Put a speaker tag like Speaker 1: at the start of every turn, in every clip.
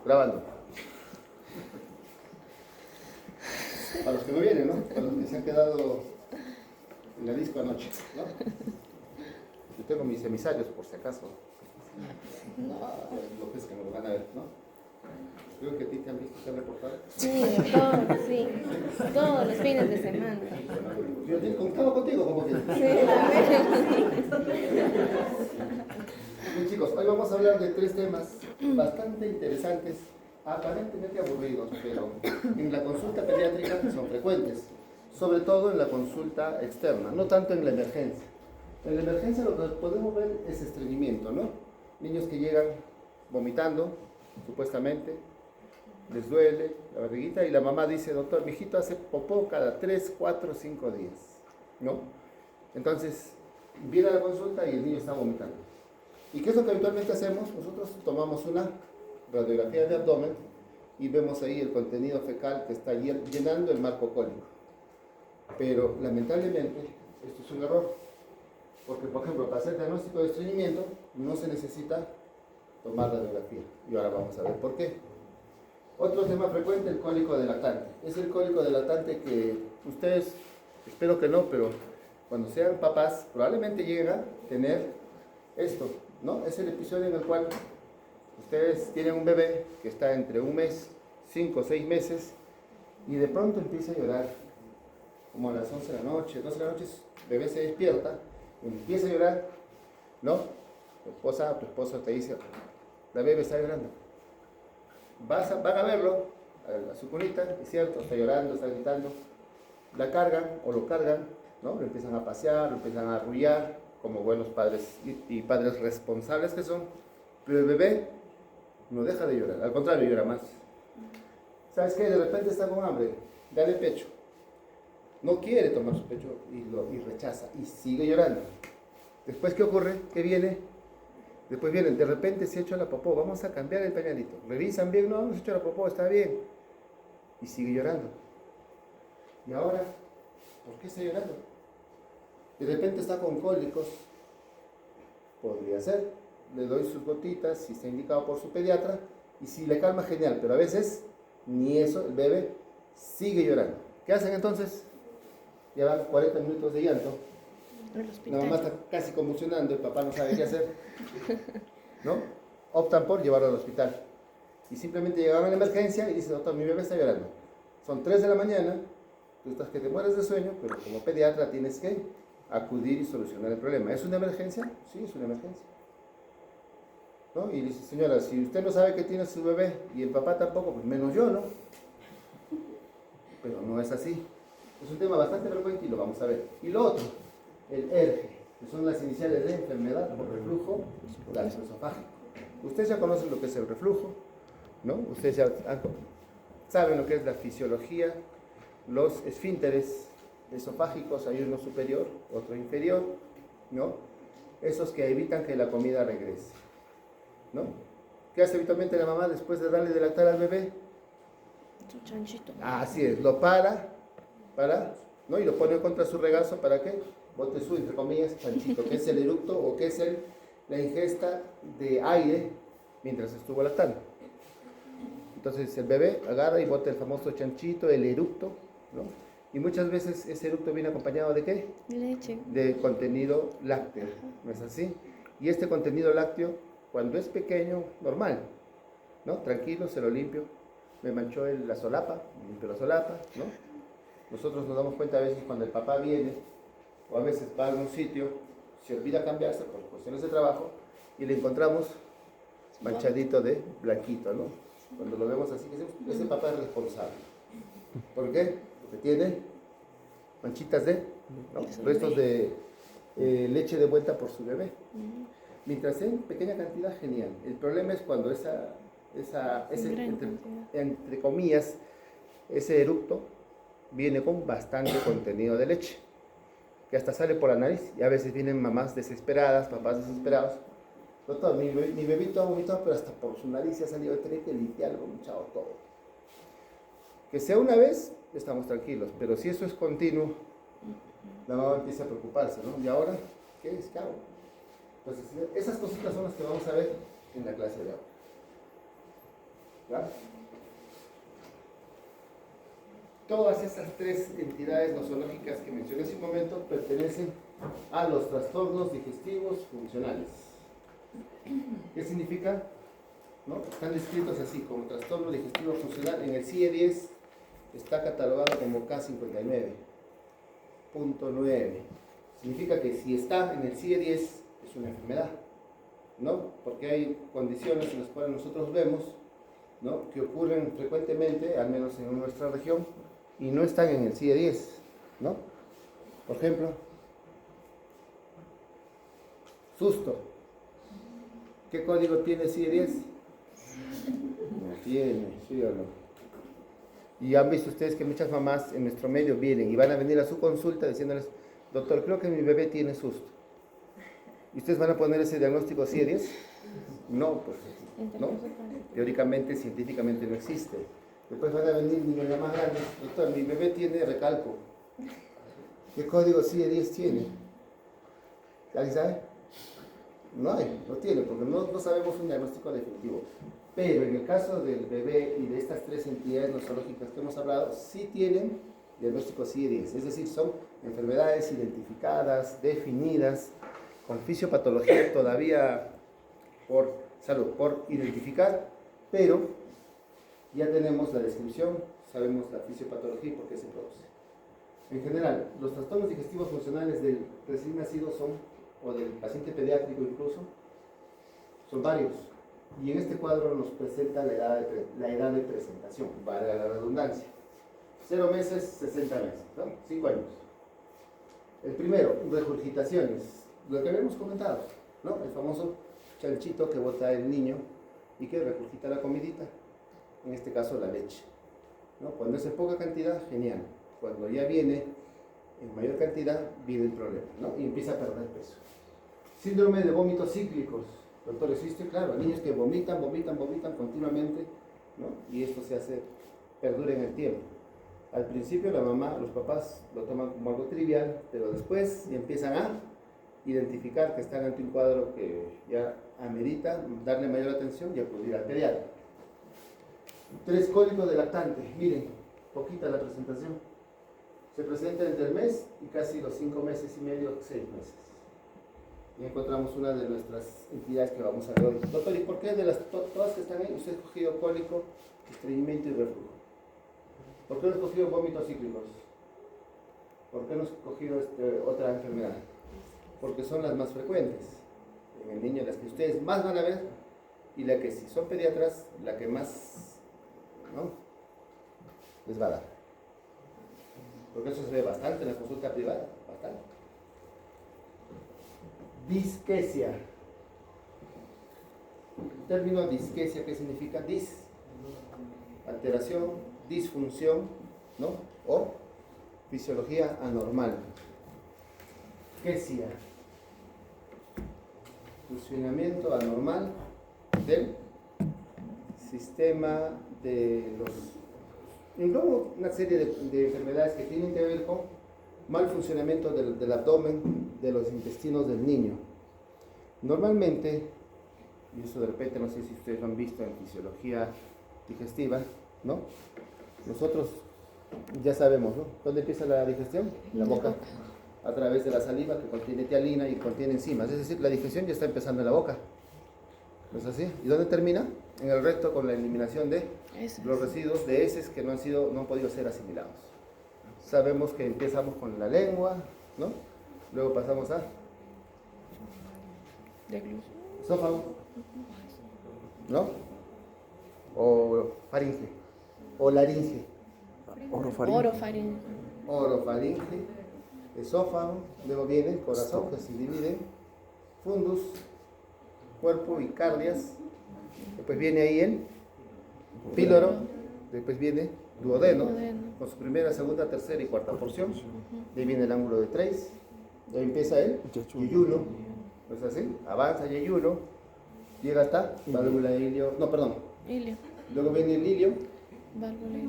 Speaker 1: Grabando. Para los que no vienen, ¿no? Para los que se han quedado en la disco anoche, ¿no? Yo tengo mis emisarios, por si acaso. Los que me lo van a ver, ¿no? Creo que a ti te han visto, te han reportado.
Speaker 2: Sí, todos los fines de semana.
Speaker 1: Yo contaba contigo, como que.
Speaker 2: Sí, también.
Speaker 1: Bien, chicos, hoy vamos a hablar de 3 temas bastante interesantes, aparentemente aburridos, pero en la consulta pediátrica son frecuentes, sobre todo en la consulta externa, no tanto en la emergencia. En la emergencia lo que podemos ver es estreñimiento, ¿no? Niños que llegan vomitando, supuestamente, les duele la barriguita y la mamá dice, doctor, mi hijito hace popó cada 3, 4, 5 días, ¿no? Entonces, viene a la consulta y el niño está vomitando. ¿Y qué es lo que habitualmente hacemos? Nosotros tomamos una radiografía de abdomen y vemos ahí el contenido fecal que está llenando el marco cólico. Pero, lamentablemente, esto es un error. Porque, por ejemplo, para hacer diagnóstico de estreñimiento no se necesita tomar radiografía. Y ahora vamos a ver por qué. Otro tema frecuente, el cólico del lactante. Es el cólico del lactante que ustedes, espero que no, pero cuando sean papás, probablemente lleguen a tener esto, ¿no? Es el episodio en el cual ustedes tienen un bebé que está entre un mes, 5 o 6 meses, y de pronto empieza a llorar, como a las 11 de la noche, 12 de la noche, el bebé se despierta, empieza a llorar, ¿no? Tu esposa o tu esposo te dice, la bebé está llorando. Van a verlo, a su cunita, es cierto, está llorando, está gritando, la cargan o lo cargan, ¿no? Lo empiezan a pasear, lo empiezan a arrullar, como buenos padres y padres responsables que son, pero el bebé no deja de llorar, al contrario, llora más. ¿Sabes qué? De repente está con hambre, dale pecho. No quiere tomar su pecho y rechaza, y sigue llorando. Después, ¿qué ocurre? ¿Qué viene? Después vienen, de repente se ha hecho la popó, vamos a cambiar el pañalito. Revisan bien, no, hemos hecho la popó, está bien. Y sigue llorando. ¿Y ahora? ¿Por qué está llorando? De repente está con cólicos. Podría ser. Le doy sus gotitas, si está indicado por su pediatra, y si le calma, genial. Pero a veces, ni eso, el bebé sigue llorando. ¿Qué hacen entonces? Ya van 40 minutos de llanto. La mamá está casi convulsionando, el papá no sabe qué hacer, ¿no? Optan por llevarlo al hospital. Y simplemente llegaron a la emergencia y dicen, doctor, mi bebé está llorando. Son 3 de la mañana, tú estás que te mueres de sueño, pero como pediatra tienes que acudir y solucionar el problema. ¿Es una emergencia? Sí, es una emergencia, ¿no? Y dice, señora, si usted no sabe que tiene su bebé y el papá tampoco, pues menos yo, ¿no? Pero no es así. Es un tema bastante frecuente y lo vamos a ver. Y lo otro, el ERGE, que son las iniciales de enfermedad por reflujo gastroesofágico. Ustedes ya conocen lo que es el reflujo, ¿no? Ustedes ya saben lo que es la fisiología, los esfínteres esofágicos, hay uno superior, otro inferior, ¿no? Esos que evitan que la comida regrese, ¿no? ¿Qué hace habitualmente la mamá después de darle de lactar al bebé?
Speaker 2: Su chanchito.
Speaker 1: Así es, lo para, ¿no? Y lo pone contra su regazo, ¿para qué? Bote su, entre comillas, chanchito, que es el eructo o que es la ingesta de aire mientras estuvo lactando. Entonces el bebé agarra y bota el famoso chanchito, el eructo, ¿no? Y muchas veces ese eructo viene acompañado ¿de qué?
Speaker 2: Leche.
Speaker 1: De contenido lácteo, ¿no es así? Y este contenido lácteo, cuando es pequeño, normal, ¿no? Tranquilo, se lo limpio, me manchó la solapa, limpio la solapa, ¿no? Nosotros nos damos cuenta a veces cuando el papá viene, o a veces va a algún sitio, se olvida cambiarse por cuestiones de trabajo, y le encontramos manchadito de blanquito, ¿no? Cuando lo vemos así, ese papá es responsable. ¿Por qué? Porque tiene manchitas de, ¿no? restos de leche de vuelta por su bebé. Mientras sea en pequeña cantidad, genial. El problema es cuando entre comillas, ese eructo viene con bastante contenido de leche, que hasta sale por la nariz, y a veces vienen mamás desesperadas, papás desesperados. Doctor, mi bebito ha vomitado, pero hasta por su nariz se ha salido, tiene que limpiarlo, muchacho, todo. Que sea una vez, estamos tranquilos, pero si eso es continuo, la mamá empieza a preocuparse, ¿no? ¿Y ahora qué es? ¿Qué hago? Entonces, esas cositas son las que vamos a ver en la clase de ahora. ¿Ya? Todas esas tres entidades nosológicas que mencioné hace un momento pertenecen a los trastornos digestivos funcionales. ¿Qué significa? ¿No? Están descritos así, como trastorno digestivo funcional. En el CIE-10 está catalogado como K59.9. Significa que si está en el CIE-10 es una enfermedad, ¿no? Porque hay condiciones en las cuales nosotros vemos, ¿no?, que ocurren frecuentemente, al menos en nuestra región, y no están en el CIE-10, ¿no? Por ejemplo, susto. ¿Qué código tiene CIE-10? No tiene, ¿sí o no? Y han visto ustedes que muchas mamás en nuestro medio vienen y van a venir a su consulta diciéndoles: doctor, creo que mi bebé tiene susto. ¿Y ustedes van a poner ese diagnóstico CIE-10? No, pues no. Teóricamente, científicamente no existe. Después van a venir niños más grandes: doctor, mi bebé tiene recalco. ¿Qué código CIE-10 tiene? ¿Alguien sabe? No hay, no tiene, porque no sabemos un diagnóstico definitivo. Pero en el caso del bebé y de estas tres entidades nosológicas que hemos hablado, sí tienen diagnóstico CIE-10, es decir, son enfermedades identificadas, definidas, con fisiopatología todavía por identificar, pero ya tenemos la descripción, sabemos la fisiopatología y por qué se produce. En general, los trastornos digestivos funcionales del recién nacido o del paciente pediátrico incluso, son varios. Y en este cuadro nos presenta la edad de presentación, valga la redundancia. 0 meses, 60 meses, ¿no? 5 años. El primero, regurgitaciones, lo que habíamos comentado, ¿no? El famoso chanchito que bota el niño y que regurgita la comidita, en este caso la leche, ¿no? Cuando es en poca cantidad, genial. Cuando ya viene en mayor cantidad, viene el problema, ¿no? Y empieza a perder peso. Síndrome de vómitos cíclicos. Doctor, existe, claro, niños que vomitan continuamente, ¿no? Y esto perdura en el tiempo. Al principio la mamá, los papás lo toman como algo trivial, pero después ya empiezan a identificar que están ante un cuadro que ya amerita darle mayor atención y acudir al pediatra. 3, cólico de lactante. Miren, poquita la presentación. Se presenta entre el mes y casi los 5 meses y medio, 6 meses. Y encontramos una de nuestras entidades que vamos a ver hoy. Doctor, ¿y por qué de todas que están ahí usted ha escogido cólico, estreñimiento y reflujo? ¿Por qué no ha escogido vómitos cíclicos? ¿Por qué no ha escogido otra enfermedad? Porque son las más frecuentes en el niño, las que ustedes más van a ver, y la que, si son pediatras, la que más, ¿no?, les va a dar. Porque eso se ve bastante en la consulta privada, bastante. Disquesia. El término disquesia, ¿qué significa? Alteración, disfunción, ¿no?, o fisiología anormal. Disquesia, funcionamiento anormal del sistema de y luego una serie de enfermedades que tienen que ver con mal funcionamiento del abdomen, de los intestinos del niño. Normalmente, y eso de repente no sé si ustedes lo han visto en fisiología digestiva, ¿no? Nosotros ya sabemos, ¿no?, ¿dónde empieza la digestión? En la boca, a través de la saliva que contiene tialina y contiene enzimas. Es decir, la digestión ya está empezando en la boca. ¿No es así? ¿Y dónde termina? En el recto, con la eliminación de los residuos de heces que no han podido ser asimilados. Sabemos que empezamos con la lengua, ¿no? Luego pasamos a esófago, ¿no? O faringe, o laringe. Orofaringe, esófago, luego viene corazón, que se divide, fundus, cuerpo y cardias, después viene ahí el píloro, después viene duodeno, con su primera, segunda, tercera y cuarta porción, de ahí viene el ángulo de Treis, de ahí empieza el yeyuno, ¿no es así? Avanza yeyuno, llega hasta válvula ilio, luego viene el ilio,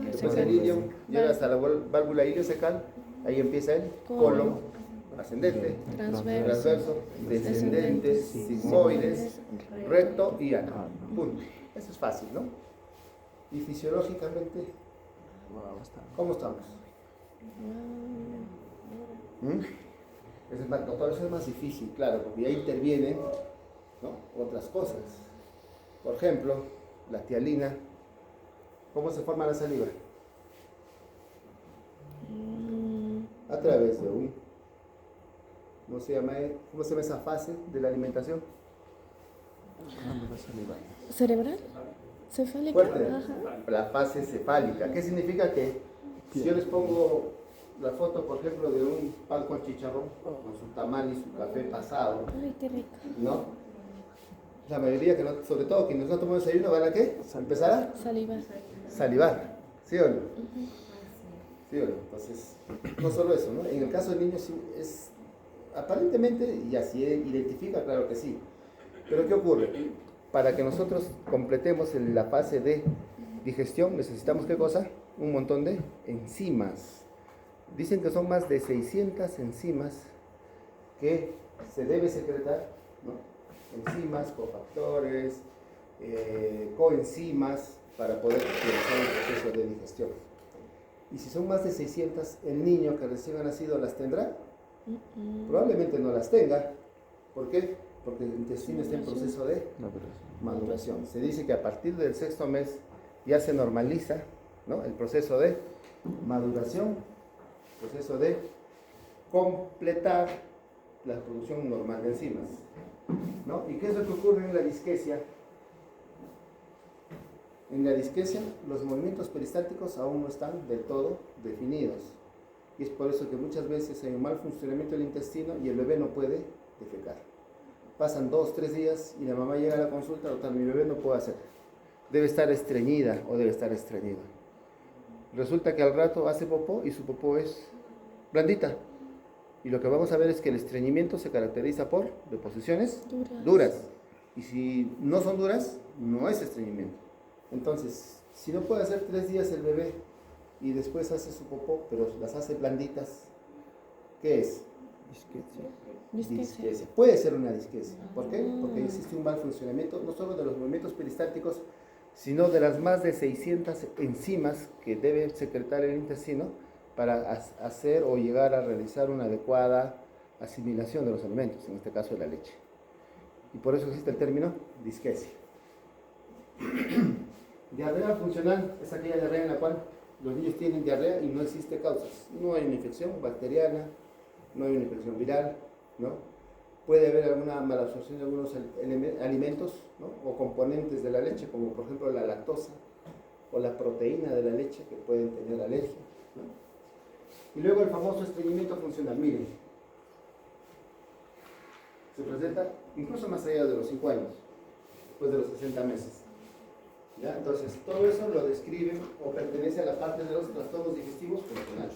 Speaker 1: después el ilio, llega hasta la válvula iliocecal, ahí empieza el colon, ascendente, transverso, descendentes, sigmoides, recto y ano. Punto. Eso es fácil, ¿no? Y fisiológicamente, ¿cómo estamos? Doctor, eso es más difícil, claro, porque ahí intervienen, ¿no?, otras cosas. Por ejemplo, la tialina. ¿Cómo se forma la saliva? A través de un... ¿Cómo se llama esa fase de la alimentación?
Speaker 2: ¿Cerebral? ¿Cefálica?
Speaker 1: Fuerte.
Speaker 2: Ajá.
Speaker 1: La fase cefálica. ¿Qué significa? Que si yo les pongo la foto, por ejemplo, de un pan con chicharrón, con su tamal y su café pasado,
Speaker 2: Ay, qué rico.
Speaker 1: ¿no? La mayoría, que no, sobre todo quienes no toman desayuno, ¿van a qué? ¿Empezar a?
Speaker 2: Saliva.
Speaker 1: Salivar. ¿Sí o no? ¿Sí o no? Entonces, no solo eso, ¿no? En el caso del niño sí es aparentemente, y así identifica, claro que sí. Pero ¿qué ocurre? Para que nosotros completemos la fase de digestión, necesitamos ¿qué cosa? Un montón de enzimas. Dicen que son más de 600 enzimas que se debe secretar, ¿no? Enzimas, cofactores, coenzimas, para poder realizar el proceso de digestión. Y si son más de 600, el niño que recién ha nacido las tendrá. Probablemente no las tenga. ¿Por qué? Porque el intestino está en proceso de maduración. Se dice que a partir del 6º mes ya se normaliza, ¿no?, el proceso de maduración, proceso de completar la producción normal de enzimas, ¿no? ¿Y qué es lo que ocurre en la disquesia? En la disquesia los movimientos peristálticos aún no están del todo definidos. Y es por eso que muchas veces hay un mal funcionamiento del intestino y el bebé no puede defecar. Pasan 2, 3 días y la mamá llega a la consulta: doctor, mi bebé no puede hacer. Debe estar estreñida o debe estar estreñido. Resulta que al rato hace popó y su popó es blandita. Y lo que vamos a ver es que el estreñimiento se caracteriza por deposiciones duras. Y si no son duras, no es estreñimiento. Entonces, si no puede hacer 3 días el bebé y después hace su popó, pero las hace blanditas, ¿qué es? Disquesia. Puede ser una disquesia. ¿Por qué? Porque existe un mal funcionamiento no solo de los movimientos peristálticos, sino de las más de 600 enzimas que debe secretar el intestino para hacer o llegar a realizar una adecuada asimilación de los alimentos, en este caso de la leche. Y por eso existe el término disquesia. Diarrea funcional es aquella diarrea en la cual los niños tienen diarrea y no existe causas. No hay una infección bacteriana, no hay una infección viral, ¿no? Puede haber alguna malabsorción de algunos alimentos, ¿no?, o componentes de la leche, como por ejemplo la lactosa o la proteína de la leche, que pueden tener alergia, ¿no? Y luego el famoso estreñimiento funcional. Miren, se presenta incluso más allá de los 5 años, después de los 60 meses. ¿Ya? Entonces, todo eso lo describen o pertenece a la parte de los trastornos digestivos funcionales.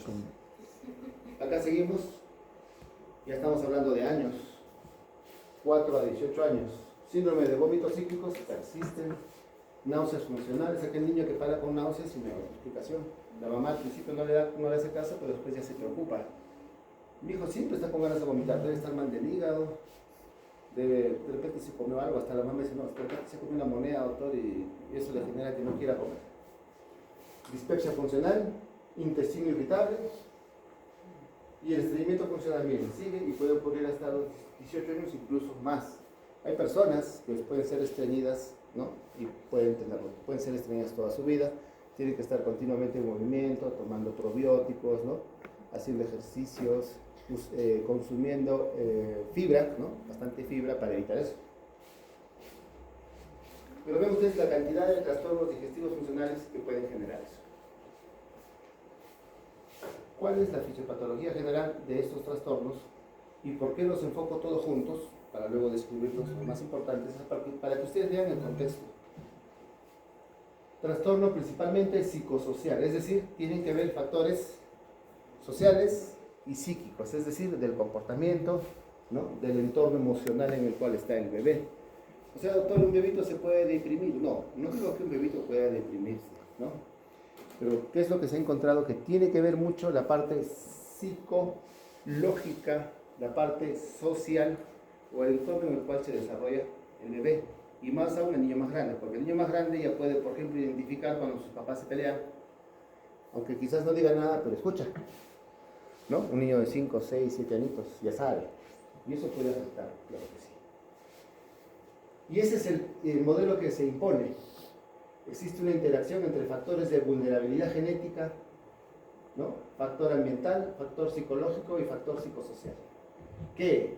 Speaker 1: Acá seguimos, ya estamos hablando de años, 4 a 18 años. Síndrome de vómitos cíclicos persisten. Náuseas funcionales, aquel niño que para con náuseas sin explicación. La mamá al principio no le hace caso, pero después ya se preocupa. Mi hijo siempre está con ganas de vomitar, debe estar mal del hígado, de repente se comió algo, hasta la mamá dice: no, de repente se comió una moneda, doctor, y eso le genera que no quiera comer. Dispepsia funcional, intestino irritable, y el estreñimiento funcional, miren, sigue y puede ocurrir hasta los 18 años, incluso más. Hay personas que pueden ser estreñidas, ¿no?, y pueden ser estreñidas toda su vida. Tienen que estar continuamente en movimiento, tomando probióticos, ¿no?, haciendo ejercicios, consumiendo fibra, ¿no?, bastante fibra para evitar eso. Pero ven ustedes la cantidad de trastornos digestivos funcionales que pueden generar eso. ¿Cuál es la fisiopatología general de estos trastornos y por qué los enfoco todos juntos para luego describir los más importantes, para que ustedes vean el contexto? Trastorno principalmente psicosocial, es decir, tienen que ver factores sociales y psíquicos, es decir, del comportamiento, ¿no?, del entorno emocional en el cual está el bebé. O sea, doctor, ¿un bebito se puede deprimir? No, no digo que un bebito pueda deprimirse, ¿no? Pero ¿qué es lo que se ha encontrado? Que tiene que ver mucho la parte psicológica, la parte social o el entorno en el cual se desarrolla el bebé. y más aún el niño más grande, porque el niño más grande ya puede, por ejemplo, identificar cuando sus papás se pelean, aunque quizás no diga nada, pero escucha, ¿no? Un niño de 5, 6, 7 añitos ya sabe, y eso puede afectar, claro que sí. Y ese es el modelo que se impone. Existe una interacción entre factores de vulnerabilidad genética, ¿no? Factor ambiental, factor psicológico y factor psicosocial, que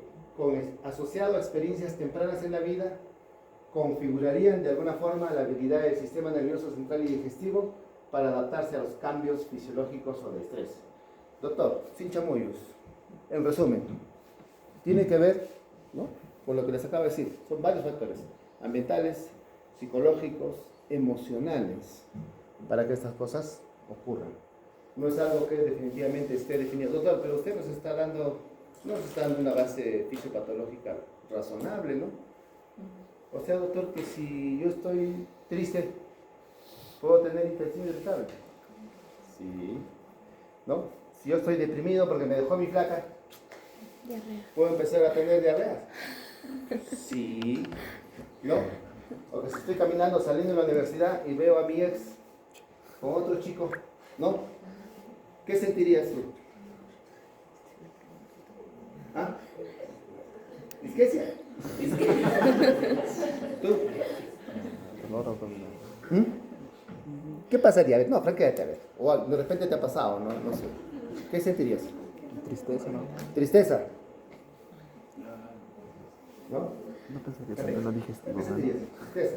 Speaker 1: asociado a experiencias tempranas en la vida, configurarían de alguna forma la habilidad del sistema nervioso central y digestivo para adaptarse a los cambios fisiológicos o de estrés. Doctor, sin chamullos, en resumen, tiene que ver, ¿no?, con lo que les acabo de decir. Son varios factores, ambientales, psicológicos, emocionales, para que estas cosas ocurran. No es algo que definitivamente esté definido. Doctor, pero usted nos está dando una base fisiopatológica razonable, ¿no? O sea, doctor, que si yo estoy triste, ¿puedo tener intestino irritable? Sí. ¿No? Si yo estoy deprimido porque me dejó mi flaca,
Speaker 2: Diarrea.
Speaker 1: ¿puedo empezar a tener diarreas? Sí. ¿No? O que si estoy caminando, saliendo de la universidad y veo a mi ex con otro chico, ¿no? ¿Qué sentirías tú? ¿Ah? ¿Disquecia? ¿Tú? ¿Mm? ¿Qué pasaría? A ver, no, franqueate, a ver. O de repente te ha pasado, ¿no? No sé. ¿Qué sentirías?
Speaker 3: Tristeza, ¿no?
Speaker 1: ¿Tristeza? ¿No?
Speaker 3: No pensaría tanto en lo digestivo,
Speaker 1: ¿Qué
Speaker 3: ¿no?
Speaker 1: sentirías? Tristeza.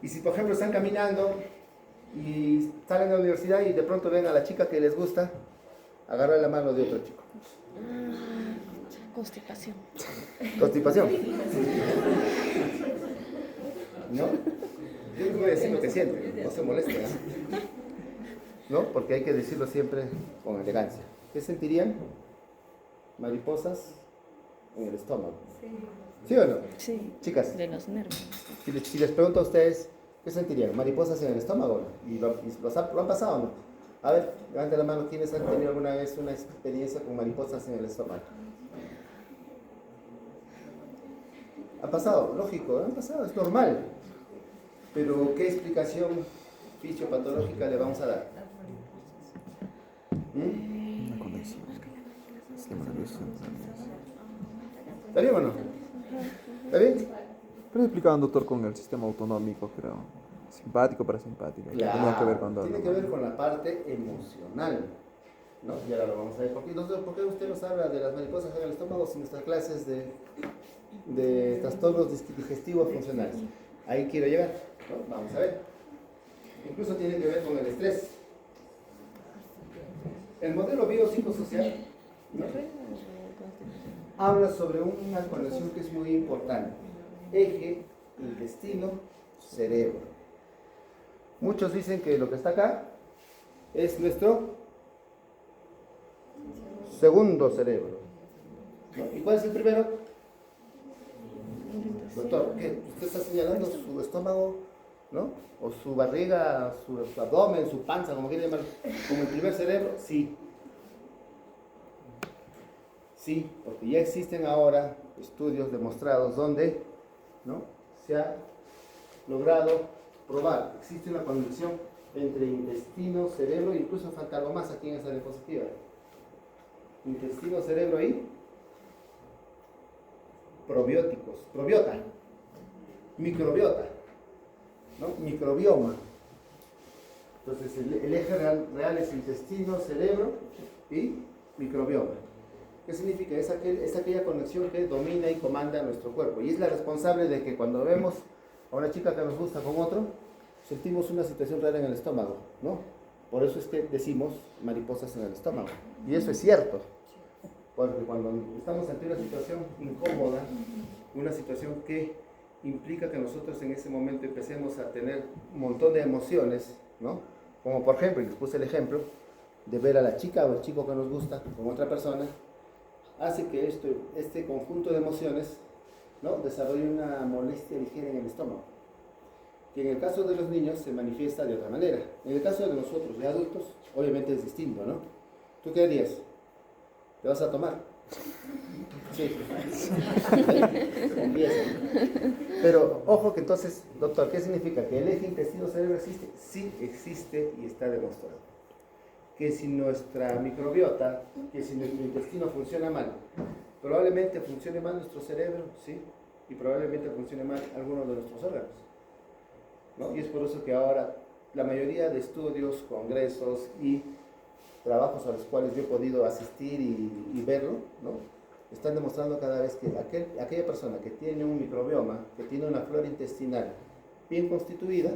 Speaker 1: Y si, por ejemplo, están caminando y salen de la universidad y de pronto ven a la chica que les gusta, agarrar la mano de otro chico.
Speaker 2: Constipación.
Speaker 1: Constipación. ¿No? Yo les voy a decir lo que sienten, no se molesten, ¿no? Porque hay que decirlo siempre con elegancia. ¿Qué sentirían? Mariposas en el estómago. ¿Sí o no?
Speaker 2: Sí.
Speaker 1: Chicas,
Speaker 2: De los nervios.
Speaker 1: si les pregunto a ustedes, ¿qué sentirían? ¿Mariposas en el estómago? ¿Y lo han pasado o no? A ver, levanten la mano, ¿quiénes han tenido alguna vez una experiencia con mariposas en el estómago? Ha pasado, lógico, han pasado, es normal. Pero, ¿qué explicación fisiopatológica le vamos a dar? ¿Mm?
Speaker 3: Una conexión. Sistema nervioso central.
Speaker 1: ¿Está bien o no? ¿Está bien?
Speaker 3: Pero explicaban, doctor, con el sistema autonómico, creo. Simpático, parasimpático.
Speaker 1: Claro,
Speaker 3: Tenía que ver con
Speaker 1: tiene que ver con la parte emocional, ¿no? Y ahora lo vamos a ver. ¿Por qué usted nos habla de las mariposas en el estómago sin nuestras clases de trastornos digestivos funcionales? Ahí quiero llegar, ¿no? Vamos a ver. Incluso tiene que ver con el estrés. El modelo biopsicosocial, ¿no?, habla sobre una conexión que es muy importante: eje, intestino, cerebro. Muchos dicen que lo que está acá es nuestro segundo cerebro, ¿no? ¿Y cuál es el primero? Doctor, ¿qué? ¿Usted está señalando su estómago, ¿no? O su barriga, su abdomen, su panza, como quiere llamar, como el primer cerebro? Sí. Sí, porque ya existen ahora estudios demostrados donde, ¿no?, se ha logrado probar, existe una conexión entre intestino, cerebro, e incluso falta algo más aquí en esta diapositiva. Intestino, cerebro y probióticos, probiota, microbiota, ¿no?, microbioma. Entonces el eje real es intestino, cerebro y microbioma. ¿Qué significa? Es aquella conexión que domina y comanda nuestro cuerpo y es la responsable de que cuando vemos a una chica que nos gusta con otro, sentimos una situación rara en el estómago, ¿no? Por eso es que decimos mariposas en el estómago. Y eso es cierto, porque cuando estamos ante una situación incómoda, una situación que implica que nosotros en ese momento empecemos a tener un montón de emociones, ¿no? Como por ejemplo, y les puse el ejemplo de ver a la chica o el chico que nos gusta con otra persona, hace que este conjunto de emociones, ¿no?, desarrolle una molestia ligera en el estómago, que en el caso de los niños se manifiesta de otra manera. En el caso de nosotros, de adultos, obviamente es distinto, ¿no? ¿Tú qué harías? ¿Te vas a tomar? Sí. Empieza. Pero ojo que entonces, doctor, ¿qué significa? ¿Que el eje intestino-cerebro existe? Sí existe y está demostrado. Que si nuestra microbiota, que si nuestro intestino funciona mal, probablemente funcione mal nuestro cerebro, sí, y probablemente funcione mal algunos de nuestros órganos, ¿no? Y es por eso que ahora la mayoría de estudios, congresos y trabajos a los cuales yo he podido asistir y verlo, ¿no? Están demostrando cada vez que aquella persona que tiene un microbioma, que tiene una flora intestinal bien constituida,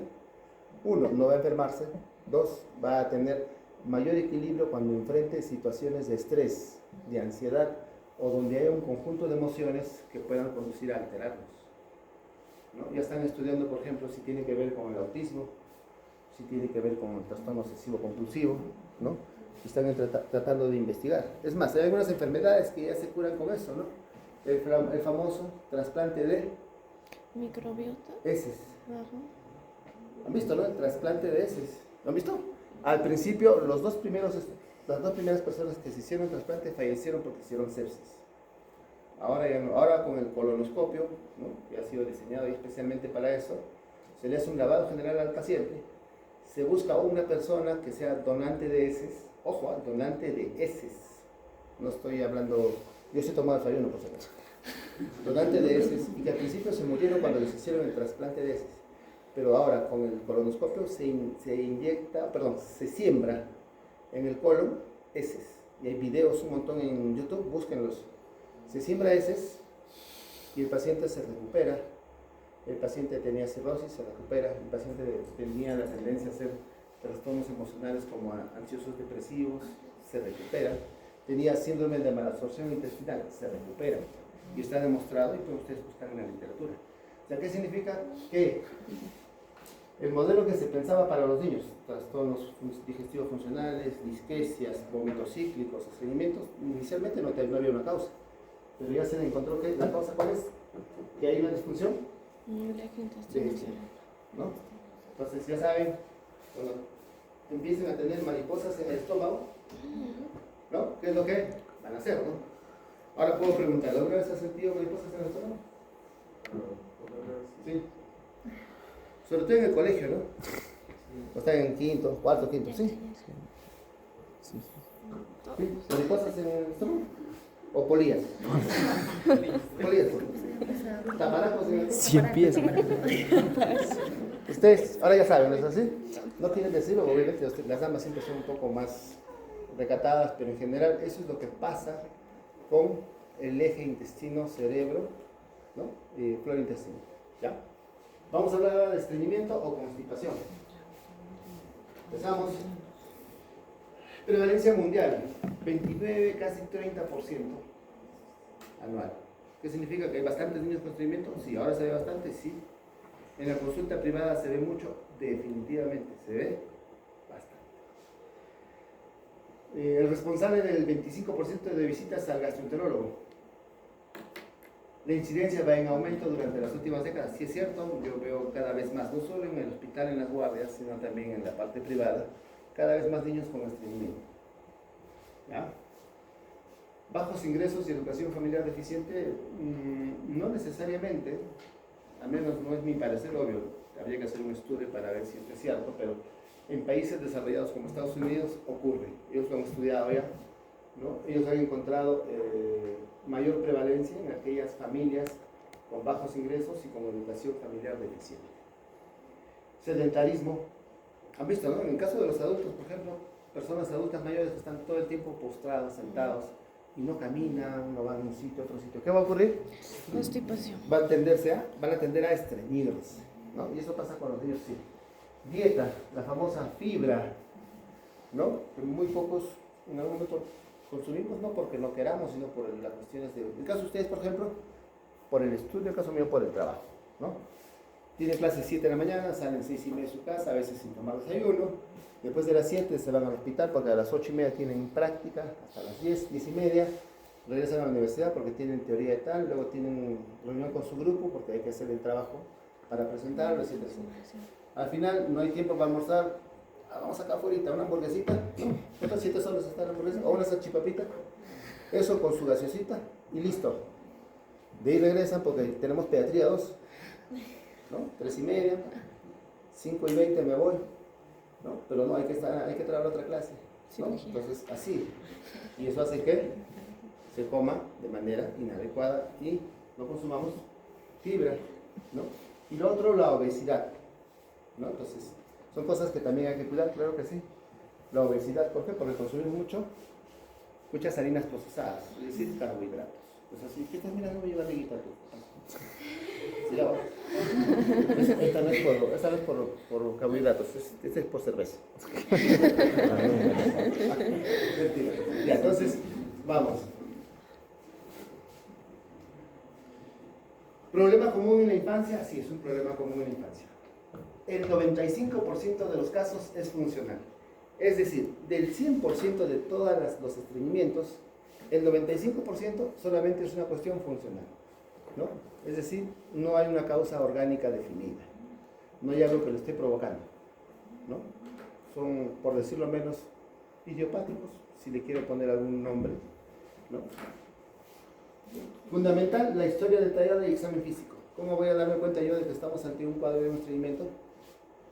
Speaker 1: uno, no va a enfermarse, dos, va a tener mayor equilibrio cuando enfrente situaciones de estrés, de ansiedad o donde haya un conjunto de emociones que puedan conducir a alterarnos, ¿no? Ya están estudiando, por ejemplo, si tiene que ver con el autismo, si tiene que ver con el trastorno obsesivo compulsivo, ¿no? Están tratando de investigar. Es más, hay algunas enfermedades que ya se curan con eso, ¿no? El famoso trasplante de
Speaker 2: Microbiota.
Speaker 1: heces.
Speaker 2: Ajá.
Speaker 1: ¿Han visto, no? El trasplante de heces. ¿Lo han visto? Al principio, las dos primeras personas que se hicieron trasplante fallecieron porque hicieron sepsis. Ahora ya no. Ahora con el colonoscopio, ¿no? Que ha sido diseñado especialmente para eso, se le hace un lavado general al paciente, se busca una persona que sea donante de heces. Ojo, donante de heces. No estoy hablando, yo sí he tomado desayuno, por si acaso. Donante de heces, y que al principio se murieron cuando les hicieron el trasplante de heces. Pero ahora con el colonoscopio se siembra en el colon heces. Y hay videos un montón en YouTube, búsquenlos. Se siembra heces y el paciente se recupera. El paciente tenía cirrosis, se recupera. El paciente tenía la tendencia a hacer trastornos emocionales como ansiosos depresivos, se recupera. Tenía síndrome de malabsorción intestinal, se recupera. Y está demostrado, y pues ustedes buscan en la literatura. O sea, ¿qué significa? Que el modelo que se pensaba para los niños, trastornos digestivos funcionales, disquesias, vómitos cíclicos, estreñimientos, inicialmente no había una causa. Pero ya se encontró que la causa, ¿cuál es? Que hay una disfunción.
Speaker 2: El eje intestino-cerebro.
Speaker 1: ¿No? Entonces ya saben, cuando empiecen a tener mariposas en el estómago, ¿no? ¿Qué es lo que van a hacer, no? Ahora puedo preguntar, ¿alguna vez has sentido mariposas en el estómago? Sí. Sobre todo en el colegio, ¿no? O están en quinto, cuarto, quinto, ¿sí? ¿Sí? ¿Mariposas en el estómago? ¿O polillas? Polillas. ¿Taparacos en el estómago?
Speaker 3: Si empieza.
Speaker 1: Ustedes, ahora ya saben, ¿no es así? No quieren decirlo, obviamente las damas siempre son un poco más recatadas, pero en general eso es lo que pasa con el eje intestino-cerebro, ¿no? Flora intestina, ¿ya? Vamos a hablar ahora de estreñimiento o constipación. Empezamos. Prevalencia mundial, 29, casi 30% anual. ¿Qué significa? ¿Que hay bastantes niños con estreñimiento? Sí, ahora se ve bastante, sí. En la consulta privada se ve mucho, definitivamente, se ve bastante. El responsable del 25% de visitas al gastroenterólogo. La incidencia va en aumento durante las últimas décadas, sí es cierto, yo veo cada vez más, no solo en el hospital, en las guardias, sino también en la parte privada, cada vez más niños con estreñimiento. ¿Ya? Bajos ingresos y educación familiar deficiente, no necesariamente, al menos no es mi parecer, obvio, habría que hacer un estudio para ver si es cierto, pero en países desarrollados como Estados Unidos ocurre, ellos lo han estudiado ya, ¿no? Ellos han encontrado mayor prevalencia en aquellas familias con bajos ingresos y con educación familiar deficiente. Sedentarismo, han visto, ¿no? En el caso de los adultos, por ejemplo, personas adultas mayores que están todo el tiempo postrados, sentados, y no caminan, no van de un sitio a otro sitio. ¿Qué va a ocurrir?
Speaker 2: Constipación.
Speaker 1: Van a tender a estreñirse, ¿no? Y eso pasa con los niños, sí. Dieta, la famosa fibra, ¿no? Que muy pocos en algún momento consumimos, no porque no queramos, sino por las cuestiones de... En el caso de ustedes, por ejemplo, por el estudio, en el caso mío, por el trabajo, ¿no? Tienen clases 7 de la mañana, salen 6:30 de su casa, a veces sin tomar desayuno. Después de las 7 se van al hospital porque a las 8:30 tienen práctica, hasta las 10:30, regresan a la universidad porque tienen teoría de tal, luego tienen reunión con su grupo porque hay que hacer el trabajo para presentarlo, etc. Al final no hay tiempo para almorzar, vamos acá afuera, una hamburguesita, ¿no? ¿Cuántos 7 soles está la hamburguesa? O una salchipapita, Eso con su gaseosita y listo. De ahí regresan porque tenemos pediatría 2, ¿no? 3:30, 5:20 me voy, ¿no? Pero no, hay que traer otra clase, ¿no? Entonces, así. Y eso hace que se coma de manera inadecuada y no consumamos fibra, ¿no? Y lo otro, la obesidad, ¿no? Entonces, son cosas que también hay que cuidar, claro que sí. La obesidad, ¿por qué? Porque consumimos muchas harinas procesadas, es decir, carbohidratos. Pues así, ¿qué estás mirando mi barriguita tú? Sí, ya va. Esta no es por carbohidratos, esta es por cerveza. Mentira. Ya, entonces, vamos. ¿Problema común en la infancia? Sí, es un problema común en la infancia. El 95% de los casos es funcional. Es decir, del 100% de todos los estreñimientos, el 95% solamente es una cuestión funcional, ¿no? Es decir, no hay una causa orgánica definida, no hay algo que lo esté provocando, ¿no? Son, por decirlo menos, idiopáticos, si le quiero poner algún nombre, ¿no? Fundamental, la historia detallada y examen físico. ¿Cómo voy a darme cuenta yo de que estamos ante un cuadro de un estreñimiento?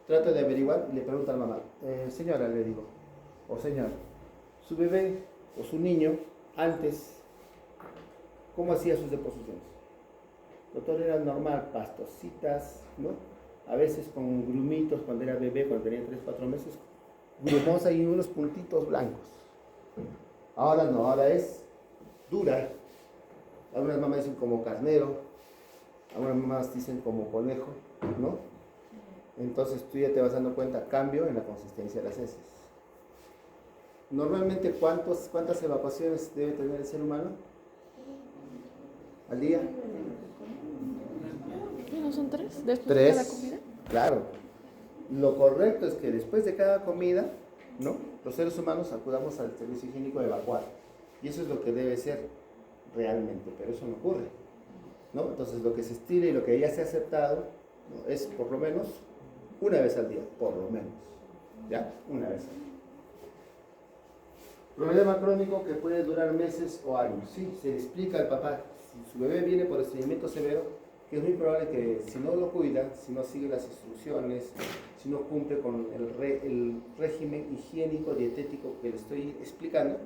Speaker 1: Trato de averiguar y le pregunto a la mamá, señora, le digo, o señor, su bebé o su niño, antes, ¿cómo hacía sus deposiciones? Doctor, era normal, pastositas, ¿no? A veces con grumitos cuando era bebé, cuando tenía 3, 4 meses, grumos ahí unos puntitos blancos. Ahora no, ahora es dura. Algunas mamás dicen como carnero, algunas mamás dicen como conejo, ¿no? Entonces tú ya te vas dando cuenta, cambio en la consistencia de las heces. Normalmente, ¿cuántas evacuaciones debe tener el ser humano al día?
Speaker 2: ¿No son 3? ¿Después
Speaker 1: 3,
Speaker 2: de cada comida?
Speaker 1: claro. Lo correcto es que después de cada comida, ¿no?, los seres humanos acudamos al servicio higiénico a evacuar. Y eso es lo que debe ser realmente, pero eso no ocurre, ¿no? Entonces lo que se estila y lo que ya se ha aceptado, ¿no?, es por lo menos una vez al día, por lo menos, ¿ya? Una vez al día. Problema crónico que puede durar meses o años. Sí, se le explica al papá, si su bebé viene por estreñimiento severo, que es muy probable que si no lo cuida, si no sigue las instrucciones, si no cumple con el régimen higiénico, dietético que le estoy explicando,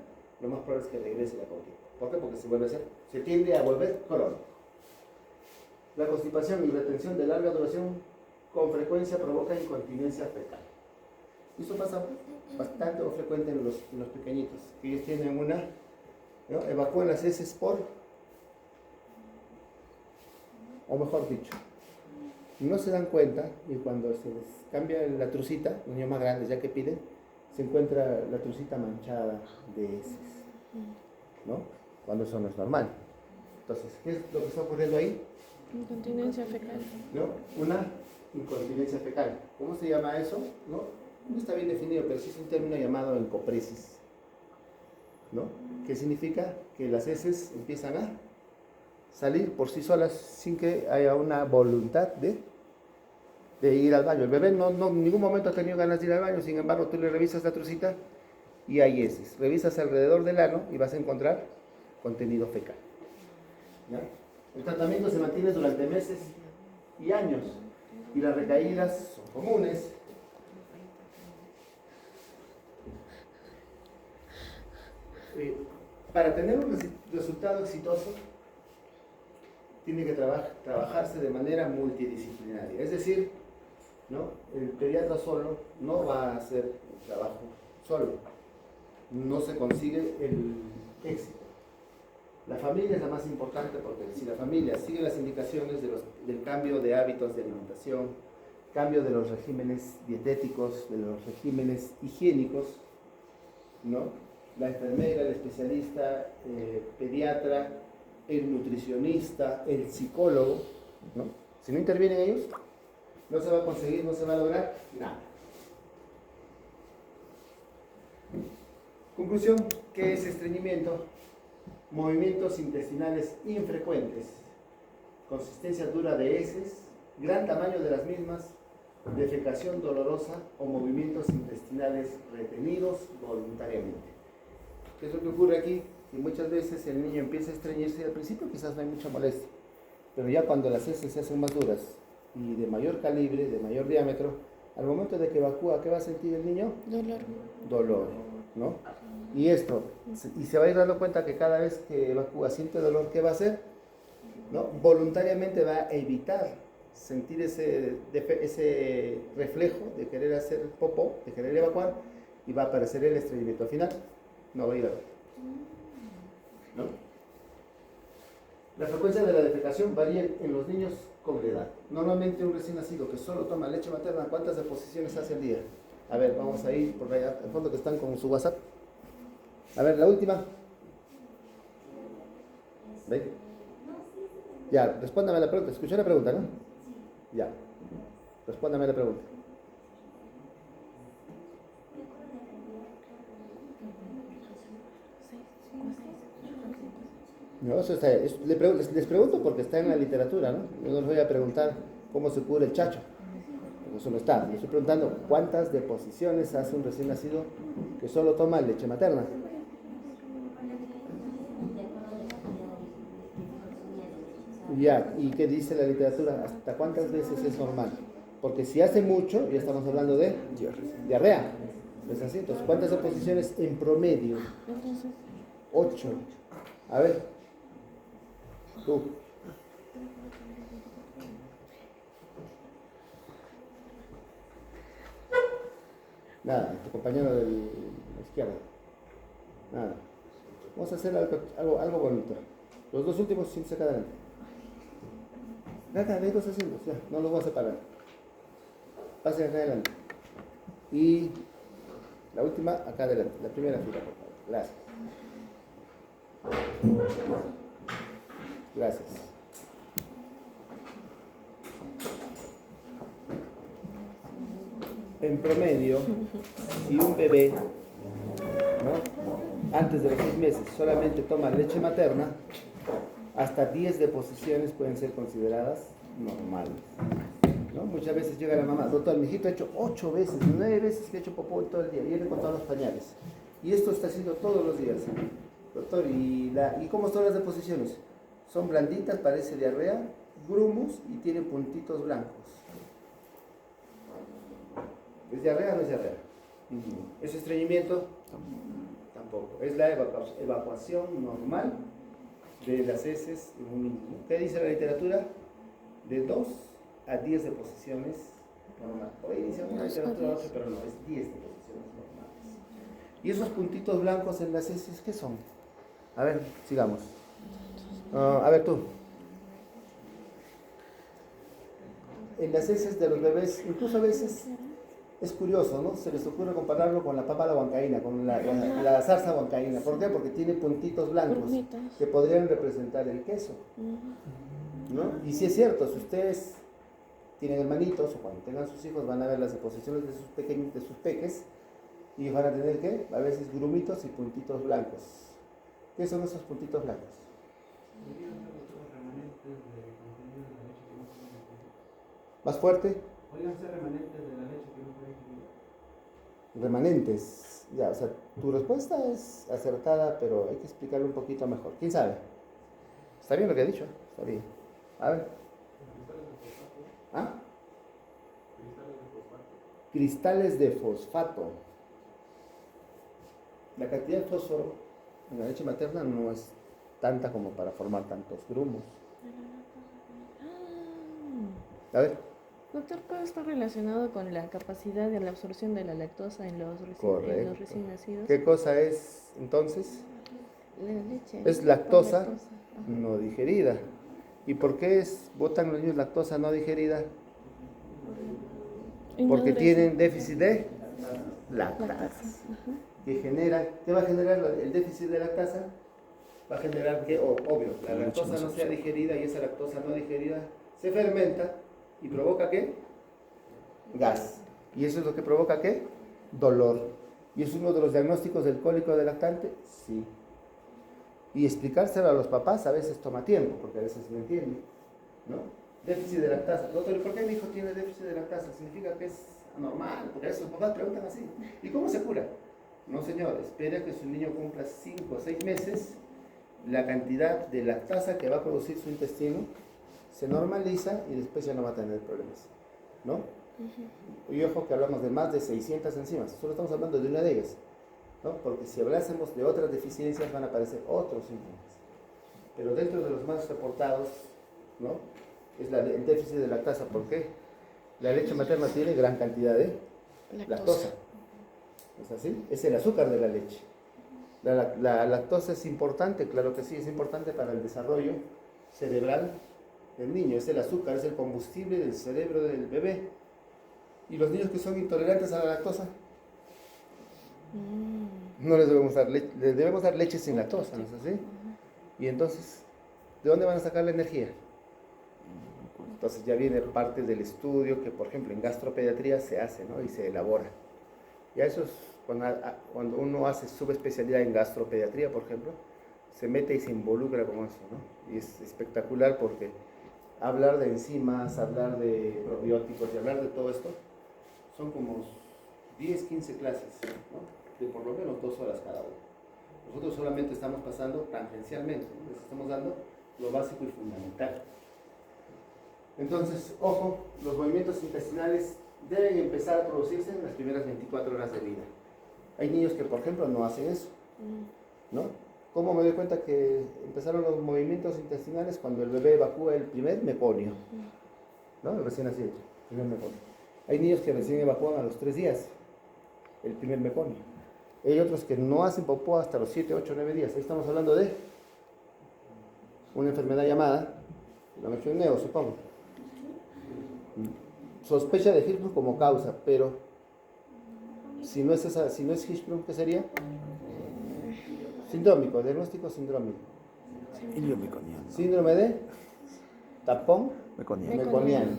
Speaker 1: lo más probable es que regrese la contigo. ¿Por qué? Porque se tiende a volver crónico. La constipación y retención de larga duración con frecuencia provoca incontinencia fecal. Y eso pasa bastante o frecuente en los pequeñitos, que ellos tienen ¿no?, evacúan las heces o mejor dicho, no se dan cuenta, y cuando se les cambia la trucita, los niños más grandes ya que piden, se encuentra la trucita manchada de heces, ¿no? Cuando eso no es normal. Entonces, ¿qué es lo que está ocurriendo ahí?
Speaker 2: Incontinencia fecal.
Speaker 1: ¿No? Una incontinencia fecal. ¿Cómo se llama eso? No está bien definido, pero sí es un término llamado encopresis, ¿no? ¿Qué significa? Que las heces empiezan a salir por sí solas sin que haya una voluntad de ir al baño. El bebé no en ningún momento ha tenido ganas de ir al baño, sin embargo tú le revisas la trucita y hay heces. Revisas alrededor del ano y vas a encontrar contenido fecal, ¿ya? El tratamiento se mantiene durante meses y años y las recaídas son comunes. Para tener un resultado exitoso tiene que trabajarse de manera multidisciplinaria, es decir, ¿no?, el pediatra solo no va a hacer el trabajo solo, no se consigue el éxito. La familia es la más importante, porque si la familia sigue las indicaciones del cambio de hábitos de alimentación, cambio de los regímenes dietéticos, de los regímenes higiénicos, ¿no?, la enfermera, el especialista, pediatra, el nutricionista, el psicólogo, ¿no?, si no intervienen ellos, no se va a conseguir, no se va a lograr nada. Conclusión, ¿qué es estreñimiento? Movimientos intestinales infrecuentes, consistencia dura de heces, gran tamaño de las mismas, defecación dolorosa o movimientos intestinales retenidos voluntariamente. ¿Qué es lo que ocurre aquí? y muchas veces el niño empieza a estreñirse y al principio quizás no hay mucha molestia, pero ya cuando las heces se hacen más duras y de mayor calibre, de mayor diámetro, al momento de que evacúa, ¿qué va a sentir el niño?
Speaker 2: Dolor.
Speaker 1: Dolor, ¿no? Y esto, y se va a ir dando cuenta que cada vez que evacúa siente dolor, ¿qué va a hacer? ¿No? Voluntariamente va a evitar sentir ese reflejo de querer hacer popó, de querer evacuar, y va a aparecer el estreñimiento. Al final, no va a ir a ver, ¿no? La frecuencia de la defecación varía en los niños con la edad. Normalmente un recién nacido que solo toma leche materna, ¿cuántas deposiciones hace al día? A ver, vamos a ir por allá, al fondo que están con su WhatsApp. A ver, la última. ¿Ve? Ya, respóndame la pregunta. Escuché la pregunta, ¿no? Ya. Respóndame la pregunta. No, eso está, les pregunto porque está en la literatura, ¿no? Yo no les voy a preguntar cómo se cura el chacho. Eso no está. Les estoy preguntando cuántas deposiciones hace un recién nacido que solo toma leche materna. Ya, ¿y qué dice la literatura? ¿Hasta cuántas veces es normal? Porque si hace mucho, ya estamos hablando de diarrea. ¿Es así? Entonces, ¿cuántas deposiciones en promedio? 8. A ver, tú. Nada, tu compañero de la izquierda. Nada. Vamos a hacer algo bonito. Los dos últimos, sin sacar adelante. Acá, ve 2 haciendo, ya, no los voy a separar. Pasen acá adelante. Y la última, acá adelante, la primera fila, por favor. Gracias. Gracias. En promedio, si un bebé, ¿no?, antes de los 6 meses solamente toma leche materna, hasta 10 deposiciones pueden ser consideradas normales, ¿no? Muchas veces llega la mamá, doctor, mi hijito ha hecho 8 veces, 9 veces que ha hecho popó todo el día, viene con todos los pañales. Y esto está haciendo todos los días. Doctor, ¿y cómo son las deposiciones? Son blanditas, parece diarrea, grumos y tienen puntitos blancos. ¿Es diarrea o no es diarrea? ¿Es estreñimiento? Tampoco. Es la evacuación normal de las heces en un niño. ¿Qué dice la literatura? De 2 a 10 deposiciones normal. Hoy dice una literatura 8, pero no, es 10 deposiciones normales. ¿Y esos puntitos blancos en las heces qué son? A ver, sigamos. A ver tú. En las heces de los bebés, incluso a veces es curioso, ¿no? Se les ocurre compararlo con la papa a la huancaína, con la zarza huancaína. ¿Por qué? Porque tiene puntitos blancos que podrían representar el queso, ¿no? Y si es cierto, si ustedes tienen hermanitos o cuando tengan sus hijos van a ver las deposiciones de sus peques y van a tener, ¿qué? A veces grumitos y puntitos blancos. ¿Qué son esos puntitos blancos? ¿Más fuerte?
Speaker 4: Podrían ser remanentes de la leche que no fue digerida.
Speaker 1: Remanentes. Ya, o sea, tu respuesta es acertada, pero hay que explicarlo un poquito mejor. ¿Quién sabe? ¿Está bien lo que he dicho? Está bien. A ver. ¿Ah? Cristales de fosfato. La cantidad de fósforo en la leche materna no es tanta como para formar tantos grumos. A ver.
Speaker 2: Doctor, ¿puede estar relacionado con la capacidad de la absorción de la lactosa en los recién nacidos?
Speaker 1: ¿Qué cosa es entonces?
Speaker 2: La leche.
Speaker 1: Es lactosa no digerida. ¿Y por qué botan los niños lactosa no digerida? Porque tienen déficit de lactasa. ¿Qué va a generar el déficit de lactasa? Va a generar que, obvio, la lactosa no sea digerida y esa lactosa no digerida se fermenta y provoca ¿qué? Gas. ¿Y eso es lo que provoca qué? Dolor. ¿Y es uno de los diagnósticos del cólico del lactante? Sí. Y explicárselo a los papás a veces toma tiempo, porque a veces no entienden, ¿no? Déficit de lactasa. Doctor, ¿y por qué mi hijo tiene déficit de lactasa? Significa que es anormal, porque a veces los papás preguntan así. ¿Y cómo se cura? No, señor, espera que su niño cumpla 5 o 6 meses la cantidad de lactasa que va a producir su intestino se normaliza y después ya no va a tener problemas, ¿no? Y ojo que hablamos de más de 600 enzimas, solo estamos hablando de una de ellas, ¿no? Porque si hablásemos de otras deficiencias van a aparecer otros síntomas. Pero dentro de los más reportados, ¿no? Es el déficit de lactasa. ¿Por qué? La leche materna tiene gran cantidad de lactosa. ¿Es así? Es el azúcar de la leche. La lactosa es importante, claro que sí, es importante para el desarrollo cerebral del niño. Es el azúcar, es el combustible del cerebro del bebé. ¿Y los niños que son intolerantes a la lactosa? No les debemos dar leche, les debemos dar leche sin lactosa, ¿no es así? Y entonces, ¿de dónde van a sacar la energía? Entonces ya viene parte del estudio que, por ejemplo, en gastropediatría se hace, ¿no? Y se elabora. Ya eso es cuando uno hace subespecialidad en gastropediatría, por ejemplo, se mete y se involucra con eso, ¿no? Y es espectacular porque hablar de enzimas, hablar de probióticos y hablar de todo esto son como 10, 15 clases, ¿no? De por lo menos 2 horas cada uno. Nosotros solamente estamos pasando tangencialmente, ¿no? Les estamos dando lo básico y fundamental. Entonces, ojo, los movimientos intestinales deben empezar a producirse en las primeras 24 horas de vida. Hay niños que, por ejemplo, no hacen eso, ¿no? ¿Cómo me doy cuenta que empezaron los movimientos intestinales? Cuando el bebé evacúa el primer meconio, ¿no? El recién nacido, el primer meconio. Hay niños que recién evacúan a los 3 días el primer meconio. Hay otros que no hacen popó hasta los 7, 8, 9 días. Ahí estamos hablando de una enfermedad llamada, la mencioné, supongo. Sospecha de Hirschsprung como causa, pero si no es Hirschsprung, ¿qué sería? Sindrómico, diagnóstico sindrómico. Síndrome de tapón meconiano,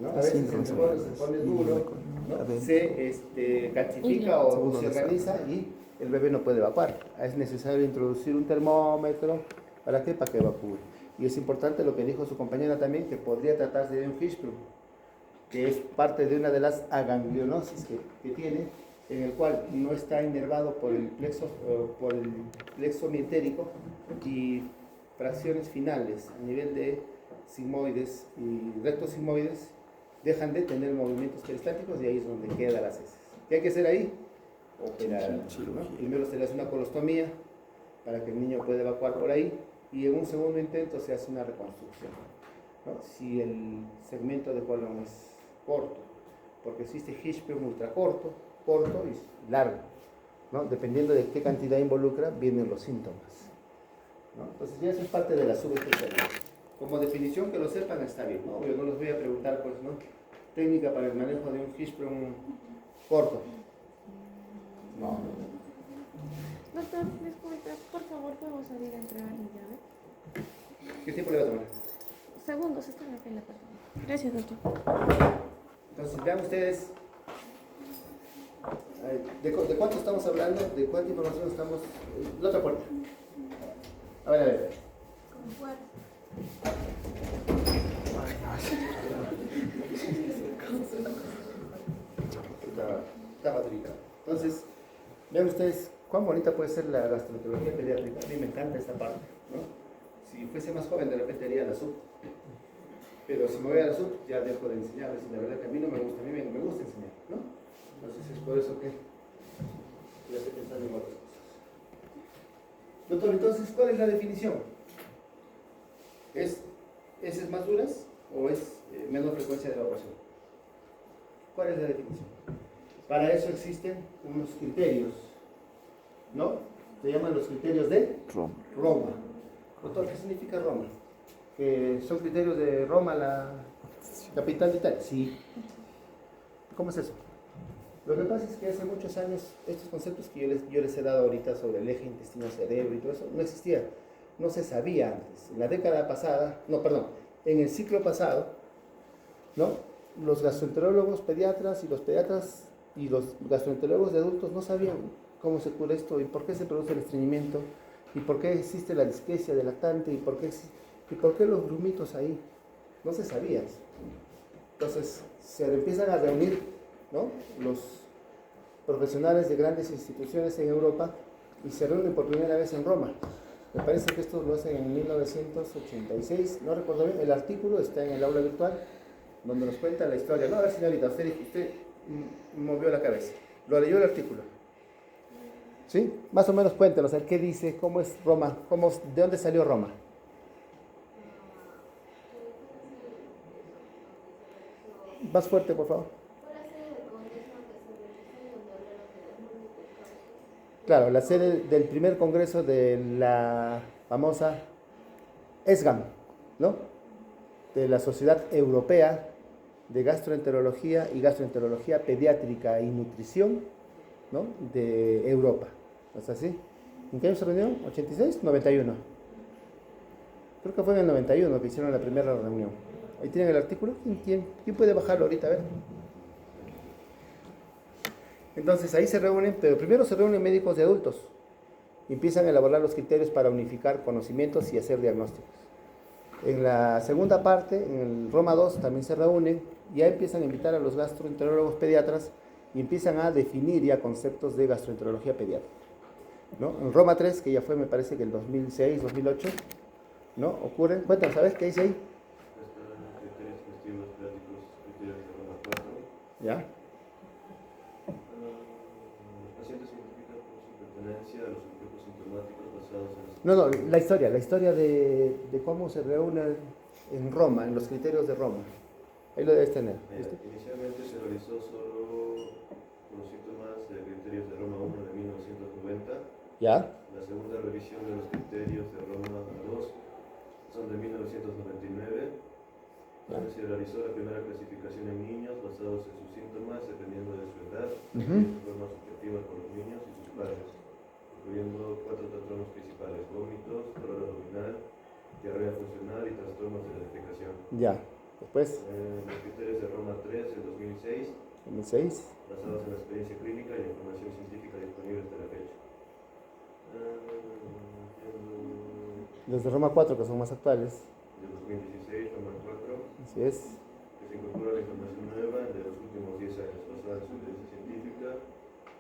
Speaker 1: ¿no? A veces se pone duro, ¿no? Se calcifica o se organiza y el bebé no puede evacuar. Es necesario introducir un termómetro. ¿Para qué? Para que evacúe. Y es importante lo que dijo su compañera también, que podría tratarse de un Hirschsprung, que es parte de una de las aganglionosis que tiene, en el cual no está inervado por el plexo mientérico y fracciones finales a nivel de sigmoides y rectos sigmoides dejan de tener movimientos peristáticos y ahí es donde quedan las heces. ¿Qué hay que hacer ahí? Operar, ¿no? Primero se le hace una colostomía para que el niño pueda evacuar por ahí y en un segundo intento se hace una reconstrucción, ¿no? Si el segmento de colon es corto, porque existe Hirschsprung ultra corto y largo, ¿no? Dependiendo de qué cantidad involucra, vienen los síntomas, ¿no? Entonces ya eso es parte de la subespecialidad. Como definición que lo sepan está bien, ¿no? Yo no les voy a preguntar, pues, ¿no? Técnica para el manejo de un Hirschsprung corto. No.
Speaker 2: Doctor, disculpe, por favor, ¿puedo salir a entregar mi llave?
Speaker 1: ¿Qué tiempo le va a tomar?
Speaker 2: Segundos, está en la parte. Gracias, doctor.
Speaker 1: Entonces, vean ustedes, ¿de cuánto estamos hablando? ¿De cuánta información estamos? La otra puerta. A ver.
Speaker 2: Con fuerza.
Speaker 1: Está baterita. Entonces, vean ustedes cuán bonita puede ser la gastroenterología pediátrica. A mí me encanta esta parte, ¿no? Si fuese más joven, de repente haría la sub. Pero si me voy a la sub, ya dejo de enseñarles. Y la verdad que a mí no me gusta, a mí me gusta enseñar, ¿no? Entonces es por eso que ya estoy pensando en otras cosas. Doctor, entonces, ¿cuál es la definición? ¿Es heces más duras o es menor frecuencia de evacuación? ¿Cuál es la definición? Para eso existen unos criterios, ¿no? Se llaman los criterios de Roma. Doctor, ¿qué significa Roma? ¿Que son criterios de Roma, la capital de Italia? Sí. ¿Cómo es eso? Lo que pasa es que hace muchos años estos conceptos que yo les he dado ahorita sobre el eje intestino-cerebro y todo eso no existía, no se sabía antes. En la década pasada, en el ciclo pasado, ¿no? Los gastroenterólogos pediatras y los gastroenterólogos de adultos no sabían cómo se cura esto y por qué se produce el estreñimiento y por qué existe la disquesia del lactante y por qué los grumitos ahí. No se sabía eso. Entonces se empiezan a reunir, ¿no? Los profesionales de grandes instituciones en Europa y se reúnen por primera vez en Roma, Me parece que esto lo hacen en 1986, no recuerdo bien, el artículo está en el aula virtual, donde nos cuenta la historia. No, a ver señorita, usted movió la cabeza, lo leyó el artículo. ¿Sí? Más o menos cuéntenos, a ver qué dice, cómo es Roma, de dónde salió Roma. Más fuerte, por favor. Claro, la sede del primer congreso de la famosa ESGAM, ¿no? De la Sociedad Europea de Gastroenterología y Gastroenterología Pediátrica y Nutrición, ¿no? De Europa. ¿No es así? ¿En qué año se reunió? ¿86? 91. Creo que fue en el 91 que hicieron la primera reunión. Ahí tienen el artículo. ¿Quién puede bajarlo ahorita? A ver. Entonces ahí se reúnen, pero primero se reúnen médicos de adultos y empiezan a elaborar los criterios para unificar conocimientos y hacer diagnósticos. En la segunda parte, en el Roma 2, también se reúnen y ya empiezan a invitar a los gastroenterólogos pediatras y empiezan a definir ya conceptos de gastroenterología pediátrica, ¿no? En Roma 3, que ya fue, me parece que el 2006, 2008, ¿no? Ocurren, cuéntanos, ¿sabes qué dice ahí?
Speaker 5: Criterios festivos prácticos, criterios de Roma 4.
Speaker 1: ¿Ya?
Speaker 5: Los pacientes se identifican por su pertenencia a los subgrupos sintomáticos basados en los...
Speaker 1: No, la historia de cómo se reúnen en Roma, en los criterios de Roma. Ahí lo debes tener. ¿Viste?
Speaker 5: Inicialmente se realizó solo con los síntomas de criterios de Roma 1 de 1990.
Speaker 1: ¿Ya?
Speaker 5: La segunda revisión de los criterios de Roma 2 son de 1999, donde se realizó la primera clasificación en niños basados en sus síntomas dependiendo de su edad, de forma subjetiva con los niños y sus padres, incluyendo 4 trastornos principales: vómitos, dolor abdominal, diarrea funcional y trastornos de la defecación.
Speaker 1: Ya. Después,
Speaker 5: Los criterios de Roma 3 en 2006,
Speaker 1: 2006.
Speaker 5: basados en la experiencia clínica y la información científica disponible hasta la fecha.
Speaker 1: Los de Roma 4, que son más actuales.
Speaker 5: De 2016, Roma 4,
Speaker 1: Así es.
Speaker 5: que se incorpora la información nueva de los últimos 10 años, basada en su evidencia científica,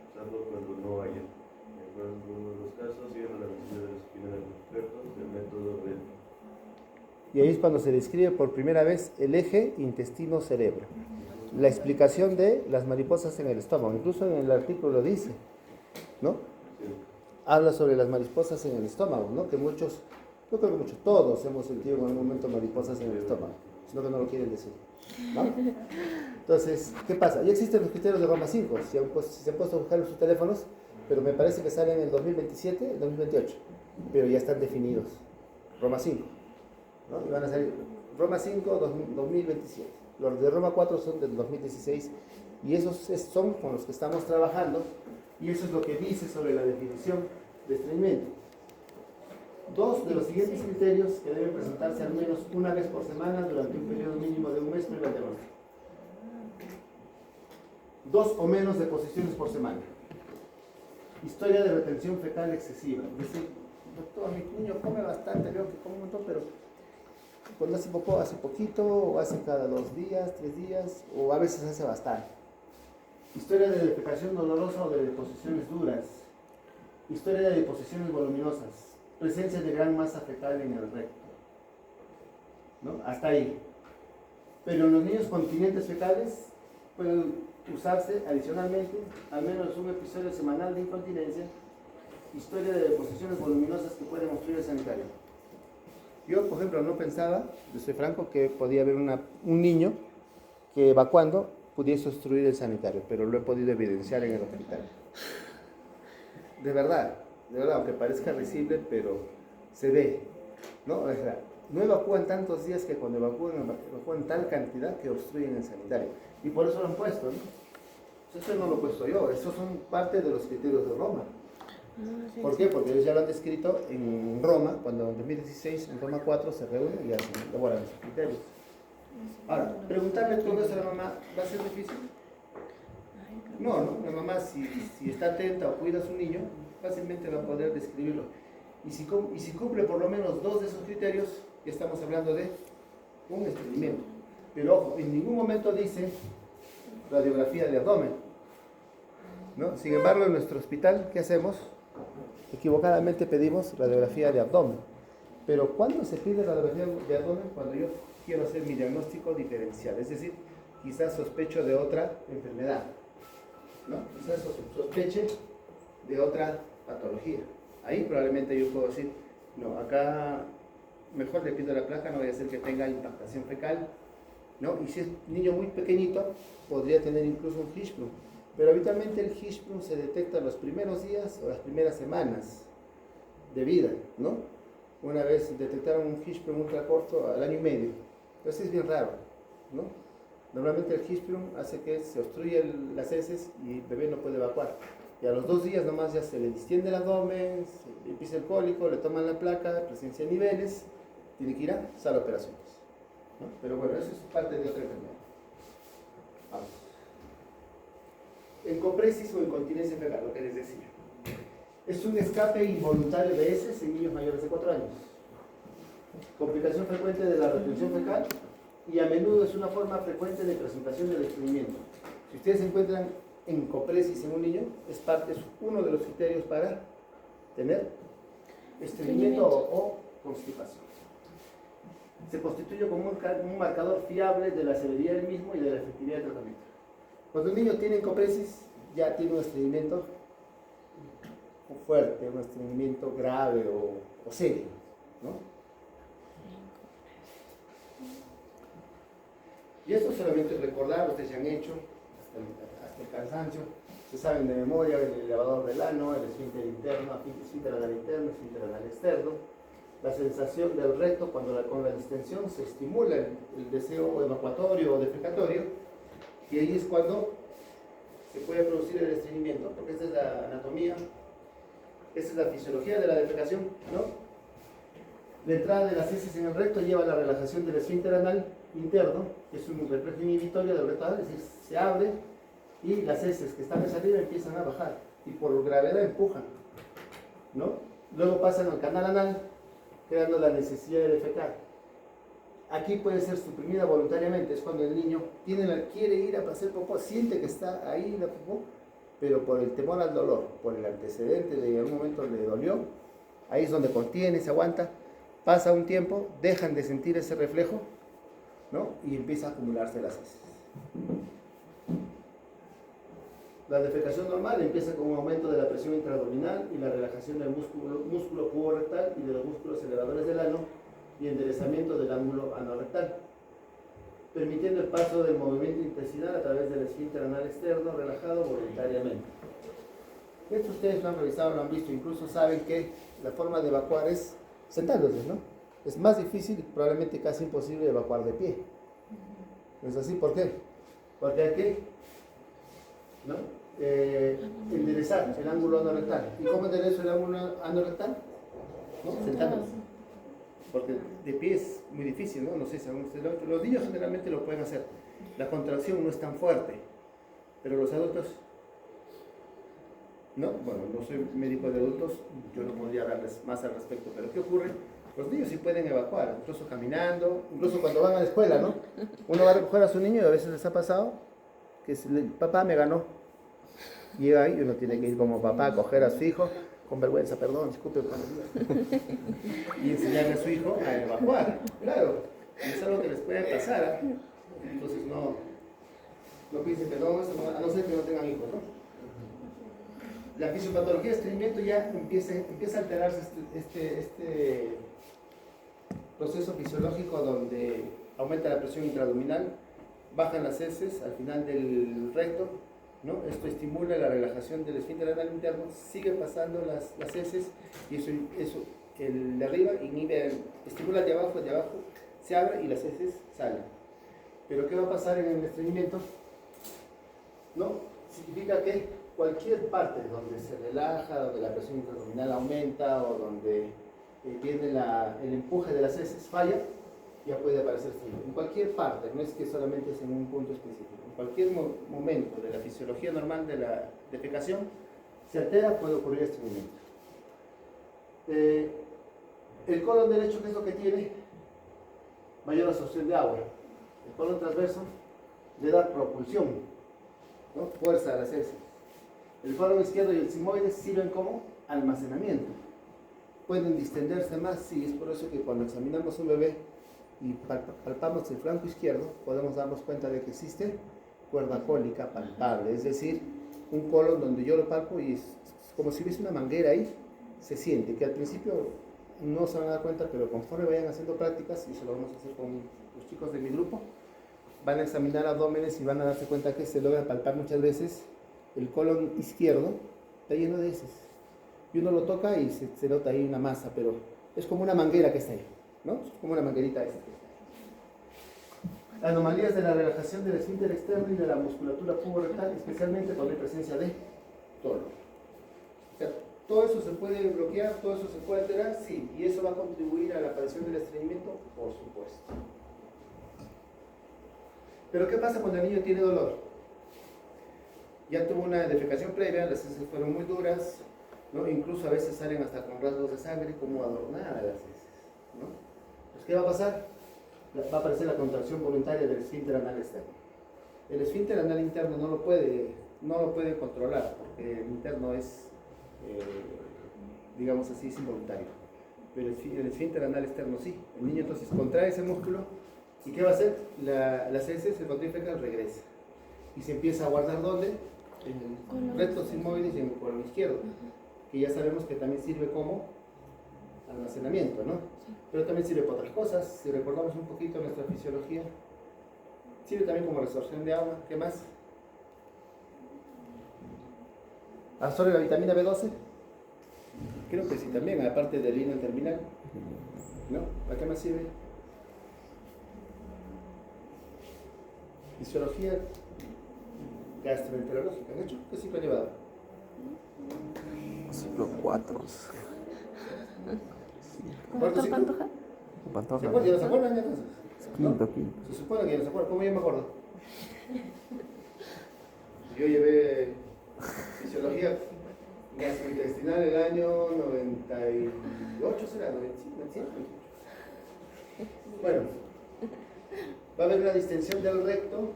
Speaker 5: usando cuando no haya. En algunos de los casos, siguiendo la mención de las opiniones de los expertos del método RED.
Speaker 1: Y ahí es cuando se describe por primera vez el eje intestino-cerebro. La explicación de las mariposas en el estómago. Incluso en el artículo lo dice, ¿no?
Speaker 5: Sí.
Speaker 1: Habla sobre las mariposas en el estómago, ¿no? Que muchos, yo creo que muchos, todos hemos sentido en algún momento mariposas en el estómago, sino que no lo quieren decir, ¿no? Entonces, ¿qué pasa? Ya existen los criterios de Roma 5, si se han puesto a buscar en sus teléfonos, pero me parece que salen en el 2027, el 2028, pero ya están definidos. Roma 5, ¿no? Y van a salir Roma 5, 2027. Los de Roma 4 son del 2016 y esos son con los que estamos trabajando y eso es lo que dice sobre la definición de estreñimiento. 2 de los siguientes criterios que deben presentarse al menos una vez por semana durante un periodo mínimo de un mes previo al diagnóstico. 2 o menos deposiciones por semana. Historia de retención fecal excesiva. Es decir, doctor, mi niño come bastante, veo que come un montón, pero cuando hace poco, hace poquito, o hace cada 2 días, 3 días, o a veces hace bastante. Historia de defecación dolorosa o de deposiciones duras. Historia de deposiciones voluminosas. Presencia de gran masa fecal en el recto, ¿no? Hasta ahí. Pero en los niños continentes fecales pueden usarse adicionalmente al menos un episodio semanal de incontinencia. Historia de deposiciones voluminosas que pueden obstruir el sanitario. Yo, por ejemplo, no pensaba, yo soy franco, que podía haber un niño que evacuando pudiese obstruir el sanitario, pero lo he podido evidenciar en el hospital. De verdad, aunque parezca risible, pero se ve, ¿no? O sea, no evacúan tantos días que cuando evacúan tal cantidad que obstruyen el sanitario. Y por eso lo han puesto, ¿no? Eso no lo he puesto yo, esos son parte de los criterios de Roma. ¿Por qué? Porque ellos ya lo han descrito en Roma, cuando en 2016 en Roma 4 se reúnen y elaboran esos criterios. Ahora, preguntarle todo eso a la mamá, ¿va a ser difícil? No, la mamá si está atenta o cuida a su niño, fácilmente va a poder describirlo. Y si cumple por lo menos 2 de esos criterios, ya estamos hablando de un estreñimiento. Pero ojo, en ningún momento dice radiografía de abdomen, ¿no? Sin embargo, en nuestro hospital, ¿qué hacemos? equivocadamente pedimos radiografía de abdomen. Pero ¿cuándo se pide radiografía de abdomen? Cuando yo quiero hacer mi diagnóstico diferencial, es decir, quizás sospecho de otra enfermedad, ¿no? Quizás sospeche de otra patología. Ahí probablemente yo puedo decir, no, acá mejor le pido la placa, no vaya a ser que tenga impactación fecal, ¿no? Y si es un niño muy pequeñito, podría tener incluso un Hirschsprung. Pero habitualmente el Hirschsprung se detecta los primeros días o las primeras semanas de vida, ¿no? Una vez detectaron un Hirschsprung ultracorto al año y medio. Entonces es bien raro, ¿no? Normalmente el Hirschsprung hace que se obstruyan las heces y el bebé no puede evacuar. Y a los 2 días nomás ya se le distiende el abdomen, se empieza el cólico, le toman la placa, presencia de niveles, tiene que ir a sala de operaciones, ¿no? Pero bueno, eso es parte de otra enfermedad. Vamos. Encopresis o incontinencia fecal, lo que les decía. Es un escape involuntario de heces en niños mayores de 4 años. Complicación frecuente de la retención fecal y a menudo es una forma frecuente de presentación del estreñimiento. Si ustedes encuentran encopresis en un niño, es uno de los criterios para tener estreñimiento o constipación. Se constituye como un marcador fiable de la severidad del mismo y de la efectividad del tratamiento. Cuando un niño tiene encopresis, ya tiene un estreñimiento fuerte, un estreñimiento grave o serio, ¿no? Y esto solamente recordar, ustedes ya han hecho hasta el cansancio, se saben de memoria el elevador del ano, el esfínter interno, esfínter anal interno, esfínter anal externo, la sensación del recto cuando con la distensión se estimula el deseo evacuatorio o defecatorio, y ahí es cuando se puede producir el estreñimiento, porque esta es la anatomía, esta es la fisiología de la defecación, ¿no? La entrada de las heces en el recto lleva a la relajación del esfínter anal interno, que es un reflejo inhibitorio del recto anal, es decir, se abre y las heces que están hacia arriba empiezan a bajar y por gravedad empujan, ¿no? Luego pasan al canal anal, creando la necesidad de defecar. Aquí puede ser suprimida voluntariamente, es cuando el niño quiere ir a hacer popó, siente que está ahí la popó, pero por el temor al dolor, por el antecedente de que en algún momento le dolió, ahí es donde contiene, se aguanta, pasa un tiempo, dejan de sentir ese reflejo, ¿no? Y empieza a acumularse las heces. La defecación normal empieza con un aumento de la presión intraabdominal y la relajación del músculo puborectal y de los músculos elevadores del ano y enderezamiento del ángulo anorrectal, permitiendo el paso del movimiento intestinal a través del esfínter anal externo relajado voluntariamente. Esto ustedes lo han revisado, lo han visto, incluso saben que la forma de evacuar es sentándose, ¿no? Es más difícil, probablemente casi imposible evacuar de pie. ¿Es así? ¿Por qué? Porque hay que, ¿no? Enderezar el ángulo anorrectal. ¿Y cómo enderezo el ángulo anorrectal? ¿No? Sentándose. Porque de pie es muy difícil, ¿no? No sé si los niños generalmente lo pueden hacer. La contracción no es tan fuerte, pero los adultos, ¿no? Bueno, no soy médico de adultos, yo no podría hablarles más al respecto, pero ¿qué ocurre? Los niños sí pueden evacuar, incluso caminando, incluso cuando van a la escuela, ¿no? Uno va a recoger a su niño y a veces les ha pasado que el papá me ganó. Llega ahí y uno tiene que ir como papá a coger a su hijo, con vergüenza, perdón, disculpe, y enseñarle a su hijo a evacuar. Claro, es algo que les puede pasar, ¿eh? Entonces no piensen que no, a no ser que no tengan hijos, ¿no? La fisiopatología de estreñimiento ya empieza a alterarse este proceso fisiológico donde aumenta la presión intraabdominal, bajan las heces al final del recto, ¿no? Esto estimula la relajación del esfínter anal interno, sigue pasando las heces y eso el de arriba estimula el de abajo se abre y las heces salen. Pero ¿qué va a pasar en el estreñimiento? ¿No? Significa que cualquier parte donde se relaja, donde la presión intraabdominal aumenta o donde viene el empuje de las heces falla, ya puede aparecer estreñimiento. En cualquier parte, no es que solamente es en un punto específico. En cualquier momento de la fisiología normal de la defecación se altera, puede ocurrir estreñimiento. El colon derecho, ¿qué es lo que tiene? Mayor absorción de agua. El colon transverso le da propulsión, ¿no? Fuerza a las heces. El colon izquierdo y el sigmoide sirven como almacenamiento. Pueden distenderse más, y es por eso que cuando examinamos un bebé y palpamos el flanco izquierdo, podemos darnos cuenta de que existe cuerda cólica palpable, es decir, un colon donde yo lo palpo y es como si hubiese una manguera ahí, se siente, que al principio no se van a dar cuenta, pero conforme vayan haciendo prácticas, y eso lo vamos a hacer con los chicos de mi grupo, van a examinar abdómenes y van a darse cuenta que se logra palpar muchas veces el colon izquierdo, está lleno de heces. Y uno lo toca y se nota ahí una masa, pero es como una manguera que está ahí, ¿no? Es como una manguerita esta. Anomalías de la relajación del esfínter externo y de la musculatura puborectal, especialmente cuando hay presencia de dolor. O sea, todo eso se puede bloquear, todo eso se puede alterar, sí, y eso va a contribuir a la aparición del estreñimiento, por supuesto. Pero ¿qué pasa cuando el niño tiene dolor? Ya tuvo una defecación previa, las heces fueron muy duras, ¿no? Incluso a veces salen hasta con rasgos de sangre, como adornadas las heces, ¿no? Pues, ¿qué va a pasar? Va a aparecer la contracción voluntaria del esfínter anal externo. El esfínter anal interno no lo puede controlar, porque el interno es, digamos así, es involuntario. Pero el esfínter anal externo sí. El niño entonces contrae ese músculo, ¿y qué va a hacer? Las heces, el control fecal regresa. Y se empieza a guardar ¿dónde? En el recto sigmoides y en el colon izquierdo. Que ya sabemos que también sirve como almacenamiento, ¿no? Pero también sirve para otras cosas. Si recordamos un poquito nuestra fisiología, sirve también como resorción de agua. ¿Qué más? ¿Absorbe la vitamina B12? Creo que sí también, aparte del hino terminal. ¿No? ¿Para qué más sirve? Fisiología gastroenterológica, ¿han hecho? ¿Qué ciclo ha llevado?
Speaker 3: Ciclo 4.
Speaker 1: ¿Cuánto ciclo?
Speaker 2: ¿Pantoja?
Speaker 3: Pantoja.
Speaker 1: ¿Se acuerdan? ¿Ya no se acuerdan ya entonces?
Speaker 3: Quinto.
Speaker 1: Se supone que ya no se acuerdan, ¿cómo yo me acuerdo? Yo llevé fisiología gastrointestinal el año 98, ¿será? 95, 97. Bueno, va a haber una distensión del recto,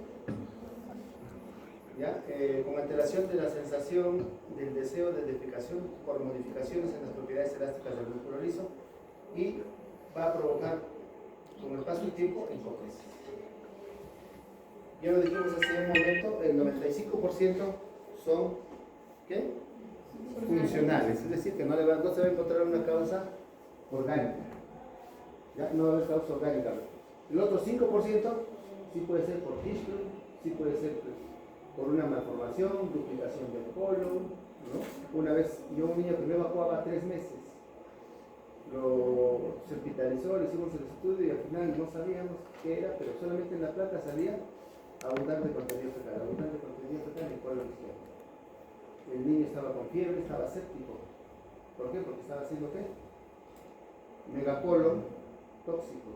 Speaker 1: ¿ya? Con alteración de la sensación del deseo de defecación por modificaciones en las propiedades elásticas del músculo liso, y va a provocar, con el paso del tiempo, encopresis. Ya lo dijimos hace un momento, el 95% son, ¿qué? Funcionales, es decir, que no se va a encontrar una causa orgánica, ¿ya? No va a haber causa orgánica. El otro 5% sí puede ser por fístula, sí puede ser por una malformación, duplicación del colon, ¿no? Una vez, un niño que me evacuaba 3 meses, se hospitalizó, le hicimos el estudio y al final no sabíamos qué era, pero solamente en la placa salía abundante contenido fecal en el colon izquierdo. El niño estaba con fiebre, estaba séptico. ¿Por qué? Porque estaba haciendo ¿qué? Megacolon tóxico.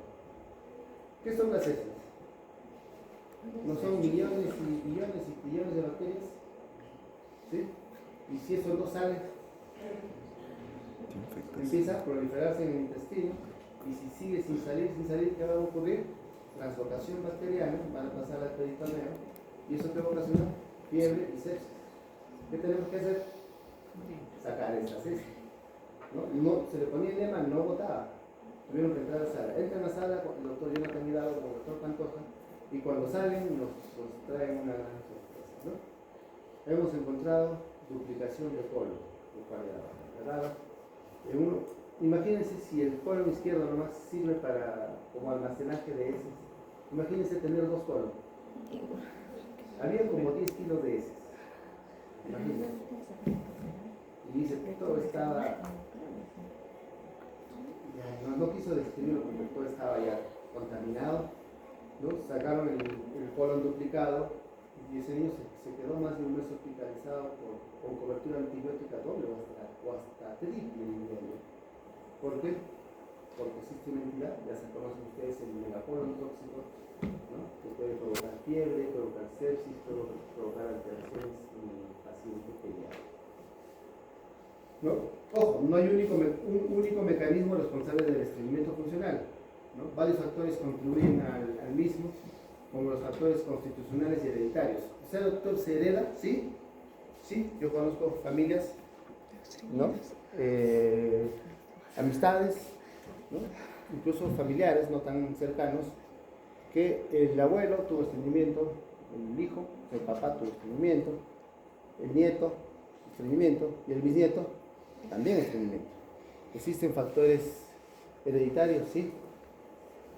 Speaker 1: ¿Qué son las heces? No son millones y millones y billones de bacterias, ¿sí? Y si eso no sale, empieza a proliferarse en el intestino, y si sigue sin salir, ¿qué va a ocurrir? Translocación bacteriana, van a pasar al peritoneo, y eso te va a ocasionar fiebre y sepsis. ¿Qué tenemos que hacer? Sacar esas heces. No, se le ponía el lema, no botaba. Tuvieron que entrar a la sala. Entra en la sala, el doctor Jonathan Hidalgo con el doctor Pantoja, y cuando salen nos traen una gran sorpresa, ¿no? Hemos encontrado duplicación de colon, lo cual era raro. Imagínense si el colon izquierdo nomás sirve como almacenaje de heces. Imagínense tener 2 colon. Había como 10 kilos de heces. Imagínense. Y dice que todo estaba... No quiso describirlo porque todo estaba ya contaminado, ¿no? Sacaron el colon duplicado y ese niño se quedó más de un mes hospitalizado con cobertura antibiótica doble o hasta triple. ¿Por qué? Porque existe una entidad, ya se conocen ustedes, el megacolon tóxico, ¿no? Que puede provocar fiebre, provocar sepsis, puede provocar alteraciones en el paciente pediátrico. ¿No? Ojo, no hay un único mecanismo responsable del estreñimiento funcional, ¿no? Varios factores contribuyen al mismo, como los factores constitucionales y hereditarios. O sea, doctor, ¿se hereda? Sí, yo conozco familias ¿no? Amistades, ¿no? Incluso familiares no tan cercanos, que el abuelo tuvo estreñimiento, el hijo, el papá tuvo estreñimiento, el nieto, estreñimiento, y el bisnieto también estreñimiento. Existen factores hereditarios, sí,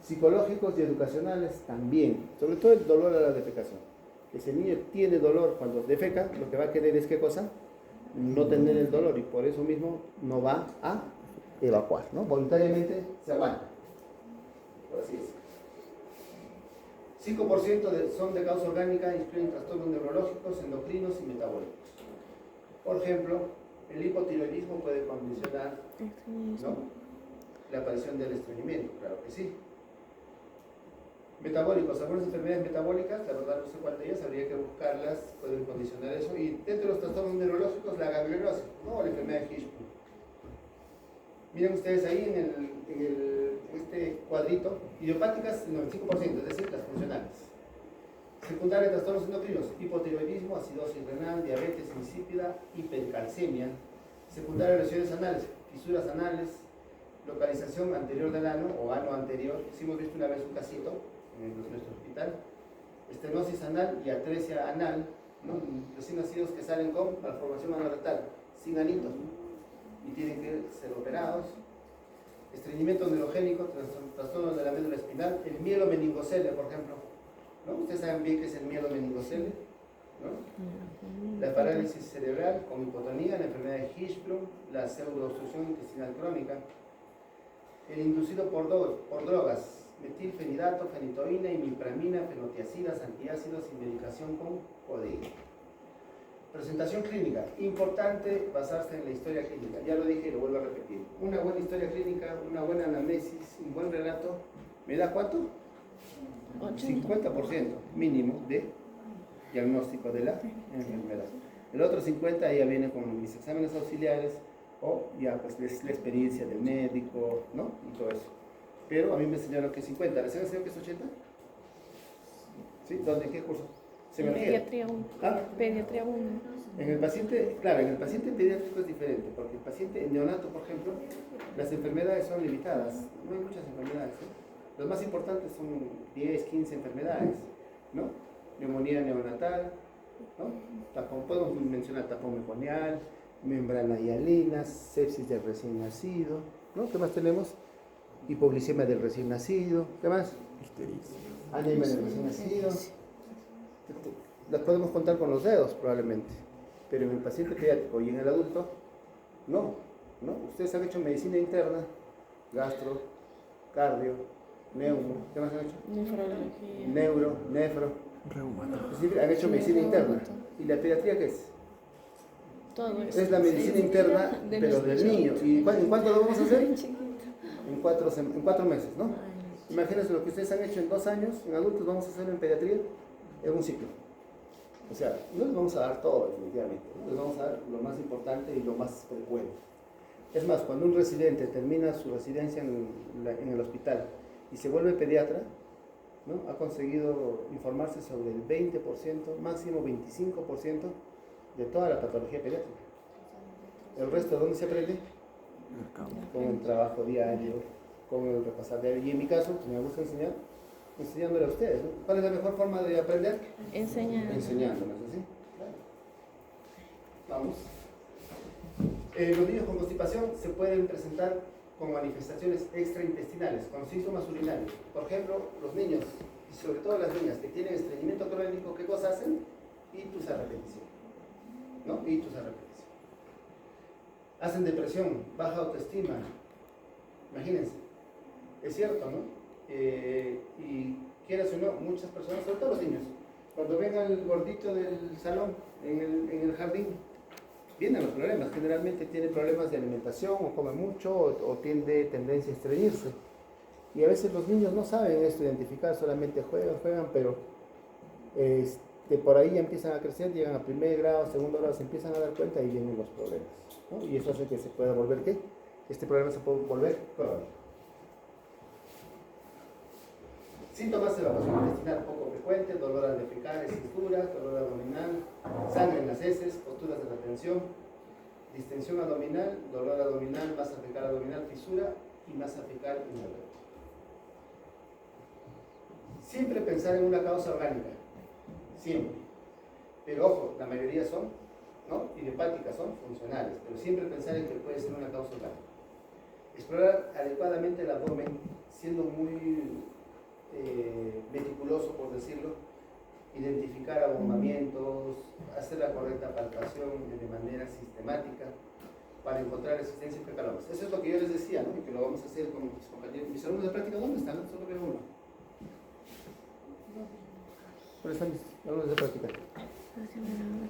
Speaker 1: psicológicos y educacionales también, sobre todo el dolor a la defecación. Ese niño tiene dolor cuando defeca, lo que va a querer es ¿qué cosa? No tener el dolor, y por eso mismo no va a evacuar, ¿no? Voluntariamente se aguanta, por así decirlo. 5% son de causa orgánica y incluyen trastornos neurológicos, endocrinos y metabólicos. Por ejemplo, el hipotiroidismo puede condicionar, ¿no?, la aparición del estreñimiento, claro que sí. Metabólicos, algunas enfermedades metabólicas, la verdad no sé cuál de ellas, habría que buscarlas, pueden condicionar eso. Y dentro de los trastornos neurológicos, la ganglionosis, ¿no?, la enfermedad de Hirschsprung. Miren ustedes ahí en este cuadrito, idiopáticas el 95%, es decir, las funcionales. Secundaria, trastornos endocrinos, hipotiroidismo, acidosis renal, diabetes insípida, hipercalcemia. Secundaria, lesiones anales, fisuras anales, localización anterior del ano o ano anterior. Sí hemos visto una vez un casito en nuestro hospital. Estenosis anal y atresia anal, ¿no?, recién nacidos que salen con malformación anorrectal, sin anitos, ¿no?, y tienen que ser operados. Estreñimiento neurogénico, trastornos de la médula espinal, el mielomeningocele, por ejemplo, ¿no? Ustedes saben bien qué es el mielomeningocele, ¿no? La parálisis cerebral con hipotonía, la enfermedad de Hirschsprung, la pseudoobstrucción intestinal crónica, el inducido por drogas, metilfenidato, fenitoína, imipramina, fenotiacidas, antiácidos y medicación con codeína. Presentación clínica, importante basarse en la historia clínica, ya lo dije y lo vuelvo a repetir. Una buena historia clínica, una buena anamnesis, un buen relato, ¿me da cuánto? 50% mínimo de diagnóstico de la enfermedad. El otro 50% ya viene con mis exámenes auxiliares o ya pues la experiencia del médico, ¿no?, y todo eso. Pero a mí me enseñaron que es 50. ¿Les han enseñado que es 80? ¿Sí? ¿Dónde? ¿En qué curso?
Speaker 2: Pediatría 1.
Speaker 1: ¿Ah?
Speaker 2: Pediatría 1.
Speaker 1: En el paciente, claro, en el paciente pediátrico es diferente, porque el paciente neonato, por ejemplo, las enfermedades son limitadas, no hay muchas enfermedades, ¿no? Las más importantes son 10, 15 enfermedades, ¿no? Neumonía neonatal, ¿no? Tapón, podemos mencionar tapón meconial, membrana hialina, sepsis del recién nacido, ¿no? ¿Qué más tenemos? Hipoglicemia del recién nacido, ¿qué más? Anemia del recién nacido. Las podemos contar con los dedos probablemente, pero en el paciente pediátrico y en el adulto, no. Ustedes han hecho medicina interna, gastro, cardio, neumo, ¿qué más han hecho?
Speaker 2: Nefrología.
Speaker 1: Neuro, nefro. Es decir, han hecho medicina interna. ¿Y la pediatría qué es?
Speaker 2: Todo eso.
Speaker 1: Es la medicina interna, pero del niño. ¿Y en cuánto lo vamos a hacer? En 4 meses, ¿no? Imagínense lo que ustedes han hecho en 2 años, en adultos vamos a hacer en pediatría en un ciclo. O sea, no les vamos a dar todo, definitivamente, ¿no? Les vamos a dar lo más importante y lo más frecuente. Es más, cuando un residente termina su residencia en el hospital y se vuelve pediatra, ¿no?, ha conseguido informarse sobre el 20%, máximo 25% de toda la patología pediátrica. El resto, ¿dónde se aprende? Con el trabajo diario, con el repasar diario. Y en mi caso, que me gusta enseñar, enseñándole a ustedes, ¿no? ¿Cuál es la mejor forma de aprender? Enseñándoles, ¿sí? Claro. Vamos. Los niños con constipación se pueden presentar con manifestaciones extraintestinales, con síntomas urinarios. Por ejemplo, los niños, y sobre todo las niñas que tienen estreñimiento crónico, ¿qué cosa hacen? Ictus a repetición, ¿no? Ictus a repetición. Hacen depresión, baja autoestima. Imagínense. Es cierto, ¿no? Y quieras o no, muchas personas, sobre todo los niños, cuando ven al gordito del salón en el jardín, vienen los problemas. Generalmente tiene problemas de alimentación, o come mucho, o tiene tendencia a estreñirse. Y a veces los niños no saben esto, identificar, solamente juegan, pero por ahí ya empiezan a crecer, llegan a primer grado, segundo grado, se empiezan a dar cuenta y vienen los problemas, ¿no? Y eso hace que se pueda volver, ¿qué? Este problema se puede volver crónico. Síntomas de evacuación intestinal poco frecuentes, dolor al defecar, escritura, dolor abdominal, sangre en las heces, posturas de retención, distensión abdominal, dolor abdominal, masa fecal abdominal, fisura y masa fecal en el recto. Siempre pensar en una causa orgánica, siempre. Pero ojo, la mayoría son, ¿no?, idiopáticas, son funcionales, pero siempre pensar en que puede ser una causa orgánica. Explorar adecuadamente el abdomen, siendo muy meticuloso, por decirlo, identificar abombamientos, hacer la correcta palpación de manera sistemática para encontrar resistencia y precalomas. Eso es lo que yo les decía, ¿no?, y que lo vamos a hacer con mis compañeros. Mis alumnos de práctica, ¿dónde están? Solo veo uno. ¿Dónde están mis alumnos de práctica?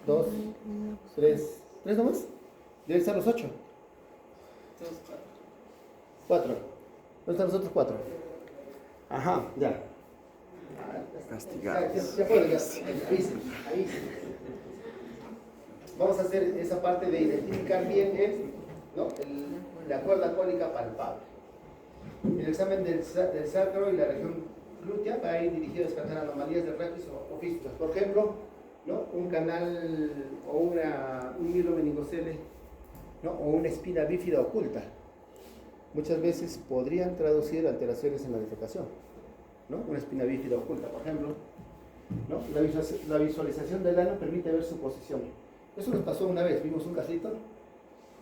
Speaker 1: 2, 3, ¿3 nomás? Deben estar los 8. 4. ¿Dónde están los otros 4? Ajá, ya.
Speaker 3: Castigados.
Speaker 1: Ya puedo, ya. Ahí sí. Vamos a hacer esa parte de identificar bien la cuerda cólica palpable. El examen del sacro y la región glútea va a ir dirigido a descartar anomalías de raquis o fístulas. Por ejemplo, ¿no?, un canal o un hilo meningocele, ¿no?, o una espina bífida oculta. Muchas veces podrían traducir alteraciones en la defecación, ¿no? Una espina bífida oculta, por ejemplo, ¿no? La visualización del ano permite ver su posición. Eso nos pasó una vez, vimos un casito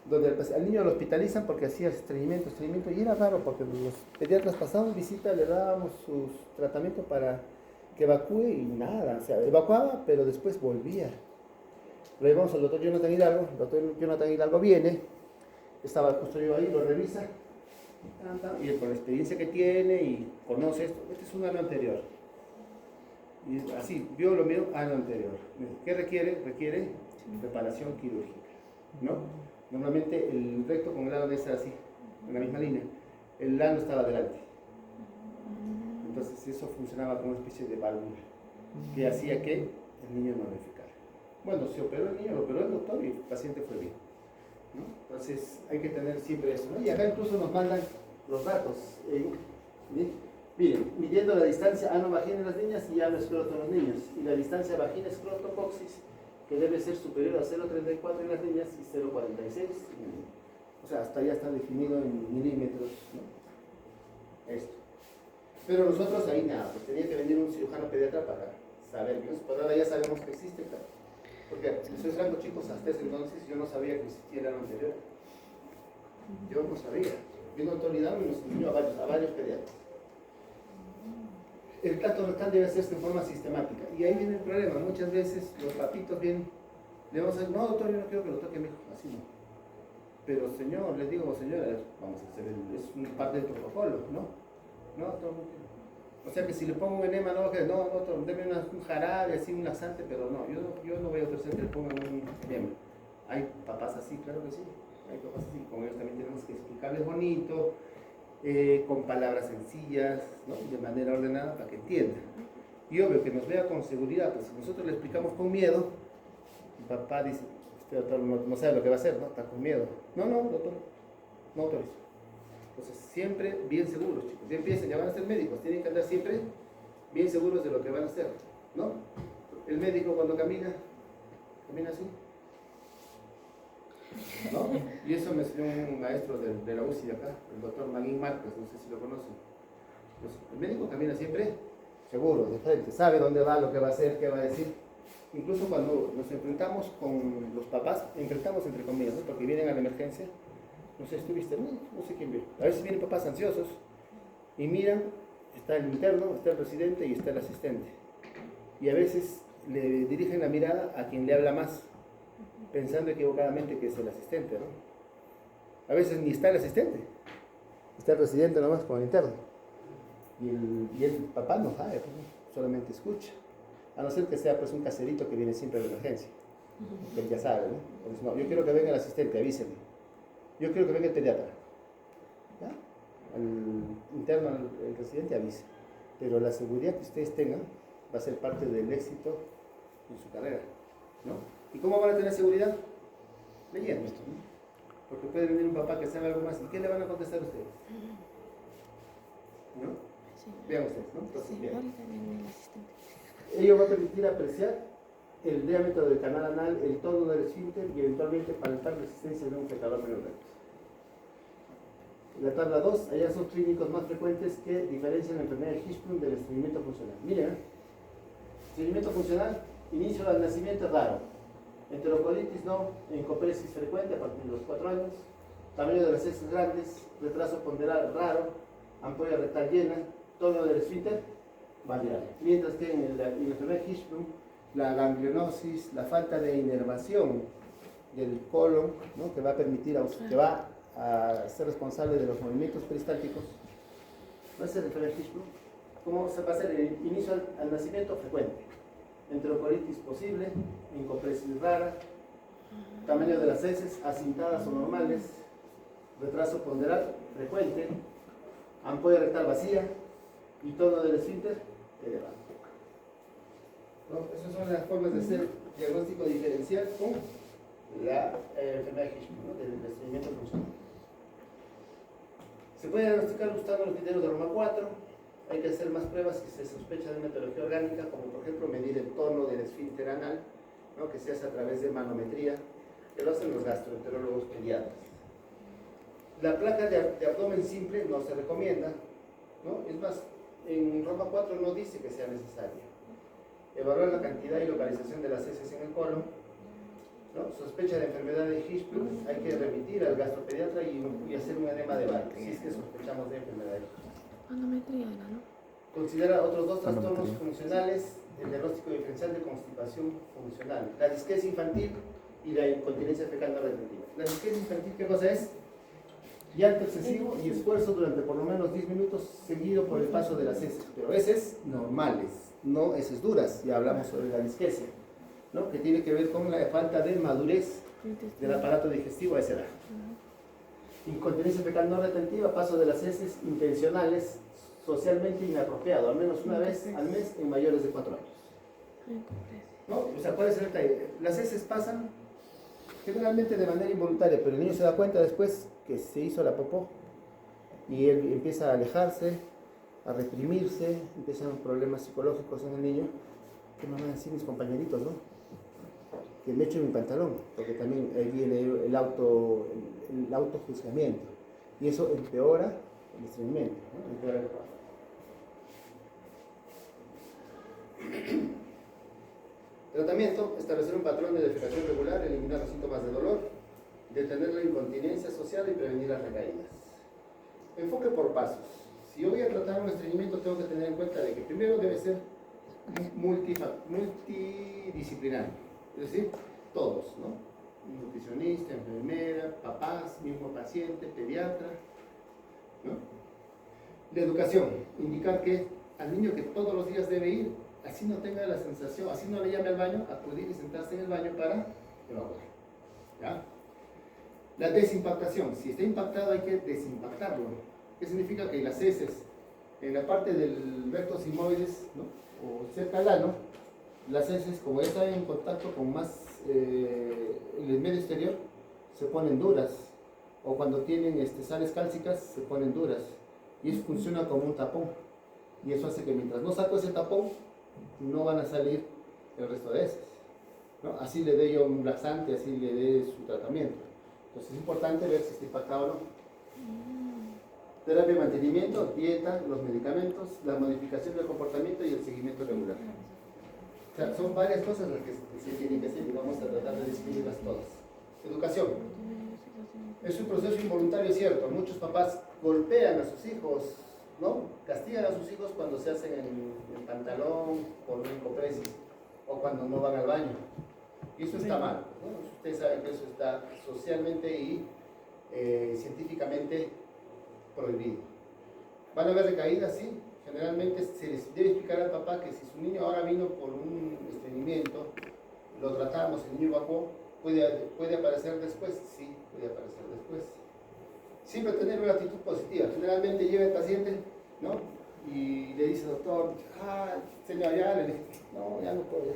Speaker 1: donde al niño lo hospitalizan porque hacía estreñimiento, y era raro porque los pediatras pasaban visita, le dábamos sus tratamientos para que evacúe y nada, o sea, evacuaba, pero después volvía. Lo llevamos al doctor Jonathan Hidalgo, el doctor Jonathan Hidalgo viene, estaba justo yo ahí, lo revisa, y con la experiencia que tiene y conoce esto, este es un ano anterior. Y así, vio lo mío, ano anterior. ¿Qué requiere? Requiere preparación quirúrgica, ¿no? Normalmente el recto con el ano debe ser así, en la misma línea. El ano estaba adelante. Entonces eso funcionaba como una especie de válvula que hacía que el niño no defecara. Bueno, se operó el niño, lo operó el doctor y el paciente fue bien, ¿no? Entonces hay que tener siempre eso, ¿no? Y acá incluso nos mandan los datos. Miren, midiendo la distancia ano-vagina en las niñas y ano-escroto en los niños, y la distancia vagina-escroto-coxis, que debe ser superior a 0,34 en las niñas y 0,46 en el niño. O sea, hasta ya está definido en milímetros, ¿no?, esto. Pero nosotros ahí nada, pues tenía que venir un cirujano pediatra para saber, ¿no? Pues ahora ya sabemos que existe, claro. Porque soy franco, chicos, hasta ese entonces yo no sabía que existía el ano anterior. Yo no sabía. Vino autoridad y nos enseñó a varios pediatras. El trato rectal debe hacerse en forma sistemática. Y ahí viene el problema. Muchas veces los papitos vienen, le vamos a decir, no, doctor, yo no quiero que lo toque mi hijo. Así no. Pero señor, les digo, señora, vamos a hacer, es una parte del protocolo, ¿no? No, doctor, no quiero. O sea que si le pongo un enema, no, doctor, deme un jarabe, así, un laxante, pero no, yo no voy a ofrecer que le pongan un enema. Hay papás así, claro que sí. Hay papás así, con ellos también tenemos que explicarles bonito, con palabras sencillas, ¿no?, de manera ordenada para que entiendan. Y obvio que nos vea con seguridad, pues si nosotros le explicamos con miedo, el papá dice, este doctor no sabe lo que va a hacer, ¿no? Está con miedo. No, doctor, no autorizo. Entonces, siempre bien seguros, chicos. Ya empiezan, ya van a ser médicos, tienen que andar siempre bien seguros de lo que van a hacer, ¿no? El médico cuando camina así, ¿no? Y eso me enseñó un maestro de la UCI de acá, el doctor Maguín Márquez, no sé si lo conocen. Pues, el médico camina siempre seguro, de frente, sabe dónde va, lo que va a hacer, qué va a decir. Incluso cuando nos enfrentamos con los papás, enfrentamos entre comillas, ¿no?, porque vienen a la emergencia, no sé, estuviste, no sé quién viene. A veces vienen papás ansiosos y miran, está el interno, está el residente y está el asistente. Y a veces le dirigen la mirada a quien le habla más, pensando equivocadamente que es el asistente, ¿no? A veces ni está el asistente, está el residente nomás con el interno. Y el papá no sabe, pues, solamente escucha. A no ser que sea pues un caserito que viene siempre de emergencia, que él ya sabe, ¿no? Pues, no, yo quiero que venga el asistente, avísenme. Yo quiero que venga el pediatra. ¿Ya? Al interno, el residente avise. Pero la seguridad que ustedes tengan va a ser parte del éxito en su carrera, ¿no? ¿Y cómo van a tener seguridad? Leyendo esto, ¿no? Porque puede venir un papá que sabe algo más. ¿Y qué le van a contestar a ustedes? ¿No?
Speaker 2: Sí.
Speaker 1: Vean ustedes, ¿no? Entonces,
Speaker 2: Sí,
Speaker 1: bien.
Speaker 2: ahorita viene el asistente.
Speaker 1: Ello va a permitir apreciar el diámetro del canal anal, el tono del esfínter y eventualmente palpar la existencia de un fecador menor recto. En la tabla 2, hallazgos clínicos más frecuentes que diferencian la enfermedad de Hirschsprung del estreñimiento funcional. Miren, estreñimiento funcional, inicio al nacimiento es raro. Enterocolitis no, encopresis frecuente a partir de los 4 años, tamaño de las heces grandes, retraso ponderal raro, ampolla rectal llena, tono del esfínter variable. Mientras que en la enfermedad de Hirschsprung, la ganglionosis, la falta de inervación del colon, ¿no? que va a permitir, que va a ser responsable de los movimientos peristálticos, va a ser el enfermedad de Hirschsprung. ¿Cómo se va a hacer el inicio al nacimiento? Frecuente. Enterocolitis posible, encopresis rara, tamaño de las heces acintadas o normales, retraso ponderal frecuente, ampolla rectal vacía y tono del esfínter elevado. ¿No? Esas son las formas de hacer diagnóstico diferencial con la enfermedad de Hirschsprung, ¿no? del estreñimiento funcional. Se puede diagnosticar usando los criterios de Roma 4. Hay que hacer más pruebas si se sospecha de una etiología orgánica, como por ejemplo medir el tono del esfínter anal, ¿no? que se hace a través de manometría, que lo hacen los gastroenterólogos pediatras. La placa de abdomen simple no se recomienda, ¿no? Es más, en Roma 4 no dice que sea necesaria. Evaluar la cantidad y localización de las heces en el colon, ¿no? Sospecha de enfermedad de Hirschsprung, hay que remitir al gastropediatra y hacer un edema de Barker, si es que sospechamos de enfermedad de Hirschsprung.
Speaker 2: Manometría era, ¿no?
Speaker 1: Considera otros dos trastornos funcionales, el diagnóstico diferencial de constipación funcional, la disquesia infantil y la incontinencia fecal no retentiva. La disquesia infantil, ¿qué cosa es? Llanto excesivo y esfuerzo durante por lo menos 10 minutos seguido por el paso de las heces, pero heces normales, no heces duras, ya hablamos sobre la disquesia, ¿no? que tiene que ver con la falta de madurez del aparato digestivo a esa edad. Incontinencia fecal no retentiva, paso de las heces intencionales, socialmente inapropiado, al menos una vez al mes en mayores de 4 años. ¿No? O sea, ¿cuál es el detalle? Las heces pasan generalmente de manera involuntaria, pero el niño se da cuenta después que se hizo la popó y él empieza a alejarse, a reprimirse, empiezan problemas psicológicos en el niño. ¿Qué me van a decir mis compañeritos, no? Que me echo mi pantalón, porque también ahí viene el autojuzgamiento y eso empeora el estreñimiento, ¿no? Empeora el trabajo. Tratamiento: establecer un patrón de defecación regular, eliminar los síntomas de dolor, detener la incontinencia asociada y prevenir las recaídas. Enfoque por pasos. Si yo voy a tratar un estreñimiento, tengo que tener en cuenta de que primero debe ser multidisciplinario, es decir, todos, ¿no? Nutricionista, enfermera, papás, mismo paciente, pediatra, ¿no? La educación, indicar que al niño que todos los días debe ir, así no tenga la sensación, así no le llame al baño, acudir y sentarse en el baño para evacuar, ¿ya? La desimpactación, si está impactado hay que desimpactarlo. ¿Qué significa? Que las heces en la parte del recto sigmoides, ¿no? o cerca al ano, las heces, como ya están en contacto con más el medio exterior, se ponen duras, o cuando tienen sales cálcicas se ponen duras, y eso funciona como un tapón, y eso hace que mientras no saco ese tapón no van a salir el resto de heces, ¿no? Así le dé yo un laxante, así le dé su tratamiento. Entonces es importante ver si está impactado o no. Terapia de mantenimiento, dieta, los medicamentos, la modificación del comportamiento y el seguimiento regular. O sea, son varias cosas las que se tienen que hacer y vamos a tratar de describirlas todas. Educación. Es un proceso involuntario, cierto. Muchos papás golpean a sus hijos, ¿no? Castigan a sus hijos cuando se hacen el pantalón por una encopresis o cuando no van al baño. Y eso está mal, ¿no? Ustedes saben que eso está socialmente y científicamente prohibido. ¿Van a haber recaídas? Sí. Generalmente se les debe explicar al papá que si su niño ahora vino por un estreñimiento, lo tratamos, el niño evacuó, puede aparecer después. Sí, puede aparecer después. Siempre tener una actitud positiva. Generalmente llega el paciente, ¿no? Y le dice, doctor, señor, ya le dije, no, ya no puedo.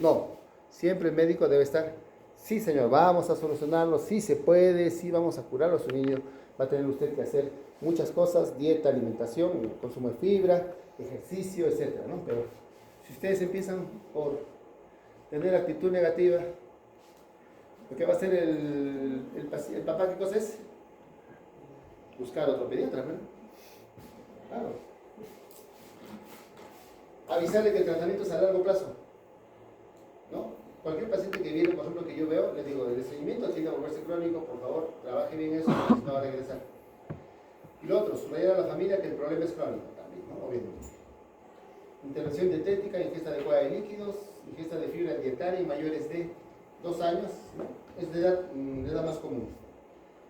Speaker 1: No, siempre el médico debe estar, sí señor, vamos a solucionarlo, sí se puede, sí vamos a curarlo. Su niño va a tener usted que hacer muchas cosas, dieta, alimentación, consumo de fibra, ejercicio, etc., ¿no? Pero si ustedes empiezan por tener actitud negativa. ¿Qué va a hacer el papá? ¿Qué cosa es? Buscar otro pediatra, ¿no? Claro. Avisarle que el tratamiento es a largo plazo, ¿no? Cualquier paciente que viene, por ejemplo, que yo veo, le digo, el seguimiento tiene que volverse crónico, por favor, trabaje bien eso, no va a regresar. Y lo otro, subrayar a la familia que el problema es crónico también, ¿no? Obviamente. Intervención dietética, ingesta adecuada de líquidos, ingesta de fibra dietaria en mayores de 2 años, ¿no? Es de edad más común.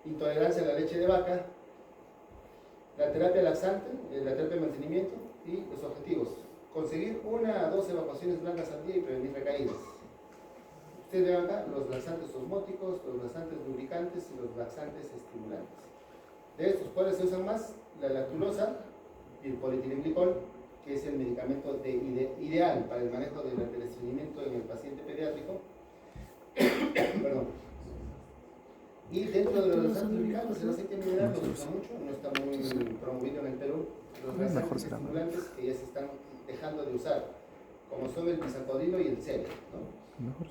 Speaker 1: Intolerancia a la leche de vaca, la terapia laxante, la terapia de mantenimiento y los objetivos. Conseguir 1 a 2 evacuaciones blancas al día y prevenir recaídas. Ustedes ven acá los laxantes osmóticos, los laxantes lubricantes y los laxantes estimulantes. De estos, ¿cuáles se usan más? La lactulosa y el polietilenglicol, que es el medicamento ideal para el manejo del estreñimiento en el paciente pediátrico. Perdón. Y dentro de los laxantes lubricantes, el aceite mineral no se usa mucho, no está muy promovido en el Perú. Los laxantes estimulantes que ya se están dejando de usar, como son el bisacodilo y el cel, ¿no?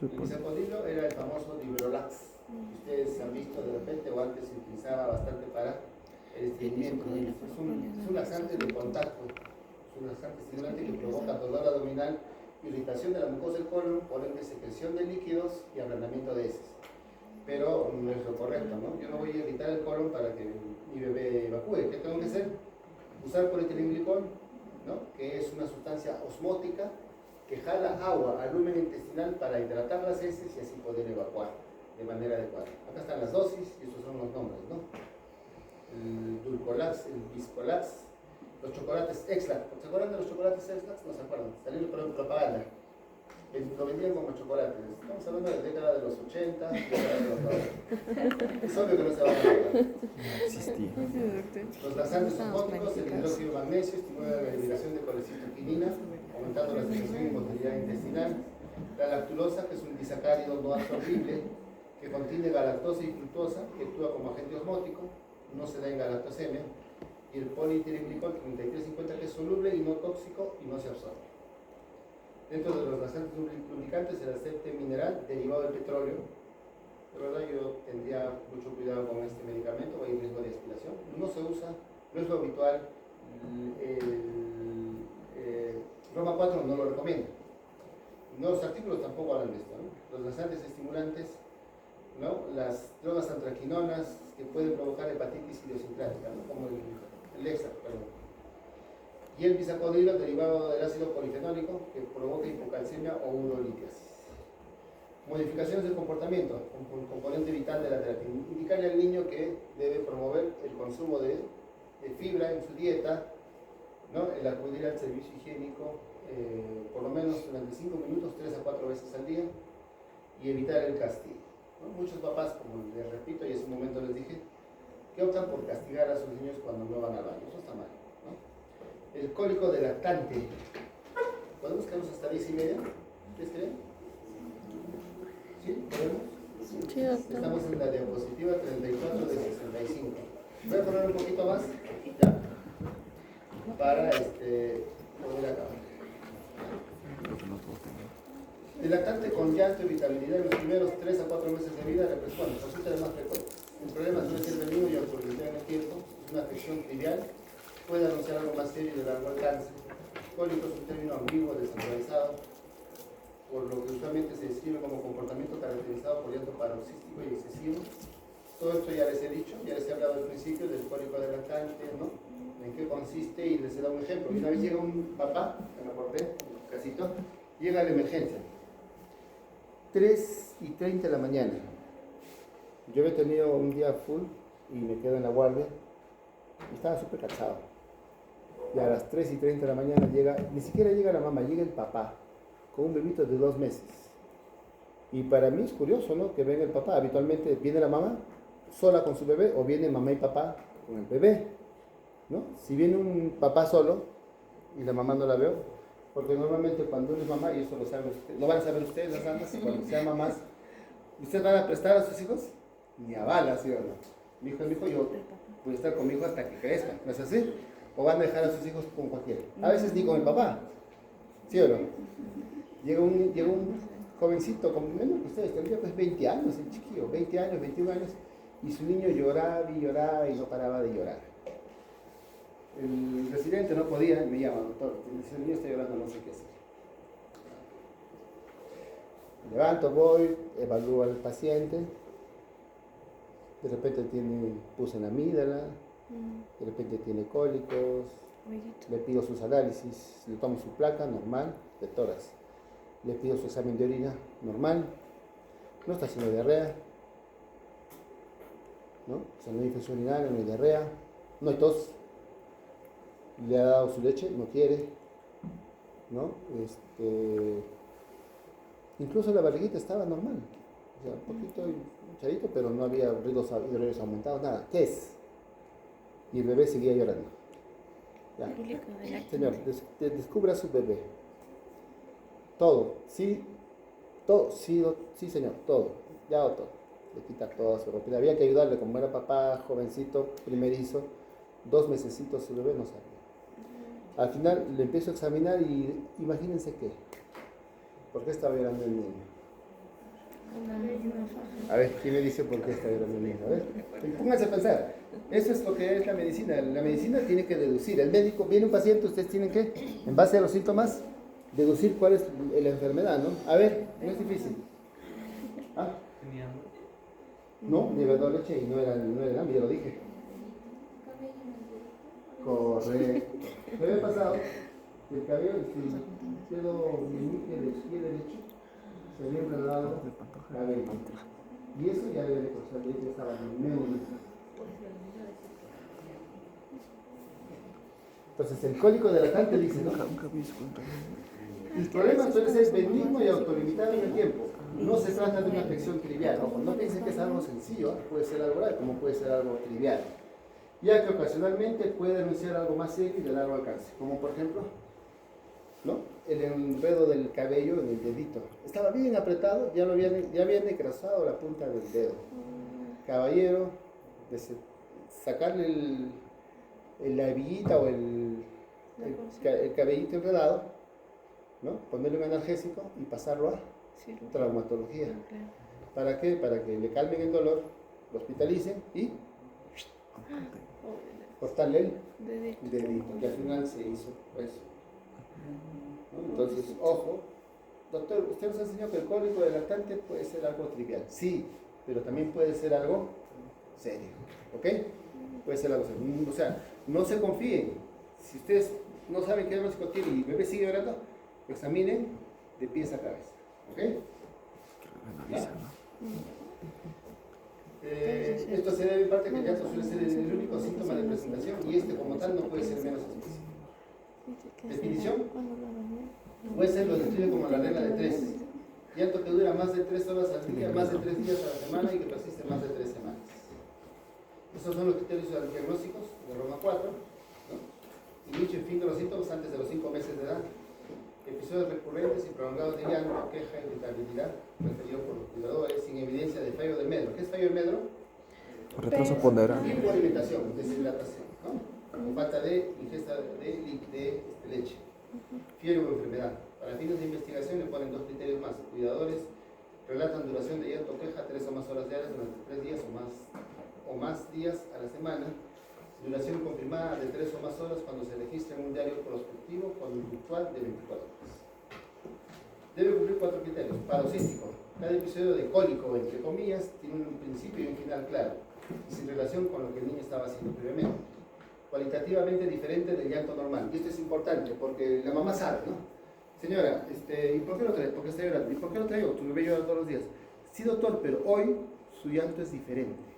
Speaker 1: El bisacodilo era el famoso Librolax, que ustedes han visto de repente o antes se utilizaba bastante para el estreñimiento. Es un laxante de contacto, es un laxante estimulante que provoca dolor abdominal, irritación de la mucosa del colon, por ende secreción de líquidos y ablandamiento de heces. Pero no es lo correcto, ¿no? Yo no voy a irritar el colon para que mi bebé evacúe. ¿Qué tengo que hacer? Usar polietilenglicol, ¿no? Que es una sustancia osmótica que jala agua al lumen intestinal para hidratar las heces y así poder evacuar de manera adecuada. Acá están las dosis y estos son los nombres, ¿no? El Dulcolax, el Viscolax, los chocolates Exlac. ¿Se acuerdan de los chocolates Exlac? No se acuerdan, salieron por propaganda. Lo vendían como chocolates. Estamos hablando de la década de los 80, década de los 90. Es obvio que no se va a acordar.
Speaker 3: No existía.
Speaker 1: Los laxantes osmóticos, el hidróxido de magnesio, estimula la liberación de colecistoquinina, aumentando la secreción y motilidad intestinal. La lactulosa, que es un disacárido no absorbible, que contiene galactosa y fructosa, que actúa como agente osmótico, no se da en galactosemia. Y el polietilenglicol 3350, que es soluble y no tóxico y no se absorbe. Dentro de los laxantes lubricantes, el aceite mineral derivado del petróleo. De verdad, yo tendría mucho cuidado con este medicamento, hay riesgo de aspiración. No se usa, no es lo habitual. Roma 4 no lo recomienda. No, los artículos tampoco hablan de esto, ¿no? Los laxantes estimulantes, ¿no? Las drogas antraquinonas que pueden provocar hepatitis idiosincrática, ¿no? Como el Exlac, perdón. Y el bisacodilo derivado del ácido polifenólico que provoca hipocalcemia o urolitiasis. Modificaciones del comportamiento, un componente vital de la terapia. Indicarle al niño que debe promover el consumo de fibra en su dieta, ¿no? El acudir al servicio higiénico por lo menos durante 5 minutos, 3 a 4 veces al día, y evitar el castigo, ¿no? Muchos papás, como les repito y hace un momento les dije, que optan por castigar a sus niños cuando no van al baño. Eso está mal, ¿no? El cólico de lactante. ¿Podemos quedarnos hasta 10:30? ¿Ustedes creen? ¿Sí? ¿Podemos?
Speaker 2: Sí, doctor.
Speaker 1: Estamos en la diapositiva 34 de 65. Voy a poner un poquito más, ya, para poder acabar. El lactante con llanto, irritabilidad en los primeros 3 a 4 meses de vida resulta de más frecuente. El problema suele ser benigno y autorizado en el tiempo, es una afección trivial, puede anunciar algo más serio y de largo alcance. Cólico es un término ambiguo, descentralizado, por lo que usualmente se describe como comportamiento caracterizado por llanto paroxístico y excesivo. Todo esto ya les he dicho, ya les he hablado al principio del cólico de lactante, ¿no? En qué consiste y les he dado un ejemplo. Y una vez llega un papá, que me acordé, un casito, llega a la emergencia. 3:30 de la mañana. Yo había tenido un día full y me quedo en la guardia y estaba súper cansado. Y a las 3:30 de la mañana llega, ni siquiera llega la mamá, llega el papá con un bebito de 2 meses. Y para mí es curioso, ¿no? Que venga el papá. Habitualmente viene la mamá sola con su bebé o viene mamá y papá con el bebé, ¿no? Si viene un papá solo y la mamá no la veo, porque normalmente cuando uno es mamá, y eso lo saben ustedes, lo van a saber ustedes, las damas, cuando sean mamás, ¿ustedes van a prestar a sus hijos? Ni a balas, ¿sí o no? Mi hijo es mi hijo, yo voy a estar con mi hijo hasta que crezca, ¿no es así? O van a dejar a sus hijos con cualquiera. A veces ni con el papá, ¿sí o no? Llega un jovencito, como menos que ustedes, tendría pues 20 años, el chiquillo, 20 años, 21 años, y su niño lloraba y lloraba y no paraba de llorar. El residente no podía, me llama, doctor, si el niño está llorando no sé qué hacer. Me levanto, voy, evalúo al paciente, de repente puse en la amígdala, de repente tiene cólicos, le pido sus análisis, le tomo su placa normal de tórax, le pido su examen de orina normal, no está haciendo diarrea, ¿no? O sea, no hay infección urinaria, no hay diarrea, no hay tos, le ha dado su leche, no quiere, ¿no? Incluso la barriguita estaba normal, o sea, un poquito hinchadito, pero no había ruidos aumentados, nada. ¿Qué es? Y el bebé seguía llorando. Ya. Señor, descubra a su bebé. Todo, sí, señor, todo. Ya todo. Le quita toda su ropa. Había que ayudarle, como era papá, jovencito, primerizo, 2 mesecitos su bebé no sabía. Al final le empiezo a examinar y imagínense qué. ¿Por qué estaba llorando el niño? A ver, ¿quién me dice por qué está llorando el niño? A ver, pónganse a pensar. Eso es lo que es la medicina. La medicina tiene que deducir. El médico, viene un paciente, ustedes tienen que, en base a los síntomas, deducir cuál es la enfermedad, ¿no? A ver, no es difícil. ¿Ah?
Speaker 4: Tenía hambre.
Speaker 1: No, le había dado leche y no era el hambre, ya lo dije. Correcto. Me había pasado que el cabello, si quedó de leche, se había enredado cabello. Y eso ya había causado, ya estaba medio. Entonces el cólico dilatante dice, ¿no? El problema suele ser benigno y autolimitado en el tiempo. No se trata de una afección trivial, ojo, no piensen que es algo sencillo, puede ser algo grave como puede ser algo trivial, ya que ocasionalmente puede denunciar algo más serio y de largo alcance, como por ejemplo, ¿no? El enredo del cabello en el dedito. Estaba bien apretado, ya había necrosado la punta del dedo. Caballero, sacarle la hebillita o el cabellito enredado, ¿no? Ponerle un analgésico y pasarlo a traumatología. ¿Para qué? Para que le calmen el dolor, lo hospitalicen y cortarle el dedito, que al final se hizo eso. ¿No? Entonces, ojo, doctor, usted nos enseñó que el cólico del lactante puede ser algo trivial. Sí, pero también puede ser algo serio. ¿Ok? Puede ser algo serio. O sea, no se confíen. Si ustedes no saben qué diagnóstico tiene y el bebé sigue llorando, examinen de pies a cabeza. ¿Ok? Esto se debe en parte que el llanto suele ser el único síntoma de presentación y como tal no puede ser menos específico. Definición: puede ser lo describe como la regla de 3. Llanto que dura más de 3 horas al día, más de 3 días a la semana y que persiste más de 3 semanas. Esos son los criterios diagnósticos de Roma 4, ¿no? Inicio y fin de los síntomas antes de los 5 meses de edad. Episodios recurrentes y prolongados de llanto, queja, irritabilidad, referido por los cuidadores, sin evidencia de fallo del medro. ¿Qué es fallo del medro?
Speaker 3: Retraso ponderal.
Speaker 1: Hipoalimentación, deshidratación, ¿no? Con falta de ingesta de leche. Fiebre o enfermedad. Para fines de investigación le ponen 2 criterios más. Cuidadores relatan duración de llanto o queja 3 o más horas diarias durante 3 días o más días a la semana. Duración confirmada de 3 o más horas cuando se registra en un diario prospectivo conductual de 24 horas. Debe cumplir 4 criterios. Paroxístico. Cada episodio de cólico, entre comillas, tiene un principio y un final claro, y sin relación con lo que el niño estaba haciendo previamente. Cualitativamente diferente del llanto normal. Y esto es importante porque la mamá sabe, ¿no? Señora, ¿y por qué lo trae? ¿Por qué está llorando? ¿Y por qué lo traigo? Tu bebé llora todos los días. Sí, doctor, pero hoy su llanto es diferente.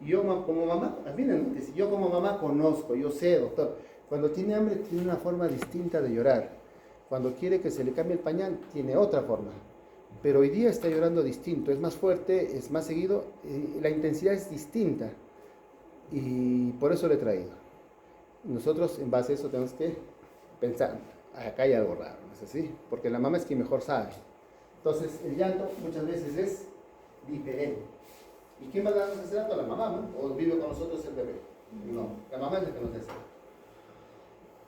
Speaker 1: Y yo como mamá, miren, yo como mamá conozco, yo sé, doctor, cuando tiene hambre tiene una forma distinta de llorar. Cuando quiere que se le cambie el pañal, tiene otra forma. Pero hoy día está llorando distinto, es más fuerte, es más seguido, la intensidad es distinta. Y por eso le he traído. Nosotros, en base a eso, tenemos que pensar, acá hay algo raro, ¿no es así? Porque la mamá es quien mejor sabe. Entonces, el llanto muchas veces es diferente. ¿Y quién va a darnos ese dato? La mamá, ¿no? ¿O vive con nosotros el bebé? No, la mamá es la que nos dice.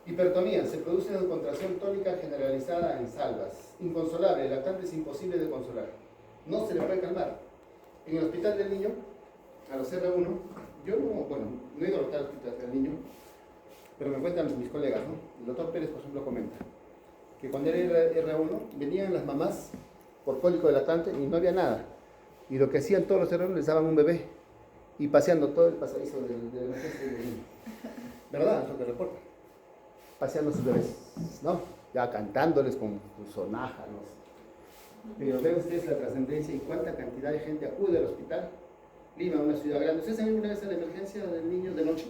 Speaker 1: Hipertonía, se produce una contracción tónica generalizada en salvas. Inconsolable, el lactante es imposible de consolar. No se le puede calmar. En el hospital del niño, a los R1, yo no he ido al hospital del niño, pero me cuentan mis colegas, ¿no? El doctor Pérez, por ejemplo, comenta que cuando era R1, venían las mamás por cólico de lactante y no había nada. Y lo que hacían todos los R1 les daban un bebé y paseando todo el pasadizo de la emergencia del niño. ¿Verdad? Es lo que reportan. Paseando a sus bebés, ¿no? Ya cantándoles con sonaja, no sé. Pero ven ustedes la trascendencia y cuánta cantidad de gente acude al hospital. Lima, una ciudad grande. ¿Ustedes han ido una vez a la emergencia del niño de noche?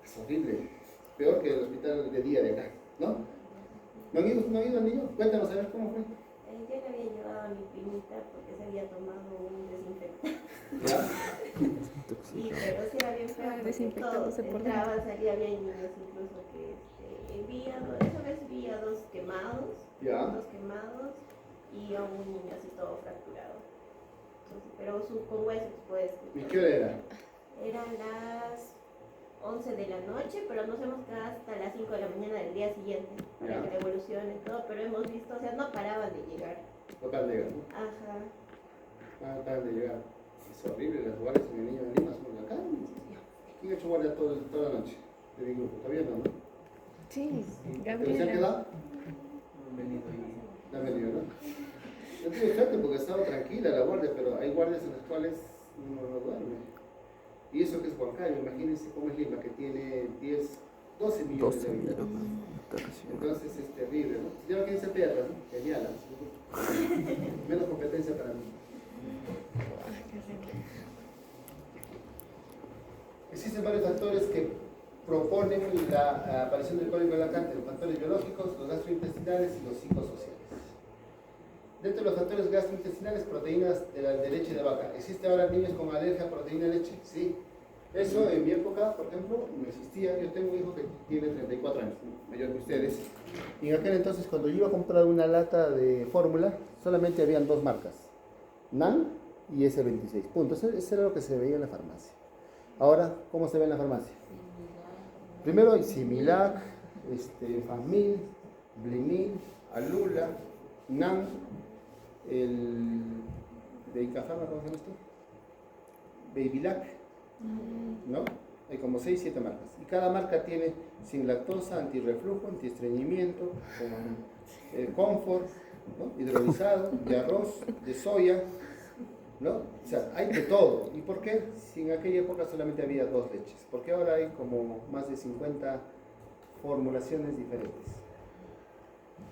Speaker 1: Es horrible. Peor que el hospital de día de acá, ¿no? ¿No han ido al niño? Cuéntanos a ver cómo fue.
Speaker 6: Yo le había llevado a mi primita porque se había tomado un desinfectante.
Speaker 1: ¿Ya?
Speaker 6: Sí, pero sí era bien feo porque todos entraban, salía, había niños incluso que esa vez vi a dos quemados,
Speaker 1: ¿Ya?
Speaker 6: Y a un niño así todo fracturado. Entonces, pero con huesos, pues.
Speaker 1: ¿Y qué hora era?
Speaker 6: Eran las 11 de la noche, pero nos hemos quedado hasta las 5 de la mañana del día siguiente para
Speaker 1: Ya.
Speaker 6: que devolucionen todo, pero hemos visto, o sea, no paraban de llegar.
Speaker 1: No paran de llegar, ¿no?
Speaker 6: Ajá.
Speaker 1: No paran de llegar. Es horrible, las guardias en el niño de Lima son acá. ¿Quién ha hecho guardia toda la noche? De mi grupo, todavía no, ¿no?
Speaker 2: Sí,
Speaker 1: ¿Pero se han
Speaker 2: Gabriela.
Speaker 1: quedado?
Speaker 4: Han venido y
Speaker 1: No han venido, ¿no? Yo tuve suerte porque estaba tranquila la guardia, pero hay guardias en las cuales uno no duerme. Y eso que es Huancayo, imagínense cómo es Lima, que tiene 12 millones
Speaker 3: 12
Speaker 1: de
Speaker 3: millones.
Speaker 1: habitantes. Entonces es terrible, ¿no? Ya no quieren ser perras, ¿no? Genial, ¿no? Menos competencia para mí. Existen varios factores que proponen la aparición del cólico lactante, los factores biológicos, los gastrointestinales y los psicosociales. Dentro de los factores gastrointestinales, proteínas de leche de vaca. ¿Existe ahora niños con alergia a proteína de leche? Sí. Eso en mi época, por ejemplo, no existía. Yo tengo un hijo que tiene 34 años, mayor que ustedes. Y en aquel entonces, cuando yo iba a comprar una lata de fórmula, solamente habían dos marcas, NAN y S26. Punto. Eso era lo que se veía en la farmacia. Ahora, ¿cómo se ve en la farmacia? Primero hay Similac, Famil, Blimil, Alula, NAN, el de Icafarma, ¿cómo se llama esto? Babylac, ¿no? Hay como 6, 7 marcas. Y cada marca tiene sin lactosa, antirreflujo, antiestreñimiento, confort, ¿no? Hidrolizado, de arroz, de soya, ¿no? O sea, hay de todo. ¿Y por qué? Si en aquella época solamente había 2 leches. Porque ahora hay como más de 50 formulaciones diferentes.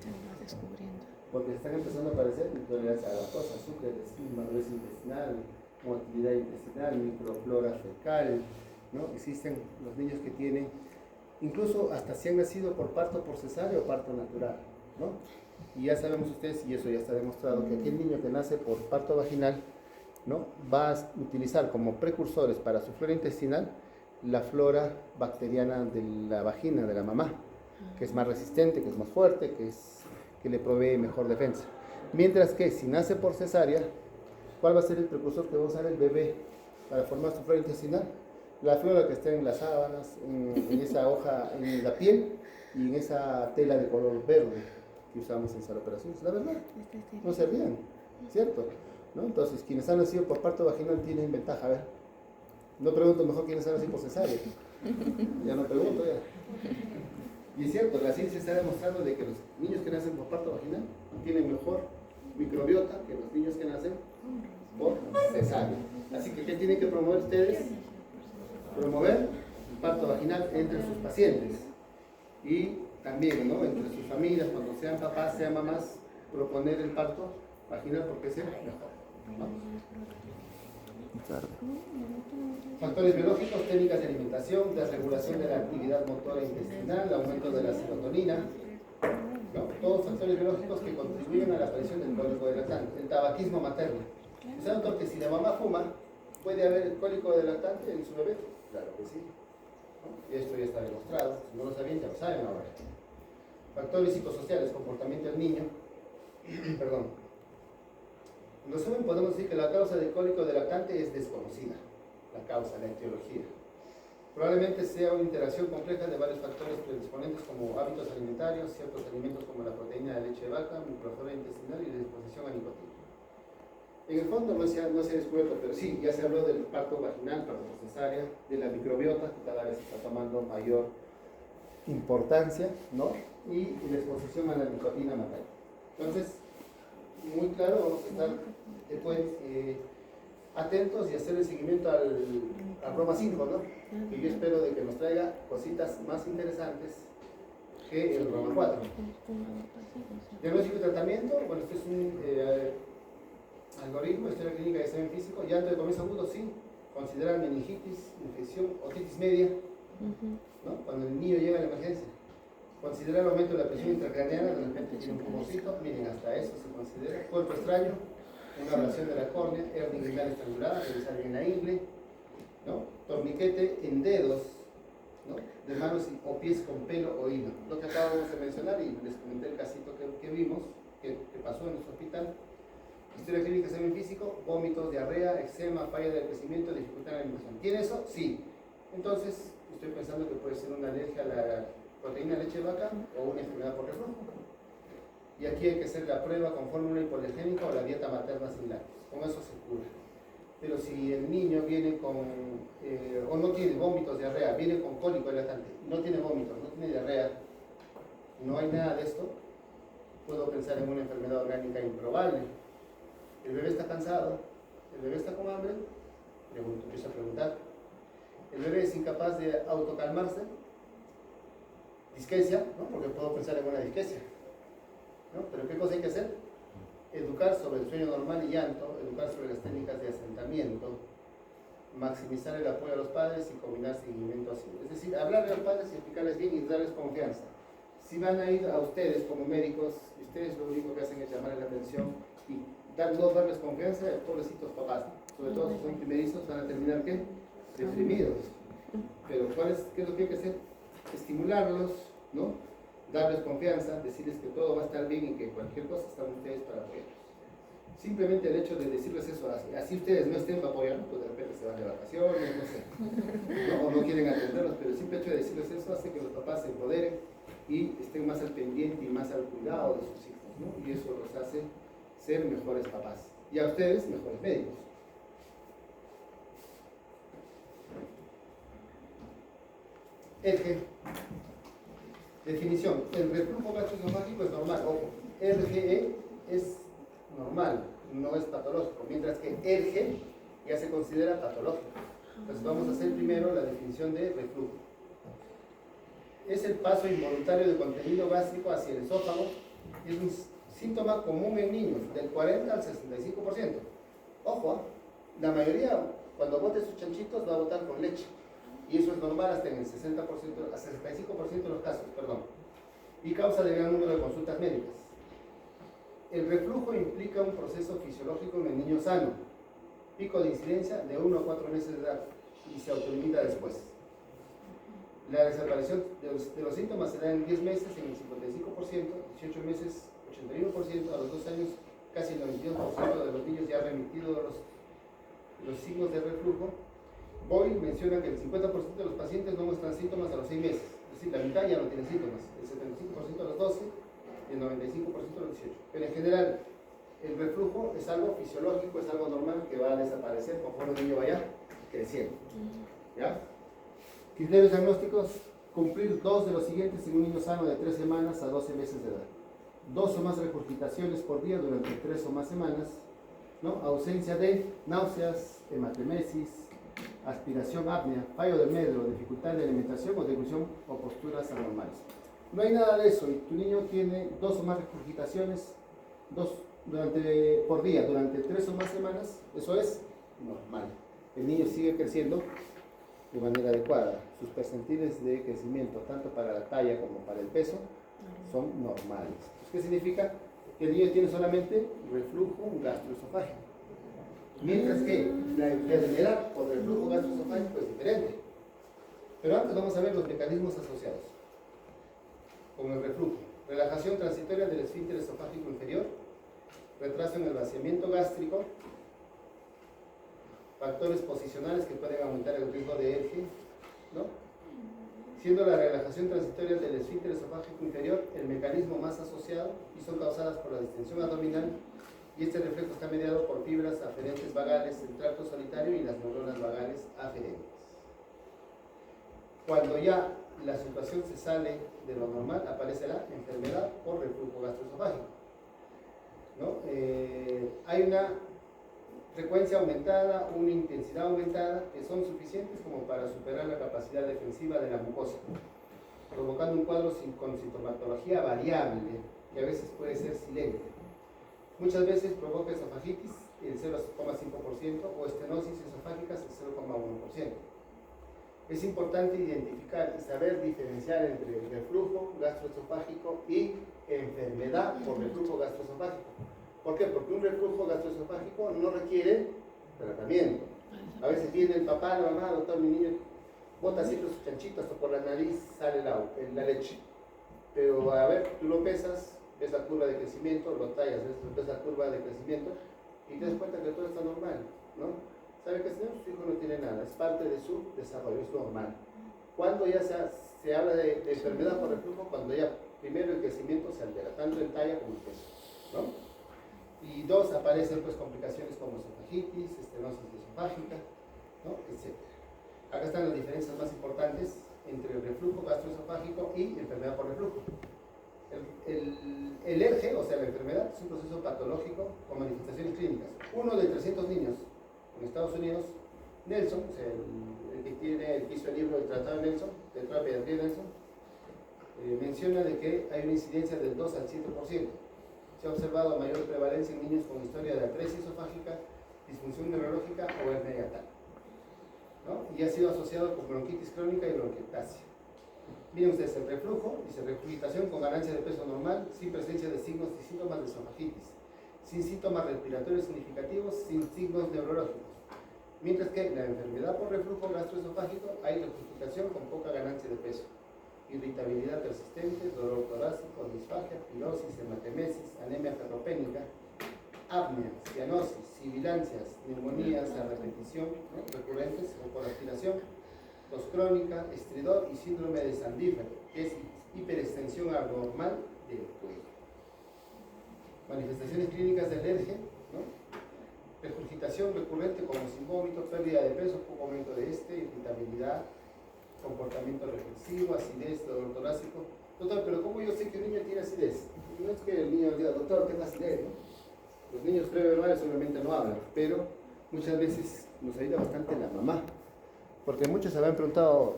Speaker 2: Estamos descubriendo.
Speaker 1: Porque están empezando a aparecer intolerancia a lactosa, azúcar, madurez intestinal, motilidad intestinal, microflora fecal, ¿no? Existen los niños que tienen, incluso hasta si han nacido por parto por cesárea o parto natural, ¿no? Y ya sabemos ustedes, y eso ya está demostrado, que aquel niño que nace por parto vaginal, ¿no? Va a utilizar como precursores para su flora intestinal la flora bacteriana de la vagina de la mamá, que es más resistente, que es más fuerte, que le provee mejor defensa. Mientras que si nace por cesárea, ¿cuál va a ser el precursor que va a usar el bebé para formar su flora intestinal? La flora que está en las sábanas, en esa hoja, en la piel y en esa tela de color verde que usamos en sala de operaciones. La verdad, no servían, ¿cierto? ¿No? Entonces, quienes han nacido por parto vaginal tienen ventaja. A ver, no pregunto mejor quienes han nacido por cesárea. Ya no pregunto ya. Y es cierto, la ciencia está demostrando de que los niños que nacen por parto vaginal tienen mejor microbiota que los niños que nacen por cesárea. Así que, ¿qué tienen que promover ustedes? Promover el parto vaginal entre sus pacientes. Y también, ¿no? Entre sus familias, cuando sean papás, sean mamás, proponer el parto vaginal porque es el mejor, ¿no? Factores biológicos, técnicas de alimentación, desregulación de la actividad motora intestinal, aumento de la serotonina, ¿no? Todos factores biológicos que contribuyen a la aparición del cólico de lactante. El tabaquismo materno. ¿O sea, doctor, que si la mamá fuma, puede haber el cólico de lactante en su bebé? Claro que sí, ¿no? Esto ya está demostrado. Si no lo sabían, ya lo saben ahora. Factores psicosociales, comportamiento del niño. Perdón. En resumen, podemos decir que la causa del cólico de lactante es desconocida. La causa, la etiología. Probablemente sea una interacción compleja de varios factores predisponentes como hábitos alimentarios, ciertos alimentos como la proteína de leche de vaca, microflora intestinal y la exposición a nicotina. En el fondo no se ha descubierto, pero sí, ya se habló del parto vaginal, parto cesárea, de la microbiota, que cada vez está tomando mayor importancia, ¿no? Y la exposición a la nicotina materna. Entonces, muy claro, vamos a estar después atentos y hacer el seguimiento al Roma 5, ¿no? Y yo espero de que nos traiga cositas más interesantes que el Roma 4. Diagnóstico y tratamiento, bueno, este es un algoritmo, historia clínica de examen físico, llanto de comienzo agudo, sí, considerar meningitis, infección, otitis media, ¿no? Cuando el niño llega a la emergencia. Considerar el aumento de la presión intracraneana, de repente tiene un tumorcito, miren, hasta eso se considera. Cuerpo extraño, una ablación de la córnea, hernia inguinal estrangulada, revisar bien la ingle, ¿no? Torniquete en dedos, ¿no? De manos o pies con pelo o hilo. Lo que acabamos de mencionar y les comenté el casito que vimos, que pasó en nuestro hospital. Historia clínica, examen físico, vómitos, diarrea, eczema, falla del crecimiento, dificultad en la alimentación. ¿Tiene eso? Sí. Entonces, estoy pensando que puede ser una alergia a la proteína de leche de vaca o una enfermedad por reflujo. Y aquí hay que hacer la prueba con fórmula hipoalergénica o la dieta materna sin lácteos. Con eso se cura. Pero si el niño viene con, o no tiene vómitos, diarrea, viene con cólico dilatante, no tiene vómitos, no tiene diarrea, no hay nada de esto, puedo pensar en una enfermedad orgánica improbable. El bebé está cansado, el bebé está con hambre, empiezo a preguntar. El bebé es incapaz de autocalmarse, disquesia, ¿no? Porque puedo pensar en una disquesia, ¿no? Pero ¿qué cosa hay que hacer? Educar sobre el sueño normal y llanto, educar sobre las técnicas de asentamiento, maximizar el apoyo a los padres y combinar seguimiento así. Es decir, hablarle a los padres y explicarles bien y darles confianza. Si van a ir a ustedes como médicos, y ustedes lo único que hacen es llamarles la atención y no darles confianza, pobrecitos papás, sobre todo si son primerizos, van a terminar ¿qué? Deprimidos. Pero ¿qué es lo que hay que hacer? Estimularlos, ¿no? Darles confianza, decirles que todo va a estar bien y que cualquier cosa están ustedes para apoyarlos. Simplemente el hecho de decirles eso, así ustedes no estén apoyando, pues de repente se van de vacaciones, no sé, ¿no? O no quieren atenderlos, pero el simple hecho de decirles eso hace que los papás se empoderen y estén más al pendiente y más al cuidado de sus hijos, ¿no? Y eso los hace ser mejores papás y a ustedes mejores médicos. RG. Definición. El reflujo gastroesofágico es normal. Ojo, RGE es normal, no es patológico, mientras que RG ya se considera patológico. Entonces vamos a hacer primero la definición de reflujo. Es el paso involuntario de contenido gástrico hacia el esófago. Es un síntoma común en niños, del 40 al 65%. Ojo, la mayoría, cuando bote sus chanchitos, va a botar con leche. Y eso es normal hasta en el 60%, a 65% de los casos, perdón. Y causa de gran número de consultas médicas. El reflujo implica un proceso fisiológico en el niño sano. Pico de incidencia de 1 a 4 meses de edad y se autolimita después. La desaparición de los síntomas se da en 10 meses en el 55%, 18 meses 81%, a los 2 años casi el 92% de los niños ya ha remitido los signos de reflujo. Boyle menciona que el 50% de los pacientes no muestran síntomas a los 6 meses, es decir, la mitad ya no tiene síntomas, el 75% a los 12 y el 95% a los 18. Pero en general, el reflujo es algo fisiológico, es algo normal que va a desaparecer conforme el niño vaya creciendo. ¿Ya? Criterios diagnósticos: cumplir 2 de los siguientes en un niño sano de 3 semanas a 12 meses de edad. 2 o más regurgitaciones por día durante 3 o más semanas, ¿no? Ausencia de náuseas, hematemesis, aspiración, apnea, fallo del medro, dificultad de alimentación o deglución o posturas anormales. No hay nada de eso y tu niño tiene 2 o más regurgitaciones por día durante 3 o más semanas, eso es normal. El niño sigue creciendo de manera adecuada. Sus percentiles de crecimiento, tanto para la talla como para el peso, son normales. ¿Qué significa? Que el niño tiene solamente reflujo gastroesofágico. Mientras que la enfermedad por reflujo gastroesofágico es diferente. Pero antes vamos a ver los mecanismos asociados con el reflujo. Relajación transitoria del esfínter esofágico inferior, retraso en el vaciamiento gástrico, factores posicionales que pueden aumentar el riesgo de ERGE, ¿no? Siendo la relajación transitoria del esfínter esofágico inferior el mecanismo más asociado y son causadas por la distensión abdominal, y este reflejo está mediado por fibras aferentes vagales del tracto solitario y las neuronas vagales aferentes. Cuando ya la situación se sale de lo normal, aparece la enfermedad por reflujo gastroesofágico, ¿no? Hay una frecuencia aumentada, una intensidad aumentada que son suficientes como para superar la capacidad defensiva de la mucosa, provocando un cuadro con sintomatología variable que a veces puede ser silente. Muchas veces provoca esofagitis el 0,5% o estenosis esofágica el 0,1%. Es importante identificar y saber diferenciar entre reflujo gastroesofágico y enfermedad por reflujo gastroesofágico. ¿Por qué? Porque un reflujo gastroesofágico no requiere tratamiento. A veces viene el papá, la mamá, doctor, mi niño bota siempre sus chanchitos, hasta por la nariz sale la leche. Pero a ver, tú lo pesas, ves la curva de crecimiento, lo tallas, ves la curva de crecimiento y te das cuenta que todo está normal, ¿no? ¿Sabe qué, señor? Su hijo no tiene nada, es parte de su desarrollo, es normal. Cuando ya se habla de enfermedad por reflujo, cuando ya primero el crecimiento se altera, tanto en talla como en peso, ¿no? Y dos, aparecen pues complicaciones como esofagitis, estenosis esofágica, ¿no? Etc. Acá están las diferencias más importantes entre el reflujo gastroesofágico y enfermedad por reflujo. El ERGE, o sea la enfermedad, es un proceso patológico con manifestaciones clínicas. Uno de 300 niños en Estados Unidos, Nelson, o sea, el que hizo el libro del Tratado de Nelson, de la pediatría de Nelson, menciona de que hay una incidencia del 2 al 7%. Se ha observado mayor prevalencia en niños con historia de atresia esofágica, disfunción neurológica o hernia hiatal, ¿no? Y ha sido asociado con bronquitis crónica y bronquiectasia. Miren ustedes, el reflujo, dice regurgitación con ganancia de peso normal, sin presencia de signos y síntomas de esofagitis, sin síntomas respiratorios significativos, sin signos neurológicos. Mientras que la enfermedad por reflujo gastroesofágico hay regurgitación con poca ganancia de peso, irritabilidad persistente, dolor torácico, disfagia, pirosis, hematemesis, anemia ferropénica, apnea, cianosis, sibilancias, neumonías a repetición, ¿no? Recurrentes o por aspiración, tos crónica, estridor y síndrome de Sandífer, que es hiperextensión anormal del cuello. Manifestaciones clínicas de alergia, ¿no? Regurgitación recurrente como sin vómito, pérdida de peso, poco aumento de irritabilidad, comportamiento reflexivo, acidez, dolor torácico. Doctor, pero ¿cómo yo sé que un niño tiene acidez? No es que el niño diga, doctor, tengo acidez, ¿no? Los niños preverbales obviamente no hablan, pero muchas veces nos ayuda bastante la mamá. Porque muchos se habían preguntado,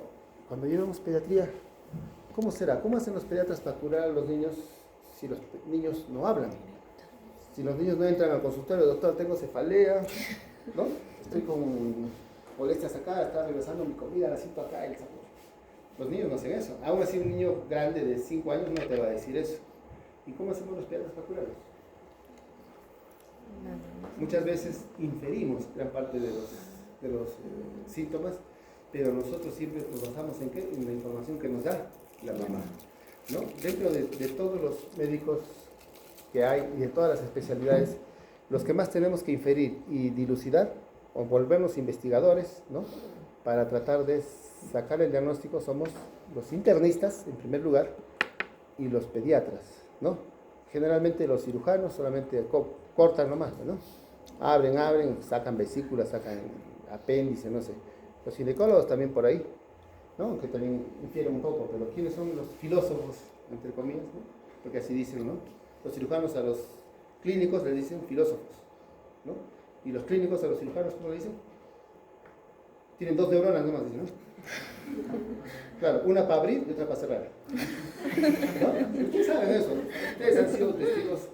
Speaker 1: cuando llevamos pediatría, ¿cómo será? ¿Cómo hacen los pediatras para curar a los niños si los niños no hablan? Si los niños no entran al consultorio, doctor, tengo cefalea, ¿no? Estoy con molestias acá, está regresando mi comida, la siento acá, el sabor. Los niños no hacen eso. Aún así un niño grande de 5 años no te va a decir eso. ¿Y cómo hacemos los pediatras para curarlos? Muchas veces inferimos gran parte de los síntomas, pero nosotros siempre nos basamos en ¿qué? En la información que nos da la mamá, ¿no? Dentro de todos los médicos que hay y de todas las especialidades, los que más tenemos que inferir y dilucidar o volvernos investigadores, ¿no? Para tratar de sacar el diagnóstico somos los internistas en primer lugar y los pediatras, ¿no? Generalmente los cirujanos solamente cortan nomás, ¿no? Abren, sacan vesículas, sacan apéndice, no sé. Los ginecólogos también por ahí, ¿no? Que también infieren un poco, pero ¿quiénes son los filósofos, entre comillas, ¿no? Porque así dicen, ¿no? Los cirujanos a los clínicos les dicen filósofos, ¿no? Y los clínicos a los cirujanos, ¿cómo le dicen? Tienen 2 neuronas nomás, dicen, ¿no? Claro, una para abrir y otra para cerrar, ¿no? Ustedes saben eso, ¿no? Ustedes han sido testigos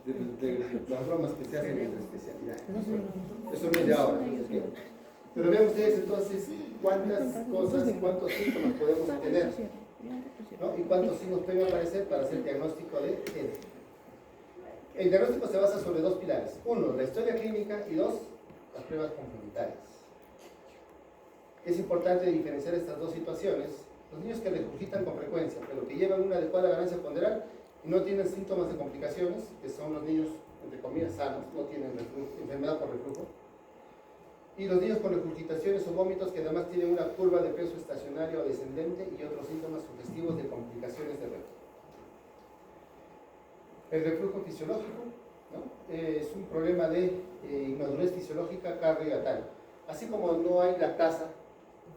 Speaker 1: de las bromas que se hacen entre especialidades, ¿no? Eso no es de ahora, ¿sí? Pero vean ustedes entonces cuántas cosas, cuántos síntomas podemos tener, ¿no? Y cuántos signos pueden aparecer para hacer diagnóstico de ED. El diagnóstico se basa sobre 2 pilares. 1, la historia clínica y 2, las pruebas complementarias. Es importante diferenciar estas 2 situaciones. Los niños que regurgitan con frecuencia, pero que llevan una adecuada ganancia ponderal y no tienen síntomas de complicaciones, que son los niños, entre comillas, sanos, no tienen enfermedad por reflujo, Y los niños con regurgitaciones o vómitos que además tienen una curva de peso estacionario o descendente y otros síntomas sugestivos de complicaciones de reflujo. El reflujo fisiológico, ¿no? Es un problema de inmadurez fisiológica cardioatal. Así como no hay lactasa,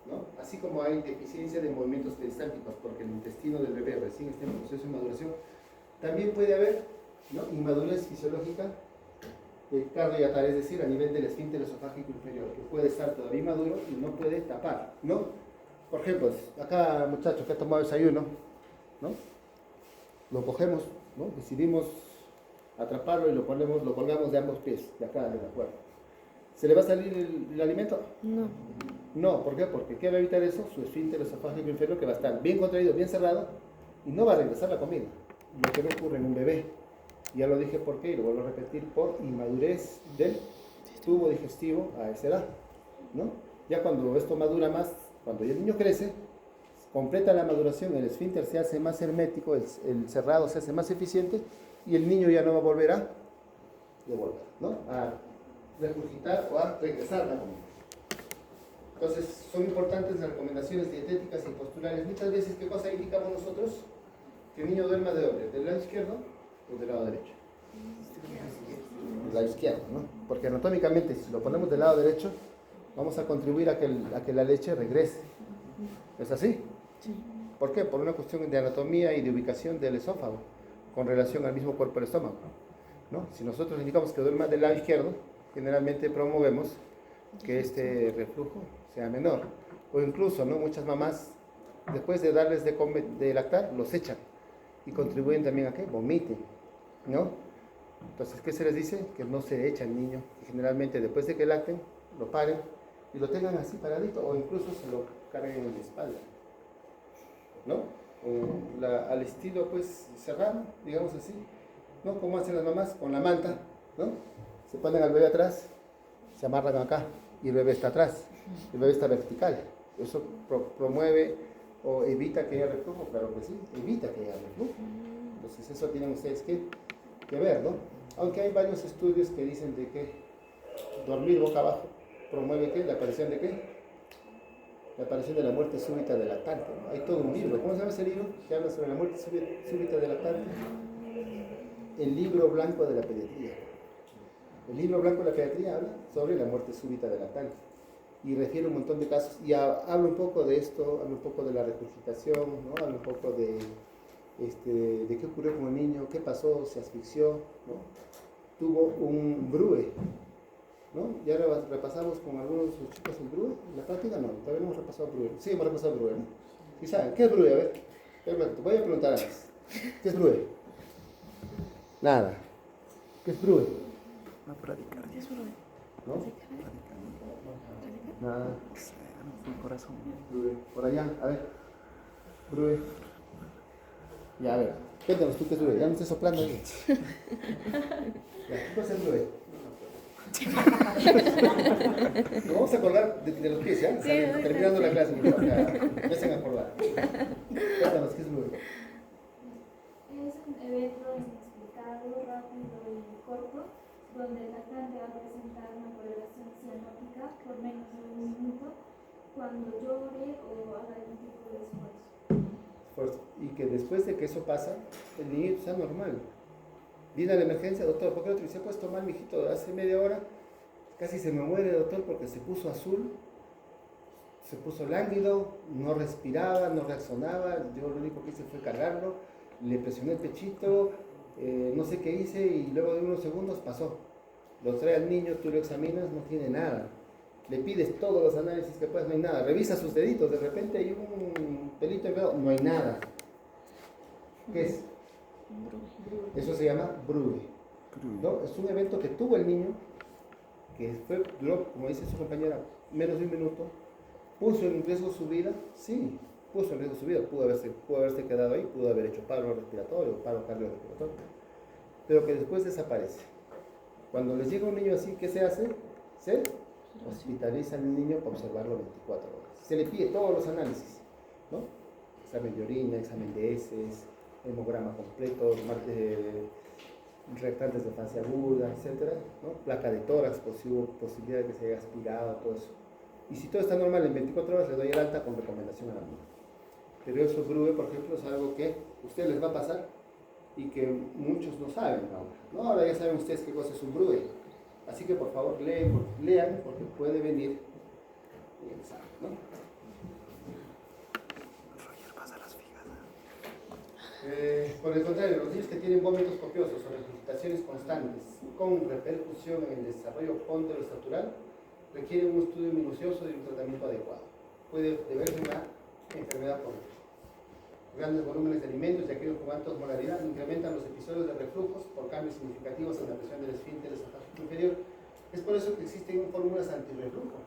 Speaker 1: ¿no? Así como hay deficiencia de movimientos peristálticos porque el intestino del bebé recién está en proceso de maduración, también puede haber, ¿no?, inmadurez fisiológica cardioatal, es decir, a nivel del esfínter esofágico inferior, que puede estar todavía maduro y no puede tapar, ¿no? Por ejemplo, acá muchachos que ha tomado desayuno, ¿no?, lo cogemos, ¿no?, decidimos atraparlo y lo colgamos de ambos pies, de acá, de la cuerda. ¿Se le va a salir el alimento?
Speaker 2: No.
Speaker 1: No, ¿por qué? Porque ¿qué va a evitar eso? Su esfínter esofágico inferior, que va a estar bien contraído, bien cerrado, y no va a regresar la comida. Lo que no ocurre en un bebé. Ya lo dije por qué, y lo vuelvo a repetir, por inmadurez del tubo digestivo a esa edad, ¿no? Ya cuando esto madura más, cuando ya el niño crece, completa la maduración, el esfínter se hace más hermético, el cerrado se hace más eficiente, y el niño ya no va a volver a devolver, ¿no?, a regurgitar o a regresar la comida. Entonces, son importantes las recomendaciones dietéticas y posturales. Muchas veces, ¿qué cosa indicamos nosotros? Que el niño duerma ¿de dónde? ¿Del lado izquierdo o del lado derecho? Del lado izquierdo, ¿no? Porque anatómicamente, si lo ponemos del lado derecho, vamos a contribuir a que la leche regrese. ¿Es así?
Speaker 2: Sí.
Speaker 1: ¿Por qué? Por una cuestión de anatomía y de ubicación del esófago, con relación al mismo cuerpo del estómago, ¿no? Si nosotros indicamos que duerma del lado izquierdo, generalmente promovemos que este reflujo sea menor. O incluso, ¿no?, muchas mamás, después de darles de lactar, los echan y contribuyen también a que vomiten, ¿no? Entonces, ¿qué se les dice? Que no se echa al niño, y generalmente después de que lacten, lo paren y lo tengan así paradito, o incluso se lo carguen en la espalda, ¿no? Al estilo, pues, cerrado, digamos así, ¿no? Como hacen las mamás con la manta, ¿no? Se ponen al bebé atrás, se amarran acá y el bebé está atrás, el bebé está vertical. Eso promueve o evita que haya reflujo, claro que sí, evita que haya reflujo. Entonces eso tienen ustedes que ver, ¿no? Aunque hay varios estudios que dicen de que dormir boca abajo promueve ¿qué? La aparición de qué? La aparición de la muerte súbita del lactante, ¿no? Hay todo un libro, ¿cómo se llama ese libro? Que habla sobre la muerte súbita del lactante. El libro blanco de la pediatría. El libro blanco de la pediatría habla sobre la muerte súbita del lactante y refiere un montón de casos y habla un poco de esto, habla un poco de la regurgitación, ¿no? Habla un poco de qué ocurrió con el niño, qué pasó, se asfixió, ¿no? Tuvo un BRUE, ¿no? Ya repasamos con algunos de sus chicos el BRUE, en la práctica no, todavía no hemos repasado BRUE, sí hemos repasado BRUE, ¿no? ¿Y saben qué es BRUE? A ver, te voy a preguntar antes, ¿qué es BRUE? Nada, ¿qué es BRUE?
Speaker 3: Una bradicardia.
Speaker 2: Es breve.
Speaker 1: ¿No? Nada.
Speaker 3: Un corazón.
Speaker 1: Brue. Por allá, a ver. Brue. Ya, a ver. Cuéntanos tú qué es Brue. Ya me estoy soplando ahí. Ya, ¿qué cosa es Brue? Nos vamos a acordar de los pies, ¿ya?
Speaker 2: Sí,
Speaker 1: Terminando la clase, por favor. Ya se van a acordar. Cuéntanos, ¿qué es Brue?
Speaker 7: Es un evento inexplicado, rápido y corto, donde el lactante va a presentar una coloración cianótica por menos de un minuto cuando llore o haga algún tipo de esfuerzo.
Speaker 1: Y que después de que eso pasa, el niño está normal. Viene a la emergencia, doctor, ¿por qué no te dice, puedes tomar, mijito? Hace media hora casi se me muere, doctor, porque se puso azul, se puso lánguido, no respiraba, no reaccionaba. Yo lo único que hice fue cargarlo, le presioné el pechito, no sé qué hice y luego de unos segundos pasó. Lo trae al niño, tú lo examinas, no tiene nada. Le pides todos los análisis que puedas, no hay nada. Revisa sus deditos, de repente hay un pelito enredado, no hay nada. ¿Qué es? Eso se llama BRUE, ¿no? Es un evento que tuvo el niño, que duró, como dice su compañera, menos de un minuto. ¿Puso en riesgo su vida? Sí, puso en riesgo su vida. Pudo haberse quedado ahí, pudo haber hecho paro respiratorio, paro cardiorrespiratorio, pero que después desaparece. Cuando les llega un niño así, ¿qué se hace? Se hospitaliza al niño para observarlo 24 horas. Se le pide todos los análisis, ¿no? Examen de orina, examen de heces, hemograma completo, reactantes de fase aguda, etcétera, ¿no? Placa de tórax, por si hubo posibilidad de que se haya aspirado, todo eso. Y si todo está normal en 24 horas, le doy el alta con recomendación a la mamá. Pero eso, BRUE, por ejemplo, es algo que a ustedes les va a pasar y que muchos no saben ahora, ¿no? Ahora ya saben ustedes qué cosa es un BRUE. Así que por favor lean porque puede venir el examen, ¿no? Por el contrario, los niños que tienen vómitos copiosos o regurgitaciones constantes con repercusión en el desarrollo ponderostatural requieren un estudio minucioso y un tratamiento adecuado. Puede deberse a una enfermedad por grandes volúmenes de alimentos y aquellos con alta osmolaridad incrementan los episodios de reflujos por cambios significativos en la presión del esfínter esofágico inferior. Es por eso que existen fórmulas antirreflujo.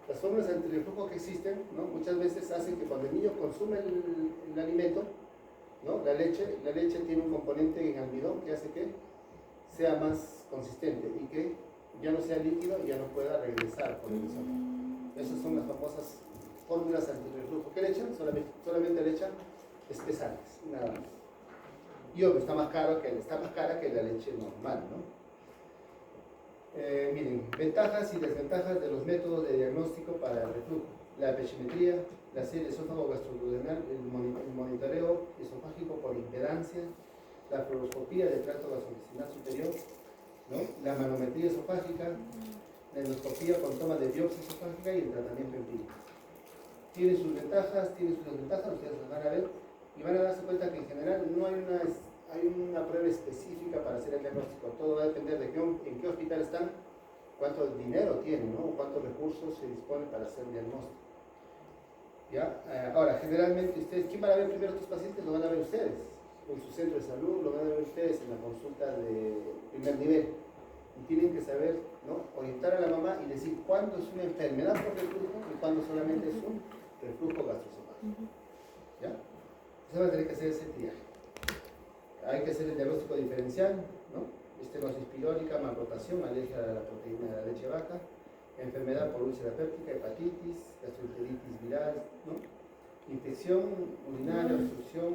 Speaker 1: Las fórmulas antirreflujo que existen, ¿no? Muchas veces hacen que cuando el niño consume el alimento, ¿no? La leche tiene un componente en almidón que hace que sea más consistente y que ya no sea líquido y ya no pueda regresar por el esófago. Esas son las famosas fórmulas antirreflujo. ¿Qué le echan? Solamente le echan espesantes, nada más. Y obvio, está más cara que la leche normal, ¿no? Miren, ventajas y desventajas de los métodos de diagnóstico para el reflujo. La epimetría, la serie esófago-gastroduodenal, el monitoreo esofágico por impedancia, la fluoroscopía del tracto gastrointestinal superior, ¿no? La manometría esofágica, la endoscopía con toma de biopsia esofágica y el tratamiento empírico. Tiene sus ventajas, tiene sus desventajas, ustedes las van a ver y van a darse cuenta que en general no hay una prueba específica para hacer el diagnóstico. Todo va a depender de en qué hospital están, cuánto dinero tienen, ¿no? Cuántos recursos se dispone para hacer el diagnóstico. ¿Ya? Ahora, generalmente ustedes, ¿quién van a ver primero a estos pacientes? Lo van a ver ustedes, en su centro de salud, lo van a ver ustedes en la consulta de primer nivel. Y tienen que saber, ¿no? Orientar a la mamá y decir cuándo es una enfermedad por reflujo y cuándo solamente es un reflujo gastroesofágico. ¿Ya? Eso va a tener que hacer ese triaje. Hay que hacer el diagnóstico diferencial, ¿no? Estenosis pilórica, malrotación, alergia a la proteína de la leche vaca, enfermedad por úlcera péptica, hepatitis, gastroenteritis viral, ¿no? Infección urinaria, obstrucción,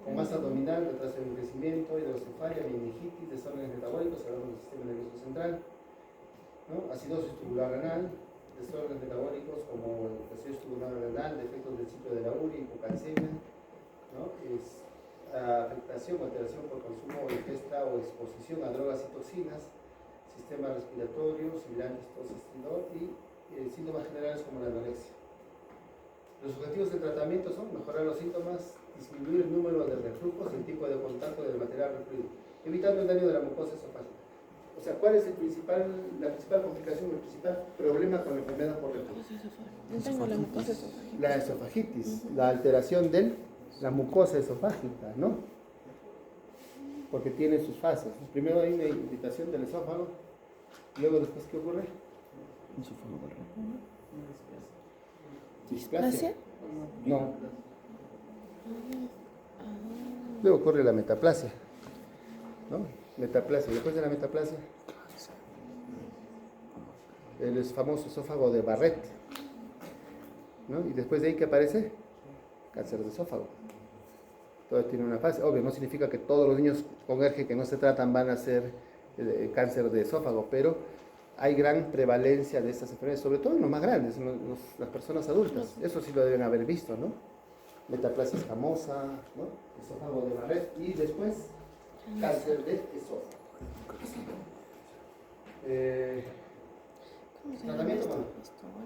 Speaker 1: con masa abdominal, retraso del crecimiento, hidrocefalia, meningitis, desórdenes metabólicos, hablamos del sistema nervioso central, ¿no? Acidosis tubular renal, desórdenes metabólicos como el acidosis tubular renal, defectos del ciclo de la urea, hipocalcemia, ¿no? Afectación o alteración por consumo, ingesta o exposición a drogas y toxinas, sistema respiratorio, sibilantes, tos, estridor y síntomas generales como la anorexia. Los objetivos del tratamiento son mejorar los síntomas, disminuir el número de reflujos y el tipo de contacto del material refluido, evitando el daño de la mucosa esofágica. O sea, ¿cuál es la principal complicación, el principal problema con la enfermedad por reflujo?
Speaker 2: Tengo la mucosa esofágica.
Speaker 1: La esofagitis, la alteración de la mucosa esofágica, ¿no? Porque tiene sus fases. Primero hay una irritación del esófago, luego después, ¿qué ocurre? ¿Displasia? No. Luego ocurre la metaplasia, ¿no? Metaplasia. Después de la metaplasia, el famoso esófago de Barrett, ¿no? Y después de ahí, ¿qué aparece? Cáncer de esófago. Todo tiene una fase. Obvio, no significa que todos los niños con ERGE que no se tratan van a ser cáncer de esófago, pero hay gran prevalencia de estas enfermedades, sobre todo en los más grandes, las personas adultas. Eso sí lo deben haber visto, ¿no? Metaplasia escamosa, ¿no? Esófago de Barrett y después cáncer de esófago. Tratamiento, bueno,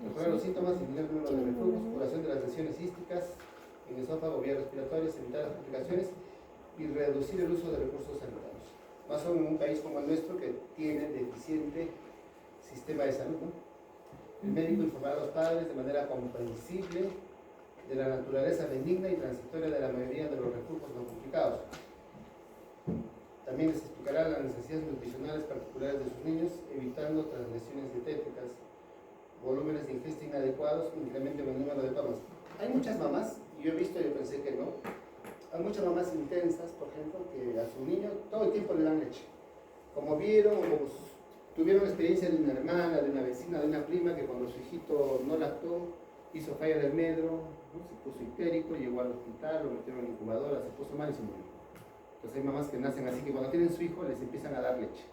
Speaker 1: mejorar los síntomas, disminuir el número de reflujos, curación de las lesiones císticas en esófago, vías respiratorias, evitar las complicaciones y reducir el uso de recursos sanitarios. Más aún en un país como el nuestro que tiene deficiente sistema de salud, ¿no? El médico informará a los padres de manera comprensible de la naturaleza benigna y transitoria de la mayoría de los reflujos no complicados. También les explicará las necesidades nutricionales particulares de sus niños, evitando transgresiones dietéticas, volúmenes de ingesta inadecuados, incremento en el número de tomas. Hay muchas mamás, y yo he visto, yo pensé que no, hay muchas mamás intensas, por ejemplo, que a su niño todo el tiempo le dan leche. Como vieron, o tuvieron experiencia de una hermana, de una vecina, de una prima, que cuando su hijito no lactó, hizo falla del medro, ¿no? Se puso histérico, llegó al hospital, lo metieron en la incubadora, se puso mal y se murió. Pues hay mamás que nacen así que cuando tienen su hijo les empiezan a dar leche,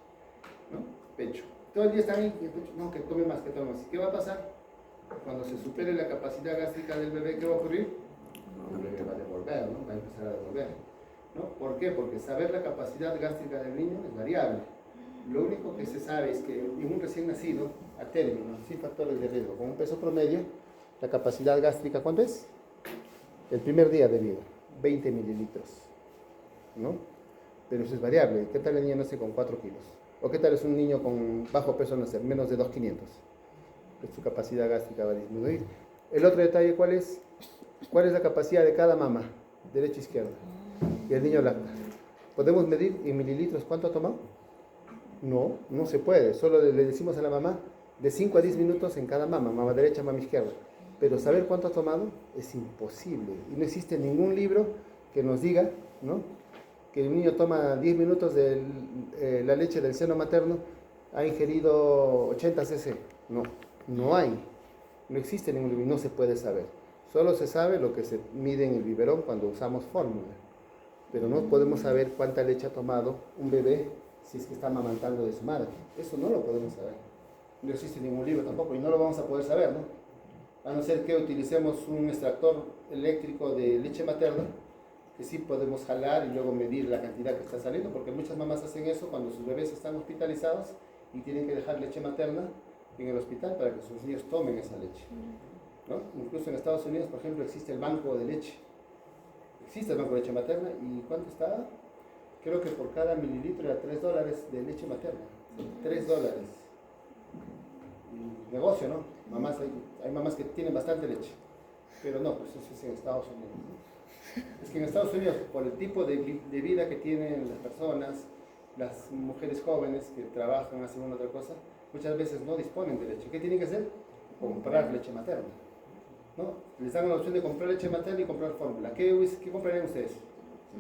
Speaker 1: ¿no? Pecho. Todo el día están ahí, y el pecho, no, que tome más, que tome más. ¿Y qué va a pasar? Cuando se supere la capacidad gástrica del bebé, ¿qué va a ocurrir? El bebé va a devolver, ¿no? Va a empezar a devolver, ¿no? ¿Por qué? Porque saber la capacidad gástrica del niño es variable. Lo único que se sabe es que en un recién nacido, a término, sin factores de riesgo, con un peso promedio, la capacidad gástrica, ¿cuánto es? El primer día de vida, 20 mililitros, ¿no? Pero eso es variable. ¿Qué tal el niño nace con 4 kilos? ¿O qué tal es un niño con bajo peso nacer, menos de 2,500? Pues su capacidad gástrica va a disminuir. El otro detalle, ¿cuál es? ¿Cuál es la capacidad de cada mamá? Derecha e izquierda. Y el niño lacta. ¿Podemos medir en mililitros cuánto ha tomado? No, no se puede. Solo le decimos a la mamá de 5 a 10 minutos en cada mamá derecha, mamá izquierda. Pero saber cuánto ha tomado es imposible. Y no existe ningún libro que nos diga, ¿no?, que el niño toma 10 minutos de la leche del seno materno, ha ingerido 80 cc. No, no hay. No existe ningún libro y no se puede saber. Solo se sabe lo que se mide en el biberón cuando usamos fórmula. Pero no podemos saber cuánta leche ha tomado un bebé si es que está amamantando de su madre. Eso no lo podemos saber. No existe ningún libro tampoco y no lo vamos a poder saber, ¿no? A no ser que utilicemos un extractor eléctrico de leche materna, que sí podemos jalar y luego medir la cantidad que está saliendo, porque muchas mamás hacen eso cuando sus bebés están hospitalizados y tienen que dejar leche materna en el hospital para que sus niños tomen esa leche, ¿no? Incluso en Estados Unidos, por ejemplo, existe el banco de leche. Existe el banco de leche materna y ¿cuánto está? Creo que por cada mililitro era $3 de leche materna. $3. Y negocio, ¿no? Mamás, hay mamás que tienen bastante leche, pero no, pues eso es en Estados Unidos, ¿no? Es que en Estados Unidos, por el tipo de vida que tienen las personas, las mujeres jóvenes que trabajan, hacen una otra cosa, muchas veces no disponen de leche. ¿Qué tienen que hacer? Comprar leche materna, ¿no? Les dan la opción de comprar leche materna y comprar fórmula. ¿Qué comprarían ustedes?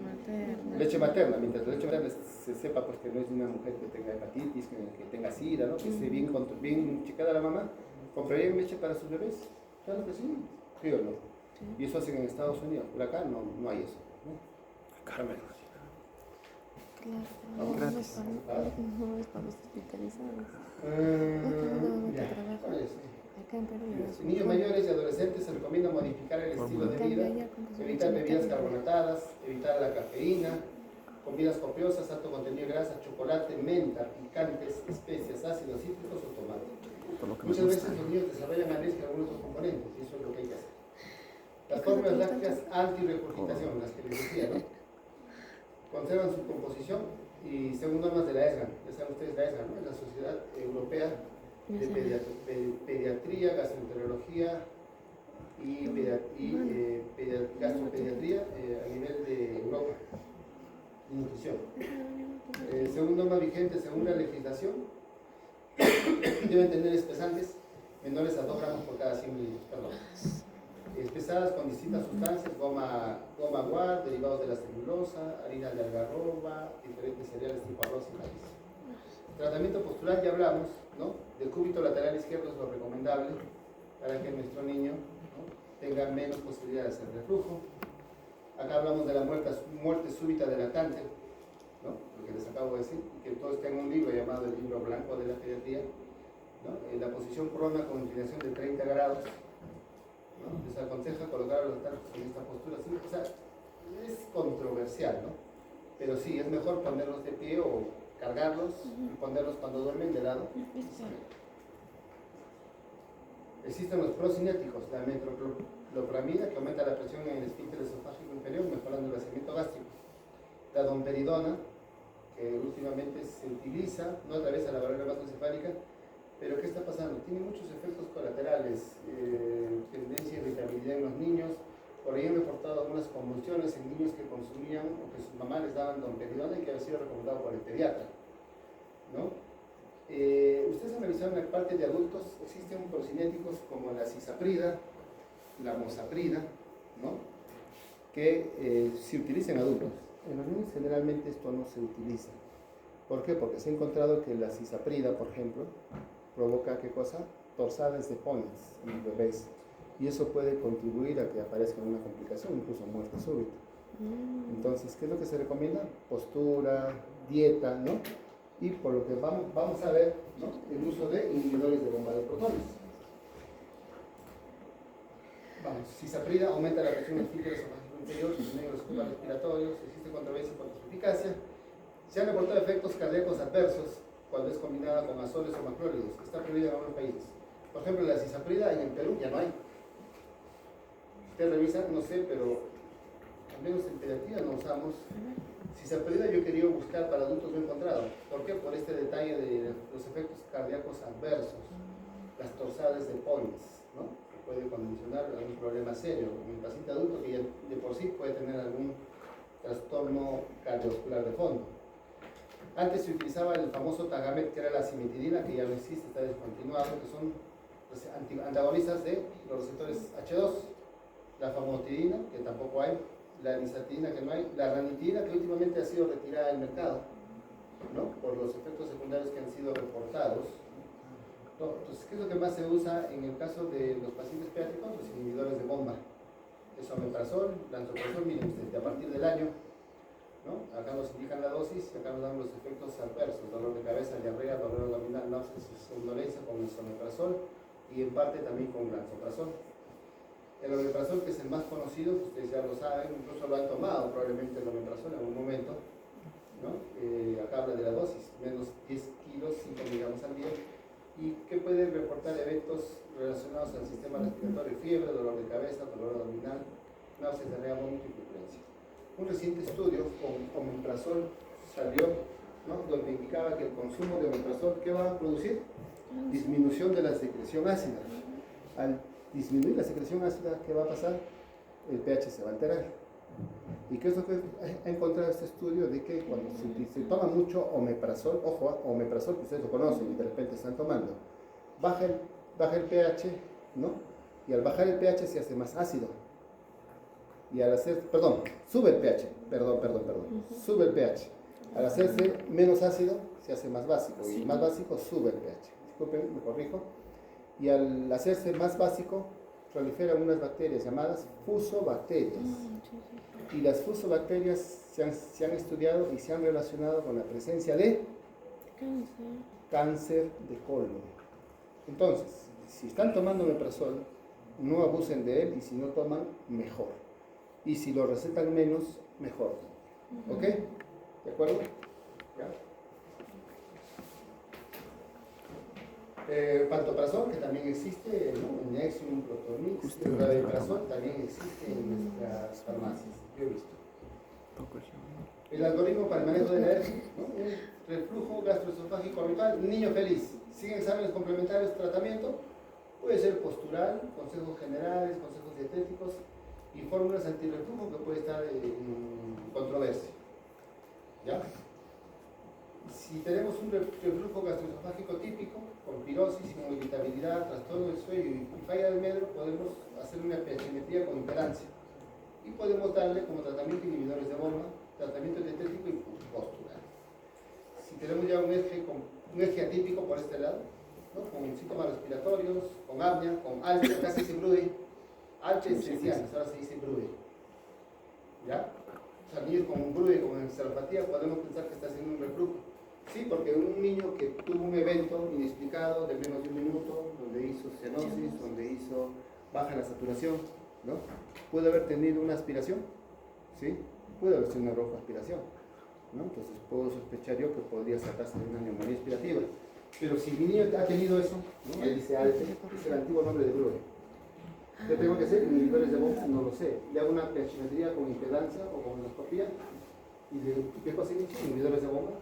Speaker 2: Materna.
Speaker 1: Leche materna, mientras la leche materna se sepa pues, que no es de una mujer que tenga hepatitis, que tenga sida, ¿no? Que esté bien checada la mamá, ¿comprarían leche para sus bebés? Claro que sí, ¿sí o no?
Speaker 2: Sí.
Speaker 1: Y eso hacen en Estados Unidos, por acá no hay eso, ¿no? Carmen.
Speaker 2: Claro, no es para los hospitalizados.
Speaker 1: Ya,
Speaker 2: trabajo.
Speaker 1: ¿cuál es?
Speaker 2: Acá en Perú.
Speaker 1: En niños mayores y adolescentes se recomienda modificar el estilo de vida, evitar bebidas carbonatadas, evitar la cafeína, comidas copiosas, alto contenido de grasa, chocolate, menta, picantes, especias, ácidos cítricos o tomate. Muchas veces los niños desarrollan alergia a algunos otros componentes y eso es lo que hay que hacer. Las fórmulas lácteas anti-regurgitación, las que les decía, ¿no?, conservan su composición y según normas de la ESGA, ya saben ustedes la ESGA, ¿no?, es la Sociedad Europea de Pediatría, Gastroenterología y Gastropediatría a nivel de Europa, y nutrición. Según normas vigentes, según la legislación, deben tener espesantes menores a 2 gramos por cada 100 mililitros, pesadas con distintas sustancias, goma guar, derivados de la celulosa, harina de algarroba, diferentes cereales tipo arroz y maíz. Tratamiento postural, ya hablamos, ¿no? Del cúbito lateral izquierdo es lo recomendable para que nuestro niño, ¿no?, tenga menos posibilidad de hacer reflujo. Acá hablamos de la muerte súbita del lactante, ¿no?, lo que les acabo de decir, que todo está en un libro llamado el libro blanco de la pediatría, ¿no? En la posición prona con inclinación de 30 grados, ¿no? Les aconseja colocar a los lactantes en esta postura, ¿sí? O sea, es controversial, ¿no? Pero sí, es mejor ponerlos de pie o cargarlos y ponerlos cuando duermen de lado. Existen los procinéticos, la metoclopramida, que aumenta la presión en el esfínter esofágico inferior, mejorando el vaciamiento gástrico. La domperidona, que últimamente se utiliza, no atraviesa la barrera vasoencefálica, pero ¿qué está pasando? Tiene muchos efectos colaterales, tendencia a irritabilidad en los niños. Por ahí han reportado algunas convulsiones en niños que consumían o que sus mamás les daban domperidona y que había sido recomendado por el pediatra, ¿no? Ustedes han revisado en la parte de adultos, existen procinéticos como la cisaprida, la mosaprida, ¿no?, que se utiliza en adultos. En los niños generalmente esto no se utiliza. ¿Por qué? Porque se ha encontrado que la cisaprida, por ejemplo, provoca, ¿qué cosa? Torsades de ponis en los bebés. Y eso puede contribuir a que aparezca una complicación, incluso muerte súbita. Entonces, ¿qué es lo que se recomienda? Postura, dieta, ¿no? Y por lo que vamos a ver, ¿no? El uso de inhibidores de bomba de protones. Vamos, cisaprida aumenta la presión esfínteres esofágico inferior, disminuye los ocupes respiratorios, existe controversia por su eficacia. Se han reportado efectos cardíacos adversos cuando es combinada con azoles o macrólidos, que está prohibida en algunos países. Por ejemplo, la cisaprida y en Perú ya no hay. Usted revisa, no sé, pero al menos en pediatría no usamos. Cisaprida yo he querido buscar para adultos, no he encontrado. ¿Por qué? Por este detalle de los efectos cardíacos adversos, las torsadas de Points, ¿no? Que puede condicionar algún problema serio en el paciente adulto que ya de por sí puede tener algún trastorno cardiovascular de fondo. Antes se utilizaba el famoso Tagamet, que era la cimetidina, que ya no existe, está descontinuado, que son los antagonistas de los receptores H2, la famotidina, que tampoco hay, la nisatidina, que no hay, la ranitidina, que últimamente ha sido retirada del mercado, ¿no? Por los efectos secundarios que han sido reportados. Entonces, ¿qué es lo que más se usa en el caso de los pacientes pediátricos? Los inhibidores de bomba. Es omeprazol, lansoprazol, miren ustedes, a partir del año, ¿no? Acá nos indican la dosis y acá nos dan los efectos adversos: dolor de cabeza, diarrea, dolor abdominal, náuseas, somnolencia con el omeprazol y en parte también con lansoprazol. El omeprazol, que es el más conocido, ustedes ya lo saben, incluso lo han tomado probablemente el omeprazol en algún momento, ¿no? Acá habla de la dosis, menos 10 kilos, 5 miligramos al día, y que puede reportar eventos relacionados al sistema respiratorio: fiebre, dolor de cabeza, dolor abdominal, náuseas, diarrea, vómito y flatulencia. Un reciente estudio con omeprazol salió, ¿no? Donde indicaba que el consumo de omeprazol, ¿qué va a producir? Disminución de la secreción ácida. Al disminuir la secreción ácida, ¿qué va a pasar? El pH se va a alterar. ¿Y qué es lo que ha encontrado este estudio? De que cuando se toma mucho omeprazol, ojo, omeprazol, que ustedes lo conocen y de repente están tomando, baja el pH, ¿no? Y al bajar el pH se hace más ácido. Y al hacer, sube el pH, sube el pH. Al hacerse menos ácido, se hace más básico, y más básico sube el pH. Disculpen, me corrijo. Y al hacerse más básico, proliferan unas bacterias llamadas fusobacterias. Y las fusobacterias se han estudiado y se han relacionado con la presencia de cáncer de colon. Entonces, si están tomando omeprazol, no abusen de él, y si no toman, mejor. Y si lo recetan menos, mejor. ¿Ok? ¿De acuerdo? ¿Ya? Pantoprazol, que también existe, ¿no? Nexium, Protonix, Rabeprazol también existe en nuestras farmacias. Yo he visto. El algoritmo para el manejo de la alergia, ¿no? Reflujo gastroesofágico habitual, niño feliz. Siguen exámenes complementarios, tratamiento. Puede ser postural, consejos generales, consejos dietéticos y fórmulas antirreflujo, que puede estar en controversia. ¿Ya? Si tenemos un reflujo gastroesofágico típico, con pirosis, inmovilidad, trastorno del sueño y falla del medro, podemos hacer una pH-metría con impedancia. Y podemos darle como tratamiento inhibidores de bomba, tratamiento dietético y postural. Si tenemos ya un eje atípico por este lado, ¿no? Con síntomas respiratorios, con apnea, con alce, casi sin brude, alce esencial, ahora se dice brude. ¿Ya? O sea, niños con un brude, con encefalopatía, podemos pensar que está haciendo un reflujo. Sí, porque un niño que tuvo un evento inexplicado de menos de un minuto, donde hizo cianosis, donde hizo baja la saturación, ¿no? Puede haber tenido una aspiración, ¿sí? Puede haber sido una broncoaspiración, ¿no? Entonces puedo sospechar yo que podría tratarse de una neumonía aspirativa. Pero si mi niño ha tenido eso, ¿no? Él dice ALTE, es el antiguo nombre de Brue. ¿Qué tengo que hacer? Inhibidores de bomba, no lo sé. Le hago una pH-metría con impedancia o con endoscopía. ¿Y qué cosa he dicho? Inhibidores de bomba.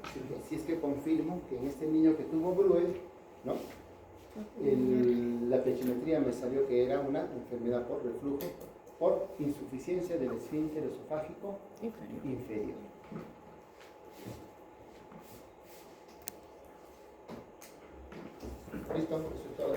Speaker 1: Si es que confirmo que en este niño que tuvo Brue, ¿no? La pH-metría me salió que era una enfermedad por reflujo, por insuficiencia del esfínter esofágico inferior. ¿Listo? Eso es todo.